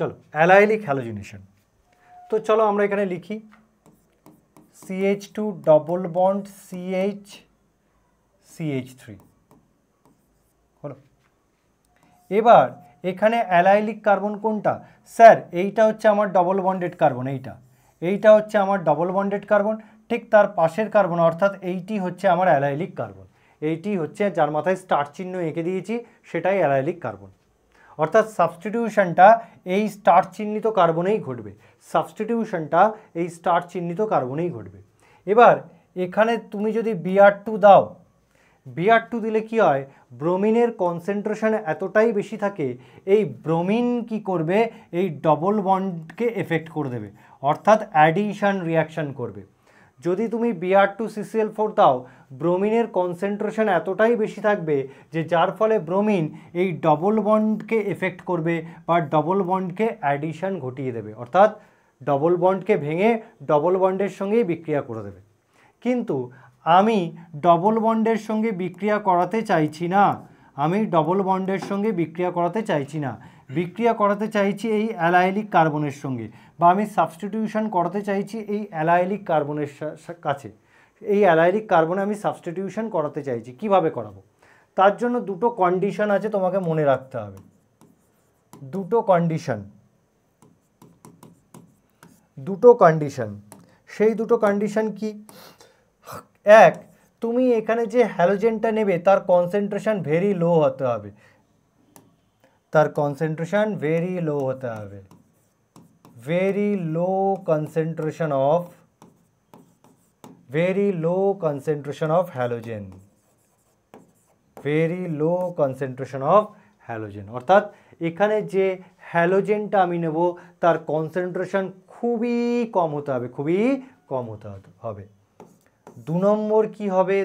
চলো অ্যালাইলিক হ্যালোজিনেশন, তো চলো আমরা এখানে লিখি CH2 double bond CH CH3 হলো। এবার এখানে অ্যালাইলিক কার্বন কোনটা? স্যার এইটা হচ্ছে আমার ডবল বন্ডেড কার্বন, এইটা হচ্ছে আমার ডবল বন্ডেড কার্বন, ঠিক তার পাশের কার্বন অর্থাৎ এইটি হচ্ছে আমার অ্যালাইলিক কার্বন, এইটি হচ্ছে যার মাথায় স্টার চিহ্ন এঁকে দিয়েছি সেটাই অ্যালাইলিক কার্বন। অর্থাৎ সাবস্টিটিউশনটা এই স্টার চিহ্নিত কার্বনেই ঘটবে, সাবস্টিটিউশনটা এই স্টার চিহ্নিত কার্বনেই ঘটবে। এবার এখানে তুমি যদি Br2 দাও, Br2 দিলে কি হয়? ব্রোমিনের কনসেন্ট্রেশন এতটাই বেশি থাকে, এই ব্রোমিন কি করবে? এই ডবল বন্ডকে এফেক্ট করে দেবে, অর্থাৎ অ্যাডিশন রিয়াকশান করবে। যদি তুমি Br2CCl4 দাও, ব্রোমিনের কনসেন্ট্রেশন এতটাই বেশি থাকবে যে যার ফলে ব্রোমিন এই ডবল বন্ডকে এফেক্ট করবে বা ডবল বন্ডকে অ্যাডিশন ঘটিয়ে দেবে, অর্থাৎ ডবল বন্ডকে ভেঙে ডবল বন্ডের সঙ্গেই বিক্রিয়া করে দেবে। কিন্তু আমি ডবল বন্ডের সঙ্গে বিক্রিয়া করাতে চাইছি না, আমি ডবল বন্ডের সঙ্গে বিক্রিয়া করাতে চাইছি না, বিক্রিয়া করাতে চাইছি এই অ্যালাইলিক কার্বনের সঙ্গে, বা আমি সাবস্টিটিউশন করাতে চাইছি এই অ্যালাইলিক কার্বনের কাছে, এই অ্যালাইলিক কার্বনে আমি সাবস্টিটিউশন করাতে চাইছি। কিভাবে করাবো? তার জন্য দুটো কন্ডিশন আছে, তোমাকে মনে রাখতে হবে। দুটো কন্ডিশন, সেই দুটো কন্ডিশন কি? এক, তুমি এখানে যে হ্যালোজেনটা নেবে তার কনসেন্ট্রেশন ভেরি লো হতে হবে, তার কনসেন্ট্রেশন ভেরি লো হতে হবে, very low concentration of halogen, very low concentration of halogen. অর্থাৎ এখানে যে হ্যালোজেনটা আমি নেব তার কনসেন্ট্রেশন খুবই কম হতে হবে, খুবই কম হতে হবে। 2 নম্বর কি হবে?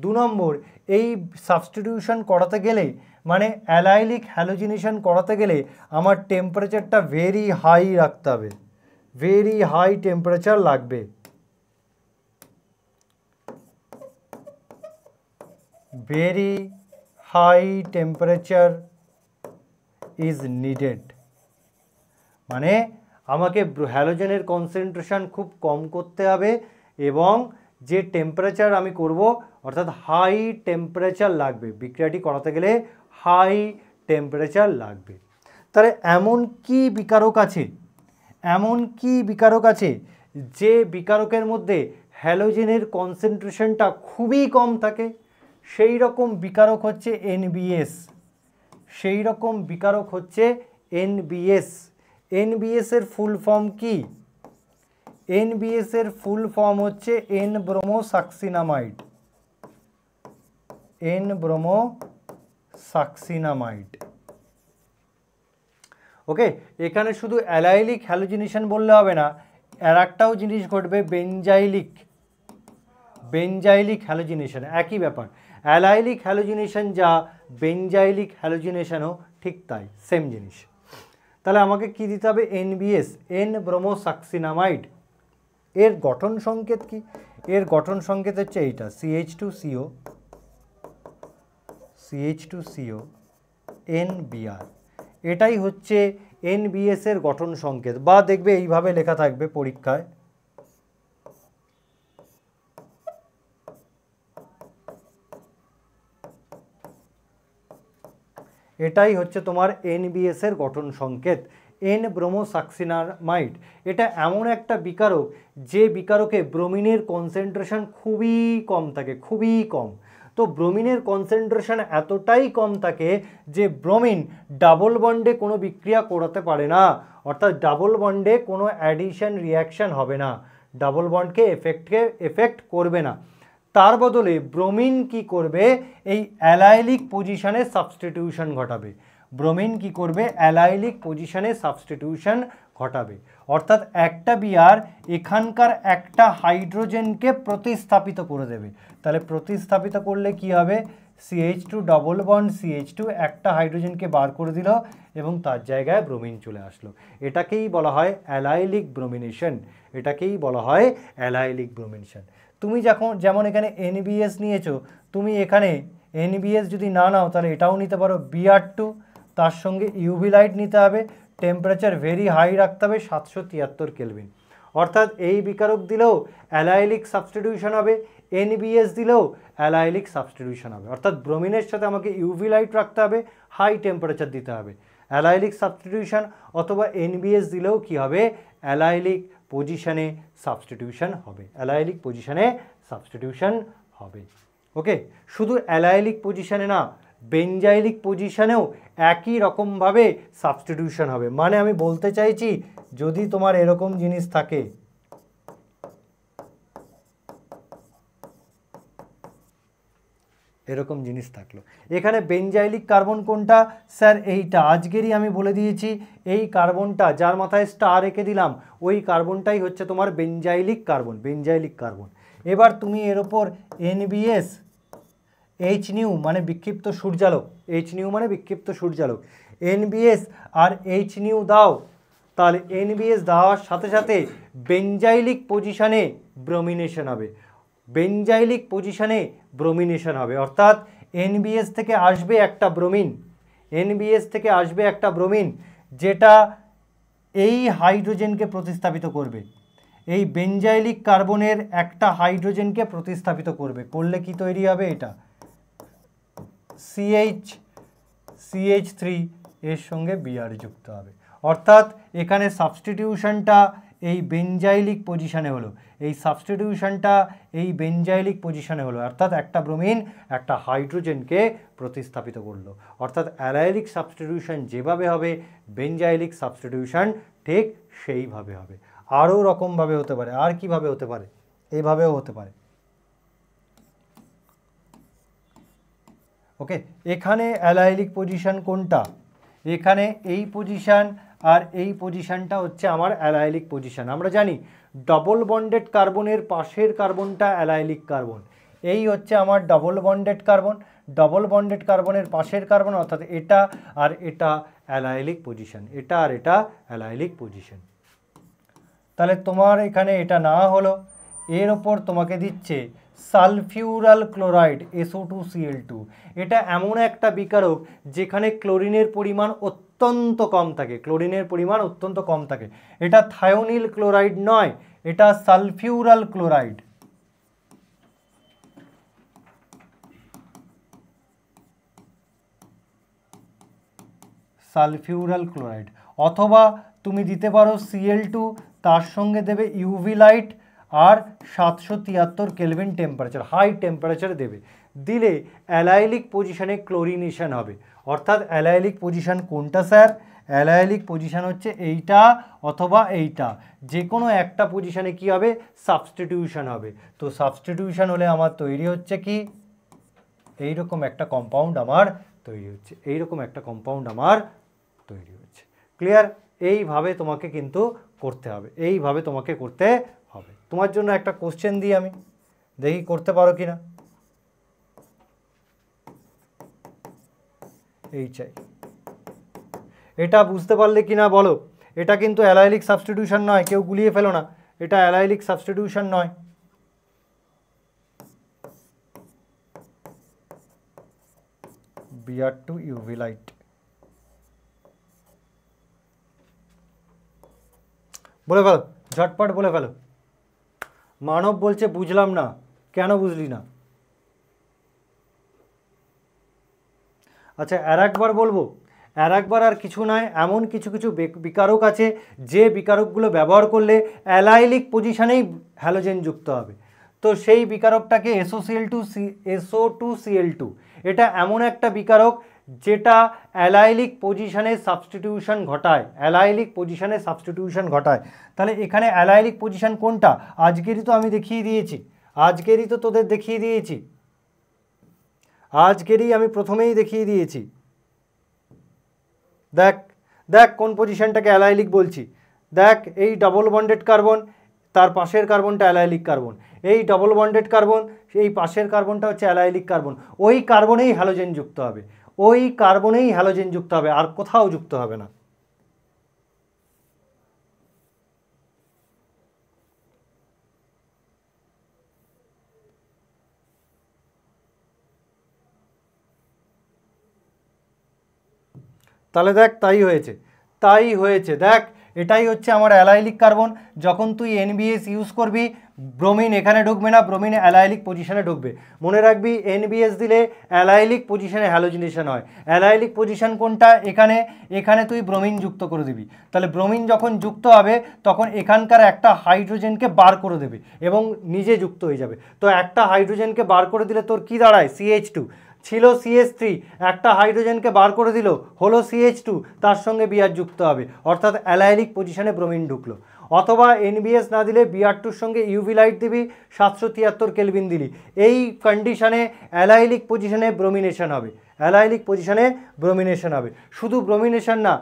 2 নম্বর এই সাবস্টিটিউশন করাতে গেলে, মানে অ্যালাইলিক হ্যালোজিনেশন করাতে গেলে আমার টেম্পারেচারটা ভেরি হাই রাখতে হবে, ভেরি হাই টেম্পারেচার লাগবে, very high temperature is needed. মানে আমাকে হ্যালোজেনের কনসেন্ট্রেশন খুব কম করতে হবে এবং যে টেম্পারেচার আমি করব অর্থাৎ হাই টেম্পারেচার লাগবে, বিক্রিয়াটি করাতে গেলে হাই টেম্পারেচার লাগবে। তাহলে এমন কি বিকারক আছে যে বিকারকের মধ্যে হ্যালোজেনের কনসেন্ট্রেশনটা খুবই কম থাকে? সেই রকম বিকারক হচ্ছে NBS, সেই রকম বিকারক হচ্ছে NBS। NBS এর ফুল ফর্ম কি? NBS এর ফুল ফর্ম হচ্ছে N-ব্রোমোসাক্সিনামাইড, N-ব্রোমোসাক্সিনামাইড। ওকে, এখানে শুধু অ্যালাইলিক হ্যালোজিনেশন বললে হবে না, আর একটাও জিনিস ঘটবে, বেঞ্জাইলিক হ্যালোজিনেশন। একই ব্যাপার, অ্যালাইলিক হ্যালোজিনেশন যা, বেঞ্জাইলিক হ্যালোজিনেশনও ঠিক তাই, সেম জিনিস। তাহলে আমাকে কি দিতে হবে? NBS, N-ব্রোমোসাক্সিনামাইড। এর গঠন সংকেত কি? এর গঠন সংকেত হচ্ছে এইটা, CH2CO NBr। এটাই হচ্ছে NBS এর গঠন সংকেত, বা দেখবে এইভাবে লেখা থাকবে পরীক্ষায়, এটাই হচ্ছে তোমার NBS এর গঠন সংকেত, N-ব্রোমোসাক্সিনামাইড। এটা এমন একটা বিকারক যে বিকারকে ব্রোমিনের কনসেন্ট্রেশন খুবই কম থাকে, খুবই কম। তো ব্রোমিনের কনসেন্ট্রেশন এতটাই কম থাকে যে ব্রোমিন ডাবল বন্ডে কোনো বিক্রিয়া করাতে পারে না, অর্থাৎ ডাবল বন্ডে কোনো অ্যাডিশন রিয়াকশন হবে না, ডাবল বন্ডকে এফেক্ট করবে না। তার বদলে ব্রোমিন কি করবে? এই অ্যালাইলিক পজিশনে সাবস্টিটিউশন ঘটাবে, ব্রোমিন কি করবে? অ্যালাইলিক পজিশনে সাবস্টিটিউশন ঘটাবে। অর্থাৎ একটা বিআর এখানকার একটা হাইড্রোজেনকে প্রতিস্থাপিত করে দেবে। তাহলে প্রতিস্থাপিত করলে কি হবে? CH2 ডবল বন্ড CH2 একটা হাইড্রোজেনকে বার করে দিল এবং তার জায়গায় ব্রোমিন চলে আসলো। এটাকেই বলা হয় অ্যালাইলিক ব্রোমিনেশন, এটাকেই বলা হয় অ্যালাইলিক ব্রোমিনেশন। তুমি যেমন এখানে NBS নিয়েছো, তুমি এখানে NBS যদি না নাও তাহলে এটাও নিতে পারো, Br2, তার সঙ্গে UV লাইট নিতে হবে, টেম্পারেচার ভেরি হাই রাখতে হবে 773 কেলভিন। অর্থাৎ এই বিকারক দিলেও অ্যালাইলিক সাবস্টিটিউশন হবে, NBS দিলেও অ্যালাইলিক সাবস্টিটিউশন হবে। অর্থাৎ ব্রোমিনের সাথে আমাকে UV লাইট রাখতে হবে, হাই টেম্পারেচার দিতে হবে, অ্যালাইলিক সাবস্টিটিউশন, অথবা NBS দিলেও কি হবে? অ্যালাইলিক পজিশনে সাবস্টিটিউশন হবে, অ্যালাইলিক পজিশনে সাবস্টিটিউশন হবে। ওকে, শুধু অ্যালাইলিক পজিশনে না, বেঞ্জাইলিক পজিশনেও একই রকমভাবে সাবস্টিটিউশন হবে। মানে আমি বলতে চাইছি, যদি তোমার এরকম জিনিস থাকে, এরকম জিনিস থাকলো, এখানে বেঞ্জাইলিক কার্বন কোনটা? স্যার এইটা, আজকেরই আমি বলে দিয়েছি, এই কার্বনটা যার মাথায় স্টার রেখে দিলাম ওই কার্বনটাই হচ্ছে তোমার বেঞ্জাইলিক কার্বন, বেঞ্জাইলিক কার্বন। এবার তুমি এর ওপর NBS, HNu মানে বিক্ষিপ্ত সূর্যালোক, HNu মানে বিক্ষিপ্ত সূর্যালোক, NBS আর HNu দাও, তাহলে NBS দেওয়ার সাথে সাথে বেঞ্জাইলিক পজিশনে ব্রোমিনেশন হবে। বেঞ্জাইলিক পজিশনে ব্রোমিনেশন হবে, অর্থাৎ এনবিএস থেকে আসবে একটা ব্রোমিন, এনবিএস থেকে আসবে একটা ব্রোমিন যেটা এই হাইড্রোজেনকে প্রতিস্থাপিত করবে, এই বেঞ্জাইলিক কার্বনের একটা হাইড্রোজেনকে প্রতিস্থাপিত করবে, করলে কি তৈরি হবে? এটা CH3 এর সঙ্গে Br যুক্ত হবে, অর্থাৎ এখানে সাবস্টিটিউশনটা এই বেঞ্জাইলিক পজিশনে হলো, এই সাবস্টিটিউশনটা এই বেঞ্জাইলিক পজিশনে হলো, অর্থাৎ একটা ব্রোমিন একটা হাইড্রোজেনকে প্রতিস্থাপিত করলো, অর্থাৎ অ্যালাইলিক সাবস্টিটিউশন যেভাবে হবে বেঞ্জাইলিক সাবস্টিটিউশন ঠিক সেইভাবে হবে। আরও রকমভাবে হতে পারে, আর কিভাবে হতে পারে? এইভাবেও হতে পারে। ওকে, এখানে অ্যালাইলিক পজিশন কোনটা? এখানে এই পজিশন আর এই পজিশনটা হচ্ছে আমার অ্যালাইলিক পজিশন। আমরা জানি ডবল বন্ডেড কার্বনের পাশের কার্বনটা অ্যালাইলিক কার্বন, এই হচ্ছে আমার double bonded carbon, double bonded কার্বনের পাশের কার্বন, অর্থাৎ এটা আর এটা অ্যালাইলিক পজিশন, এটা আর এটা অ্যালাইলিক পজিশন। তাহলে তোমার এখানে এটা না হলো, এর ওপর তোমাকে দিচ্ছে সালফিউরাল ক্লোরাইড SO2Cl2। এটা এমন একটা বিকারক যেখানে ক্লোরিনের পরিমাণ অত্যন্ত কম থাকে, ক্লোরিনের পরিমাণ অত্যন্ত কম থাকে। এটা থায়োনিল ক্লোরাইড নয়, এটা সালফিউরাল ক্লোরাইড। সালফিউরাল ক্লোরাইড, অথবা তুমি দিতে পারো Cl2, তার সঙ্গে দেবে ইউভি লাইট আর 773 কেলভিন টেম্পারেচার, হাই টেম্পারেচার দেবে, দিলে অ্যালাইলিক পজিশনে ক্লোরিনেশন হবে। অর্থাৎ অ্যালাইলিক পজিশন কোনটা স্যার? অ্যালাইলিক পজিশন হচ্ছে এইটা অথবা এইটা, যে কোনো একটা পজিশনে কি হবে? সাবস্টিটিউশন হবে। তো সাবস্টিটিউশন হলে আমার তৈরি হচ্ছে কি? এইরকম একটা কম্পাউন্ড আমার তৈরি হচ্ছে, এইরকম একটা কম্পাউন্ড আমার তৈরি হচ্ছে। ক্লিয়ার? এইভাবে তোমাকে কিন্তু করতে হবে, এইভাবে তোমাকে করতে হবে। তোমার জন্য একটা কোশ্চেন দিই আমি, দেখি করতে পারো কিনা। এই চাই, এটা বুঝতে পারলে কিনা বলো। এটা কিন্তু অ্যালাইলিক সাবস্টিটিউশন নয়, কেউ গুলিয়ে ফেলো না, এটা অ্যালাইলিক সাবস্টিটিউশন নয়। Br2 UV লাইট, বলে ফেলো, ঝটপট বলে ফেলো। মানব বলছে বুঝলাম না, কেন বুঝলি না? আচ্ছা আর একবার বলবো, আর একবার, আর কিছু নয়, এমন কিছু কিছু বিকারক আছে যে বিকারকগুলো ব্যবহার করলে অ্যালাইলিক পজিশনেই হ্যালোজেন যুক্ত হবে। তো সেই বিকারকটাকে SO2Cl2। এটা এমন একটা বিকারক যেটা অ্যালাইলিক পজিশনে সাবস্টিটিউশন ঘটায়, অ্যালাইলিক পজিশনে সাবস্টিটিউশন ঘটায়। তাহলে এখানে অ্যালাইলিক পজিশন কোনটা? আজকেরই তো আমি দেখিয়ে দিয়েছি, আজকেরই তো তোদের দেখিয়ে দিয়েছি, আজকেরই আমি প্রথমেই দেখিয়ে দিয়েছি। দেখ দেখ কোন পজিশনটাকে অ্যালাইলিক বলছি, দেখ এই ডবল বন্ডেড কার্বন, তার পাশের কার্বনটা অ্যালাইলিক কার্বন, এই ডবল বন্ডেড কার্বন, এই পাশের কার্বনটা হচ্ছে অ্যালাইলিক কার্বন। ওই কার্বনেই হ্যালোজেন যুক্ত হবে, ওই কার্বনেই হ্যালোজেন যুক্ত হবে, আর কোথাও যুক্ত হবে না। তাহলে দেখ তাই হয়েছে, তাই হয়েছে, দেখ এটাই হচ্ছে আমার অ্যালাইলিক কার্বন। যখন তুই NBS ইউজ করবি, ব্রোমিন এখানে ঢুকবে না, ব্রোমিন অ্যালাইলিক পজিশনে ঢুকবে। মনে রাখবি NBS দিলে অ্যালাইলিক পজিশনে হ্যালোজিনেশন হয়। অ্যালাইলিক পজিশন কোনটা? এখানে, এখানে তুই ব্রোমিন যুক্ত করে দিবি। তাহলে ব্রোমিন যখন যুক্ত হবে তখন এখানকার একটা হাইড্রোজেনকে বার করে দেবে এবং নিজে যুক্ত হয়ে যাবে। তো একটা হাইড্রোজেনকে বার করে দিলে তোর কি দাঁড়ায়? CH2 ছিল CH3, একটা হাইড্রোজেনকে বার করে দিল, হলো CH2, তার সঙ্গে Br যুক্ত হবে, অর্থাৎ অ্যালাইলিক পজিশনে ব্রোমিন ঢুকলো। অথবা NBS না দিলে Br2 সঙ্গে ইউভি লাইট দিবি, 773 কেলভিন দিলি, এই কন্ডিশনে অ্যালাইলিক পজিশনে ব্রোমিনেশন হবে, অ্যালাইলিক পজিশনে ব্রোমিনেশন হবে। শুধু ব্রোমিনেশন না,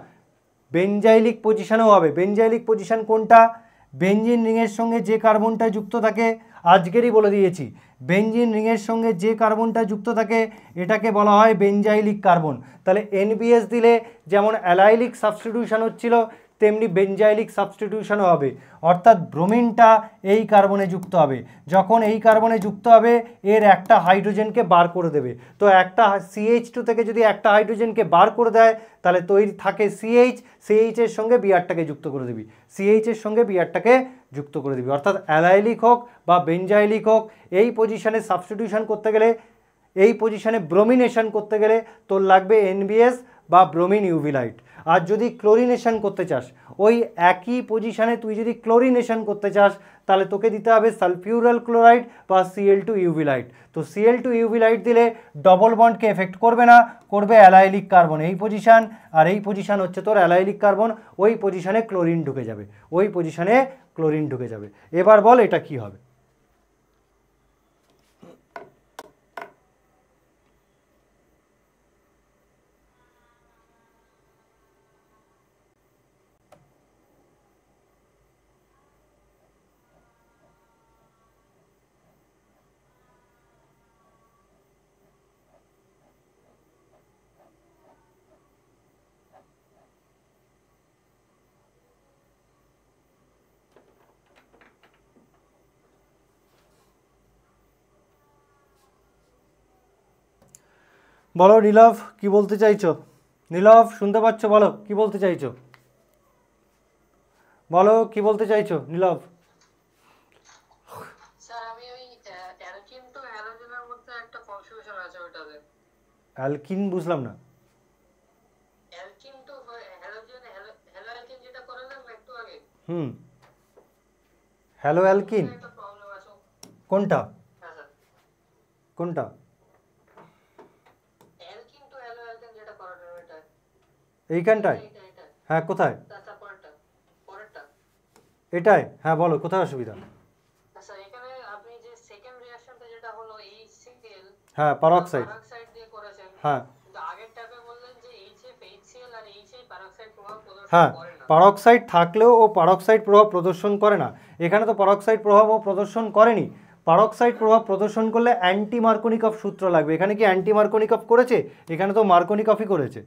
বেঞ্জাইলিক পজিশনেও হবে। বেঞ্জাইলিক পজিশন কোনটা? বেঞ্জিন রিংয়ের সঙ্গে যে কার্বনটা যুক্ত থাকে, আজকেরই বলে দিয়েছি, বেঞ্জিন রিংয়ের সঙ্গে যে কার্বনটা যুক্ত থাকে এটাকে বলা হয় বেঞ্জাইলিক কার্বন। তাহলে NBS দিলে যেমন অ্যালাইলিক সাবস্টিটিউশন হচ্ছিল, তেমনি বেঞ্জাইলিক সাবস্টিটিউশনও হবে, অর্থাৎ ব্রোমিনটা এই কার্বনে যুক্ত হবে। যখন এই কার্বনে যুক্ত হবে এর একটা হাইড্রোজেনকে বার করে দেবে। তো একটা CH2 থেকে যদি একটা হাইড্রোজেনকে বার করে দেয় তাহলে তৈরি থাকে CH, CH এর সঙ্গে বিআরটাকে যুক্ত করে দিবি, CH এর সঙ্গে বিআরটাকে যুক্ত করে দিবি। অর্থাৎ অ্যালাইলিক হোক বা বেঞ্জাইলিক হোক, এই পজিশনে সাবস্টিটিউশন করতে গেলে, এই পজিশনে ব্রোমিনেশন করতে গেলে তোর লাগবে NBS বা ব্রোমিন ইউভিলাইট। আর যদি ক্লোরিনেশন করতে চাস, ওই একই পজিশনে তুই যদি ক্লোরিনেশন করতে চাস তাহলে তোকে দিতে হবে সালফিউরাল ক্লোরাইড বা Cl2 ইউভিলাইট। তো Cl2 ইউভিলাইট দিলে ডবল বন্ডকে এফেক্ট করবে না, করবে অ্যালাইলিক কার্বন এই পজিশন, আর এই পজিশন হচ্ছে তোর অ্যালাইলিক কার্বন, ওই পজিশনে ক্লোরিন ঢুকে যাবে, ওই পজিশনে ক্লোরিন ঢুকে যাবে। এবার বল এটা কি হবে? বলো নীলভ, কি বলতে চাইছো? নীলভ শুনতে পাচ্ছ? বলো কি বলতে চাইছো, বলো কি বলতে চাইছো নীলভ? স্যার আমি ওই অ্যালকিন টু হ্যালোজেনের মধ্যে একটা কনফিউশন আছে ওটাতে। অ্যালকিন বুঝলাম না। Alkene to halogen, haloalkene যেটা করালাম একটু আগে, হ্যালো অ্যালকিন একটা প্রবলেম আছে। কোনটা? হ্যাঁ স্যার, কোনটা? অ্যালকিন টু হ্যালো অ্যালকিন যেটা করালাম এটা, এইখানটায়? এটা হ্যাঁ কোথায়? পরেরটা, পরেরটা। এটাই? হ্যাঁ বলো কোথায় অসুবিধা? স্যার এখানে আপনি যে সেকেন্ড রিঅ্যাকশনটা যেটা হলো HCl, হ্যাঁ পারক্সাইড, পারক্সাইড দিয়ে করেছেন, হ্যাঁ কিন্তু আগের ট্যাবে বললেন যে HF, HCl আর HI পারক্সাইড প্রভাব প্রদর্শন হ্যাঁ করে না। পারক্সাইড থাকলেও ও পারক্সাইড প্রভাব প্রদর্শন করে না। এখানে তো পারক্সাইড প্রভাব ও প্রদর্শন করেনি। পারক্সাইড প্রভাব প্রদর্শন করলে অ্যান্টি মার্কোনিকফ সূত্র লাগবে। এখানে কি অ্যান্টি মার্কোনিকফ করেছে? এখানে তো মার্কোনিকফই করেছে,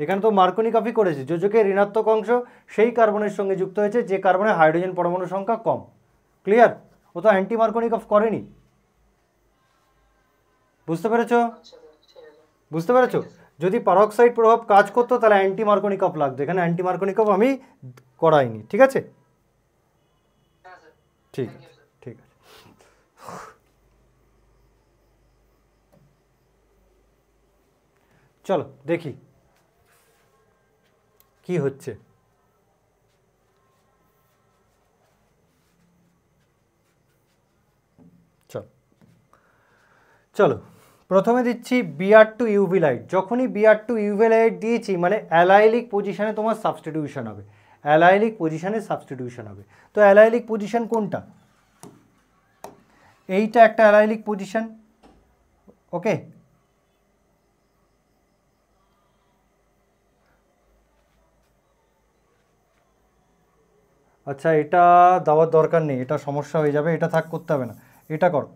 এখানে তো মার্কোনিকফই করেছে। যোজকের ঋণাত্মক অংশ সেই কার্বনের সঙ্গে যুক্ত হয়েছে যে কার্বনে হাইড্রোজেন পরমাণু সংখ্যা কম। ক্লিয়ার? ও তো অ্যান্টি মার্কোনিকফ করেনি। বুঝতে পেরেছো? আচ্ছা স্যার, ঠিক আছে। বুঝতে পেরেছো? যদি পারক্সাইড প্রভাব কাজ করতো তাহলে অ্যান্টি মার্কোনিকফ লাগতো। এখানে অ্যান্টি মার্কোনিকফ আমি করাইনি। ঠিক আছে? হ্যাঁ স্যার, ঠিক থ্যাংক ইউ আছে, স্যার। ঠিক আছে। চলো দেখি কি হচ্ছে। চলো চলো প্রথমে দিচ্ছি Br2 ইউভি লাইট। যখনই Br2 ইউভি লাইট দিয়েছি মানে অ্যালাইলিক পজিশনে তোমার সাবস্টিটিউশন হবে, অ্যালাইলিক পজিশনে সাবস্টিটিউশন হবে। তো অ্যালাইলিক পজিশন কোনটা? এইটা একটা অ্যালাইলিক পজিশন, ওকে। আচ্ছা এটা দেওয়ার দরকার নেই, এটা সমস্যা হয়ে যাবে, এটা থাক, করতে হবে না। এটা করো,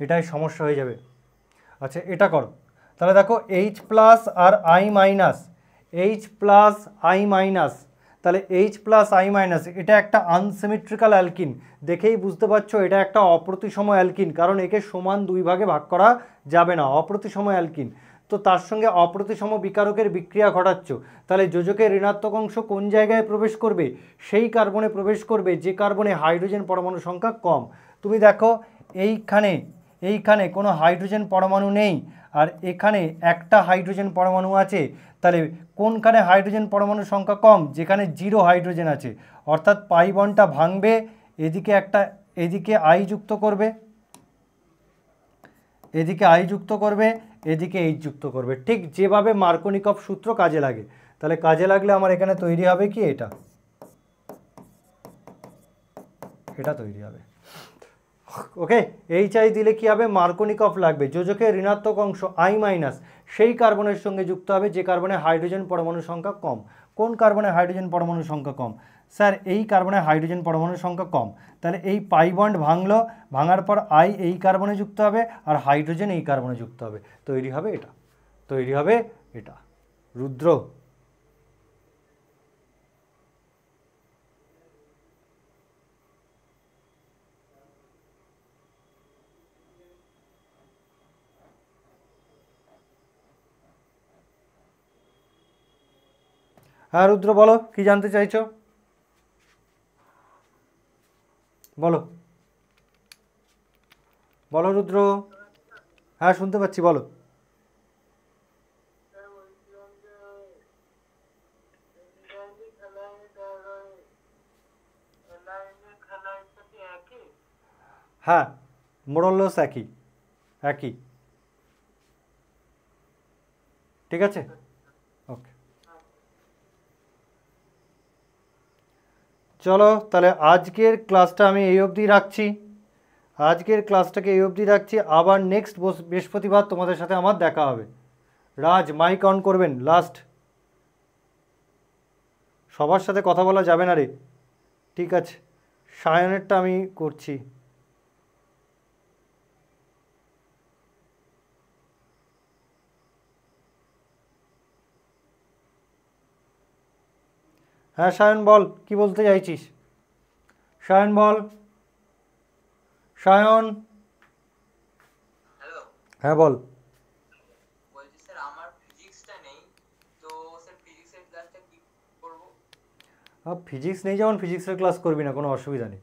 এটাই সমস্যা হয়ে যাবে। আচ্ছা এটা করো, তাহলে দেখো H প্লাস আর I minus, H plus I minus, তাহলে H প্লাস I মাইনাস এটা একটা আনসিমেট্রিক্যাল অ্যালকিন। দেখেই বুঝতে পারছো এটা একটা অপ্রতিসম অ্যালকিন, কারণ একে সমান দুই ভাগে ভাগ করা যাবে না, অপ্রতিসম অ্যালকিন। তো তার সঙ্গে অপ্রতিসম বিকারকের বিক্রিয়া ঘটাচ্ছ, তাহলে যোজকের ঋণাত্মক অংশ কোন জায়গায় প্রবেশ করবে? সেই কার্বনে প্রবেশ করবে যে কার্বনে হাইড্রোজেন পরমাণু সংখ্যা কম। তুমি দেখো এইখানে কোনো হাইড্রোজেন পরমাণু নেই, আর এখানে একটা হাইড্রোজেন পরমাণু আছে। তাহলে কোনখানে হাইড্রোজেন পরমাণুর সংখ্যা কম? যেখানে 0 হাইড্রোজেন আছে, অর্থাৎ পাই বন্ডটা ভাঙবে, এদিকে একটা, এদিকে I যুক্ত করবে, এদিকে I যুক্ত করবে, এদিকে H যুক্ত করবে, ঠিক যেভাবে মার্কোনিকফ সূত্র কাজে লাগে। তাহলে কাজে লাগলে আমার এখানে তৈরি হবে কি? এটা তৈরি হবে, ওকে। HI দিলে কি হবে? মার্কোনিকফ লাগবে, যোজকের ঋণাত্মক অংশ I মাইনাস সেই কার্বনের সঙ্গে যুক্ত হবে যে কার্বনে হাইড্রোজেন পরমাণুর সংখ্যা কম। কোন কার্বনে হাইড্রোজেন পরমাণুর সংখ্যা কম? স্যার এই কার্বনে হাইড্রোজেন পরমাণুর সংখ্যা কম। তাহলে এই পাই বন্ড ভাঙলো, ভাঙার পর I এই কার্বনে যুক্ত হবে আর হাইড্রোজেন এই কার্বনে যুক্ত হবে, তৈরি হবে এটা, তৈরি হবে এটা। রুদ্র, হ্যাঁ রুদ্র বলো, কি জানতে চাইছো? বলো বলো রুদ্র। হ্যাঁ শুনতে পাচ্ছি, বলো। হ্যাঁ মোরলস একই একই, ঠিক আছে, ওকে। চলো তাহলে আজকের ক্লাসটা আমি এই অবধি রাখছি, আজকের ক্লাসটাকে এই অবধি রাখছি। আবার নেক্সট বৃহস্পতিবার তোমাদের সাথে আমার দেখা হবে। রাজ মাইক অন করবেন লাস্ট, সবার সাথে কথা বলা যাবে না রে, ঠিক আছে। সায়নেরটা আমি করছি। হ্যাঁ সায়ন বল, কি বলতে চাইছিস? সায়ন বল, সায়ন। হ্যালো, হ্যাঁ বল। বলছি স্যার আমার ফিজিক্সটা নেই, তো স্যার ফিজিক্সের ক্লাসটা কি করব? ফিজিক্স নেই যেমন ফিজিক্সের ক্লাস করবি না, কোনো অসুবিধা নেই,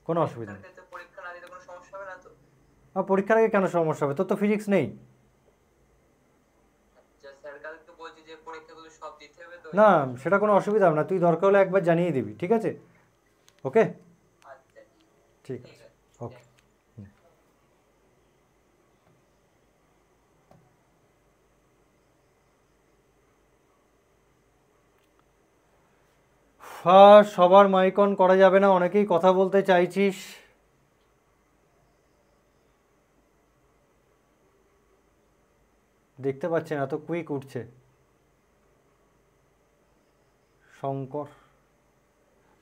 কোনো অসুবিধা নেই। তো পরীক্ষা না দিলে কোনো সমস্যা হবে না তো? পরীক্ষার আগে কেন সমস্যা হবে? তোর তো ফিজিক্স নেই। আচ্ছা স্যার, কালকে বলছি যে পরীক্ষাগুলো সব দিতে হবে তো? না সেটা কোনো অসুবিধা হবে না, তুই দরকার হলে একবার জানিয়ে দিবি, ঠিক আছে, ওকে, আচ্ছা ঠিক ঠিক আছে, আছে। ওকে। সবার মাইক অন করা যাবে না, অনেকেই কথা বলতে চাইছিস। দেখতে পাচ্ছেন এত কুইক উঠছে। শঙ্কর,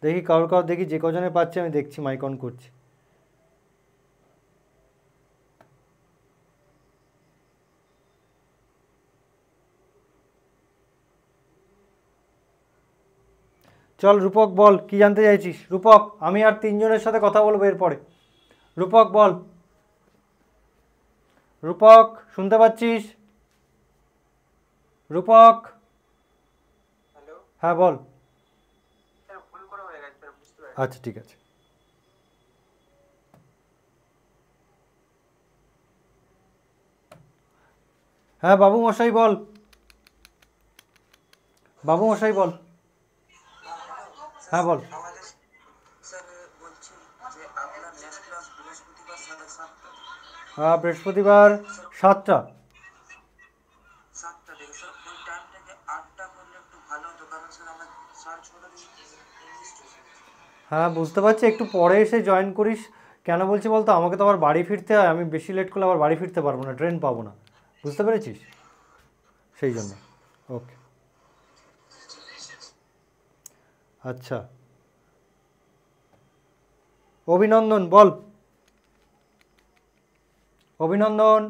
দেখি কারোর দেখি, যে কজনে পাচ্ছে আমি দেখছি, মাইক অন করছি। চল রূপক বল, কি জানতে চাইছিস? রূপক, আমি আর তিনজনের সাথে কথা বলবো এরপরে। রূপক বল, রূপক শুনতে পাচ্ছিস? রূপক, হ্যালো হ্যাঁ বল। স্যার, ভুল করে হয়ে গেছে স্যার, বুঝতে পারছি। আচ্ছা ঠিক আছে। হ্যাঁ বাবু মশাই বল, বাবু মশাই বল, হ্যাঁ বল। আমাদের স্যার বলছি যে আপনার নেক্সট ক্লাস বৃহস্পতিবার সাড়ে 7টা, বৃহস্পতিবার 7টা। 7টা থেকে স্যার ওই টাইমটাকে 8টা করলে একটু ভালো হতো, কারণ স্যার আমার 6:30 ইংলিশ টিউশন। হ্যাঁ বুঝতে পারছি, একটু পরে এসে জয়েন করিস। কেন বলছি বলতো, আমাকে তো আবার বাড়ি ফিরতে হয়, আমি বেশি লেট করলে আবার বাড়ি ফিরতে পারবো না, ট্রেন পাবো না, বুঝতে পেরেছিস, সেই জন্য। ওকে আচ্ছা, অভিনন্দন বল, অভিনন্দন,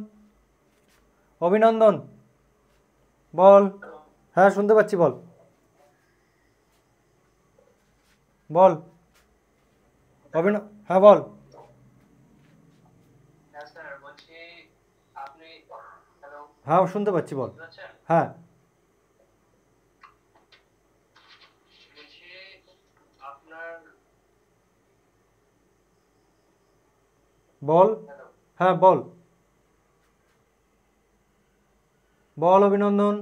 অভিনন্দন বল। হ্যাঁ শুনতে পাচ্ছি, বল বল হ্যাঁ বল। হ্যাঁ স্যার বলছি আপনি, হ্যালো হ্যাঁ শুনতে পাচ্ছি, বল। আচ্ছা হ্যাঁ বলছি আপনার, বল, হ্যালো হ্যাঁ বল, বল অভিনন্দন,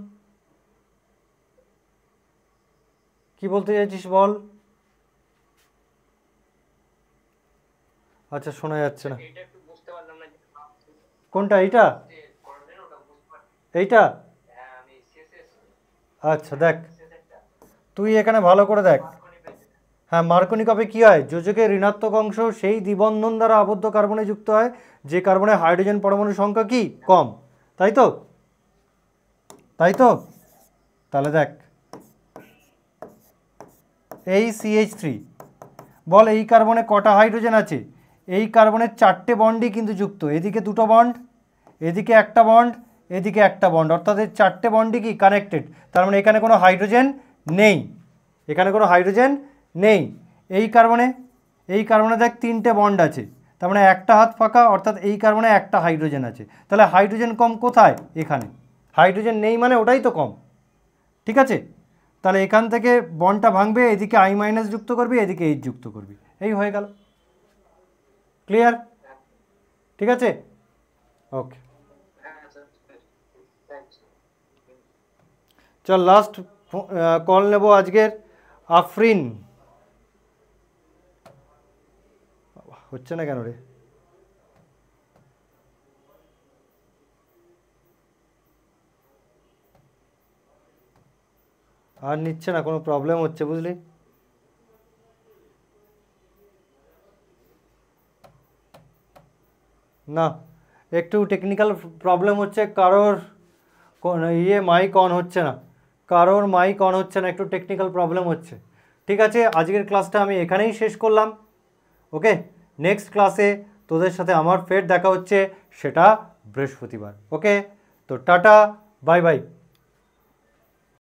কি বলতে চাইছিস বল। আচ্ছা শোনা যাচ্ছে না। এটা একটু বুঝতে পারলাম না যে কোনটা? এইটা? যে করবেন ওটা বুঝতে পারলাম। এইটা? হ্যাঁ আমি শেষে আচ্ছা দেখ, শেষেরটা তুই এখানে ভালো করে দেখ। মার্কনি পেয়েছি। হ্যাঁ মার্কনিকপে কী হয়, যোজকের ঋণাত্মক অংশ সেই দ্বিবন্ধন দ্বারা আবদ্ধ কার্বনে যুক্ত হয় যে কার্বনে হাইড্রোজেন পরমাণুর সংখ্যা কি কম, তাই তো? তাই তো? তাহলে দেখ, এই CH3 বল, এই কার্বনে কটা হাইড্রোজেন আছে? এই কার্বনের 4টে বন্ডই কিন্তু যুক্ত, এদিকে 2টো বন্ড, এদিকে একটা বন্ড, এদিকে একটা বন্ড, অর্থাৎ এই 4টে বন্ডই কি কানেক্টেড। তার মানে এখানে কোনো হাইড্রোজেন নেই, এখানে কোনো হাইড্রোজেন নেই। এই কার্বনে দেখ 3টে বন্ড আছে, তার মানে একটা হাত ফাঁকা, অর্থাৎ এই কার্বনে একটা হাইড্রোজেন আছে। তাহলে হাইড্রোজেন কম কোথায়? এখানে। হাইড্রোজেন নেই মানে ওটাই তো কম, ঠিক আছে। তাহলে এখান থেকে বন্ডটা ভাঙবে, এদিকে I মাইনাস যুক্ত করবি, এদিকে H যুক্ত করবি, এই হয়ে গেল। ক্লিয়ার? ঠিক আছে, ওকে। চল লাস্ট কল নেব আজকের। আফরিন, হচ্ছে না কেন রে? আর নিচ্ছে না, কোনো প্রবলেম হচ্ছে বুঝলি। না, একটু টেকনিক্যাল প্রবলেম হচ্ছে, কারোর মাইক অন হচ্ছে না, একটু টেকনিক্যাল প্রবলেম হচ্ছে। ঠিক আছে, আজকের ক্লাসটা আমি এখানেই শেষ করলাম। ওকে, নেক্সট ক্লাসে তোদের সাথে আমার ফের দেখা হচ্ছে, সেটা বৃহস্পতিবার। ওকে, তো টাটা, বাই বাই।